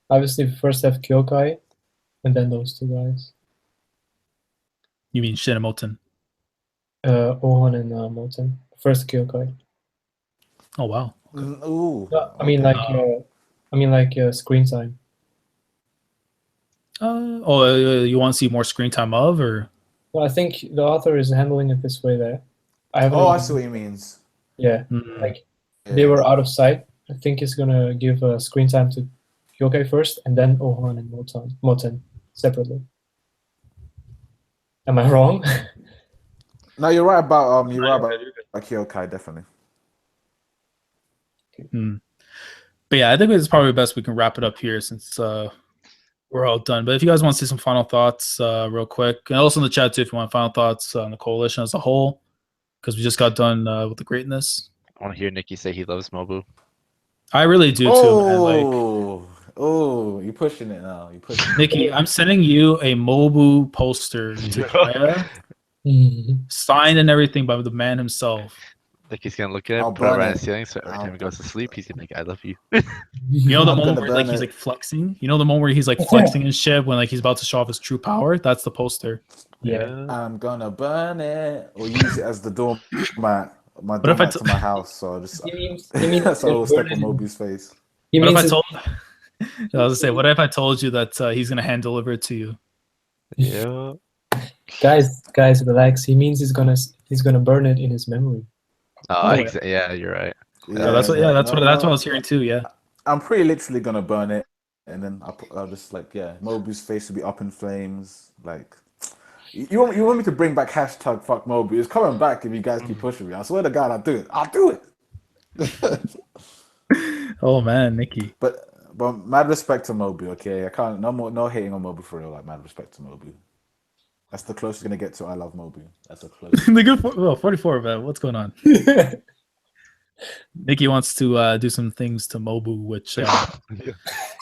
obviously we first have Kyokai, and then those 2 guys. You mean Shin and Moten? Ohan and Moten. First Kyokai. Oh wow. Ooh. No, I mean like screen time. You want to see more screen time of or? Well, I think the author is handling it this way there. I see what he means. Yeah, like they were out of sight. I think he's gonna give screen time to Kyokai first, and then Ohan and Moten separately. Am I wrong? No, you're right about Kyokai, definitely. But yeah, I think it's probably best we can wrap it up here since we're all done. But if you guys want to see some final thoughts real quick, and also in the chat too, if you want final thoughts on the coalition as a whole, because we just got done with the greatness. I want to hear Nikki say he loves Mobu. I really do too, man. Oh, you're pushing it now. You're pushing it. Nikki, I'm sending you a Mobu poster to Kaya, signed and everything by the man himself. Like he's gonna look at I'll it, put it burn around it. his ceiling, so every I'll time he goes to sleep, he's gonna be like, "I love you." You know the I'm moment gonna where like burn he's it. like flexing. You know the moment where he's like flexing and shit when like he's about to show off his true power. That's the poster. Yeah. I'm gonna burn it or use it as the doormat, my What if I doormat to my house. So I just He means he's so I gonna will burn step it on in- Moby's face. he What if means I it's- told? I was gonna say, what if I told you that he's gonna hand deliver it to you? Yeah. guys, relax. He means he's gonna burn it in his memory. Oh, Oh, yeah, you're right. Yeah, that's what. Yeah, that's no, what I no. was hearing too. Yeah. I'm pretty literally gonna burn it, and then I'll just like Moby's face will be up in flames. Like you want me to bring back hashtag fuck Moby? It's coming back if you guys keep pushing me. I swear to God, I'll do it. I'll do it. Oh man, Nikki. But mad respect to Moby. Okay, I can't no hating on Moby for real. Like mad respect to Moby. That's the closest you're gonna get to I love Moby. That's the closest. The good 44, man. What's going on? Nikki wants to do some things to Mobu, which We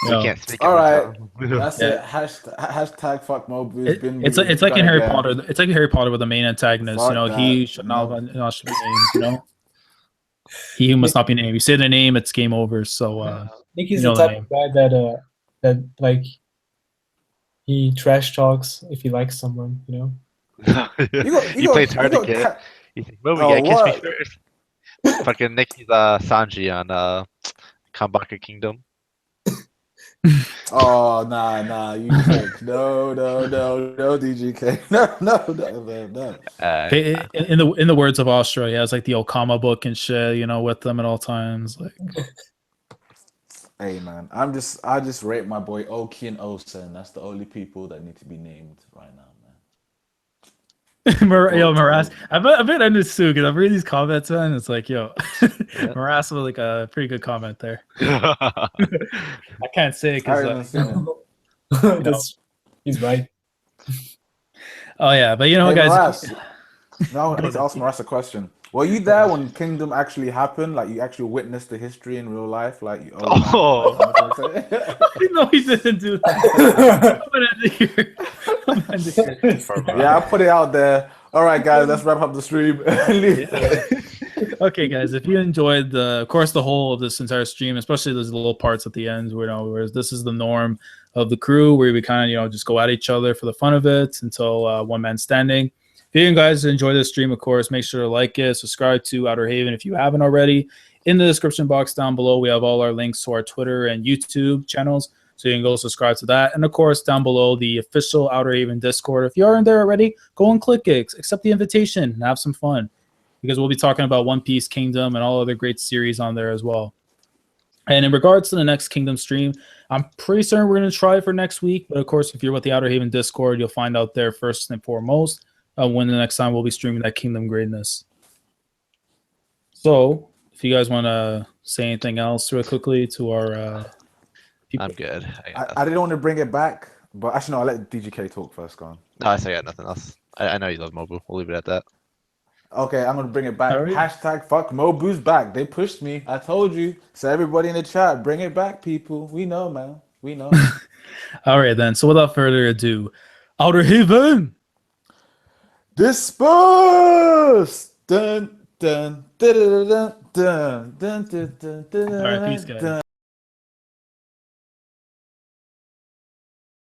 know, can't speak. All every right. time. That's it. Hashtag fuck Moby. it's like in Harry Potter. It's like in Harry Potter with the main antagonist. Fuck you know, that. he should not should be named. You know, he who must not be named. You say the name, it's game over. So Nikki's You know the the type of guy that like he trash talks if he likes someone, you know. He plays hard to get. He's like, "Well, we gotta kiss me first." Fucking Nikki's Sanji on Kambaka Kingdom. Oh nah, you prick. No, DGK. No. in the words of Austria, he has like the Okama book and shit. You know, with them at all times. Like, Hey man, I just rate my boy Oki and Osen. That's the only people that need to be named right now, man. yo, Maras. I bet I understood because I'm reading these comments, man. It's like, yo, Maras was like a pretty good comment there. I can't say I haven't because. seen it. He's right. Oh yeah, but you know, Hey, guys. Maras. No, I need to ask Maras a question. Were you there when Kingdom actually happened? Like you actually witnessed the history in real life? Like you No, he didn't do that. Yeah, I put it out there. All right, guys, let's wrap up the stream. Okay, guys, if you enjoyed of course, the whole of this entire stream, especially those little parts at the end, where this is the norm of the crew, where we kind of just go at each other for the fun of it until one man standing. If you guys enjoy this stream, of course, make sure to like it, subscribe to Outer Haven if you haven't already. In the description box down below, we have all our links to our Twitter and YouTube channels, so you can go subscribe to that. And of course, down below, the official Outer Haven Discord. If you aren't there already, go and click it, accept the invitation, and have some fun, because we'll be talking about One Piece, Kingdom, and all other great series on there as well. And in regards to the next Kingdom stream, I'm pretty certain we're going to try it for next week. But of course, if you're with the Outer Haven Discord, you'll find out there first and foremost when the next time we'll be streaming that Kingdom greatness. So, if you guys want to say anything else real quickly to our people. I'm good. I didn't want to bring it back, but actually, no, I'll let DGK talk first. Go on. No, I got nothing else. I know you love Mobu. We'll leave it at that. Okay, I'm gonna bring it back. Right. Hashtag fuck Mobu's back. They pushed me. I told you. So everybody in the chat, bring it back, people. We know, man. We know. All right, then. So without further ado, Outer Haven! Disperse! Dun, dun, dun, dun, dun, dun, dun, dun, dun, All right, peace, guys. dun.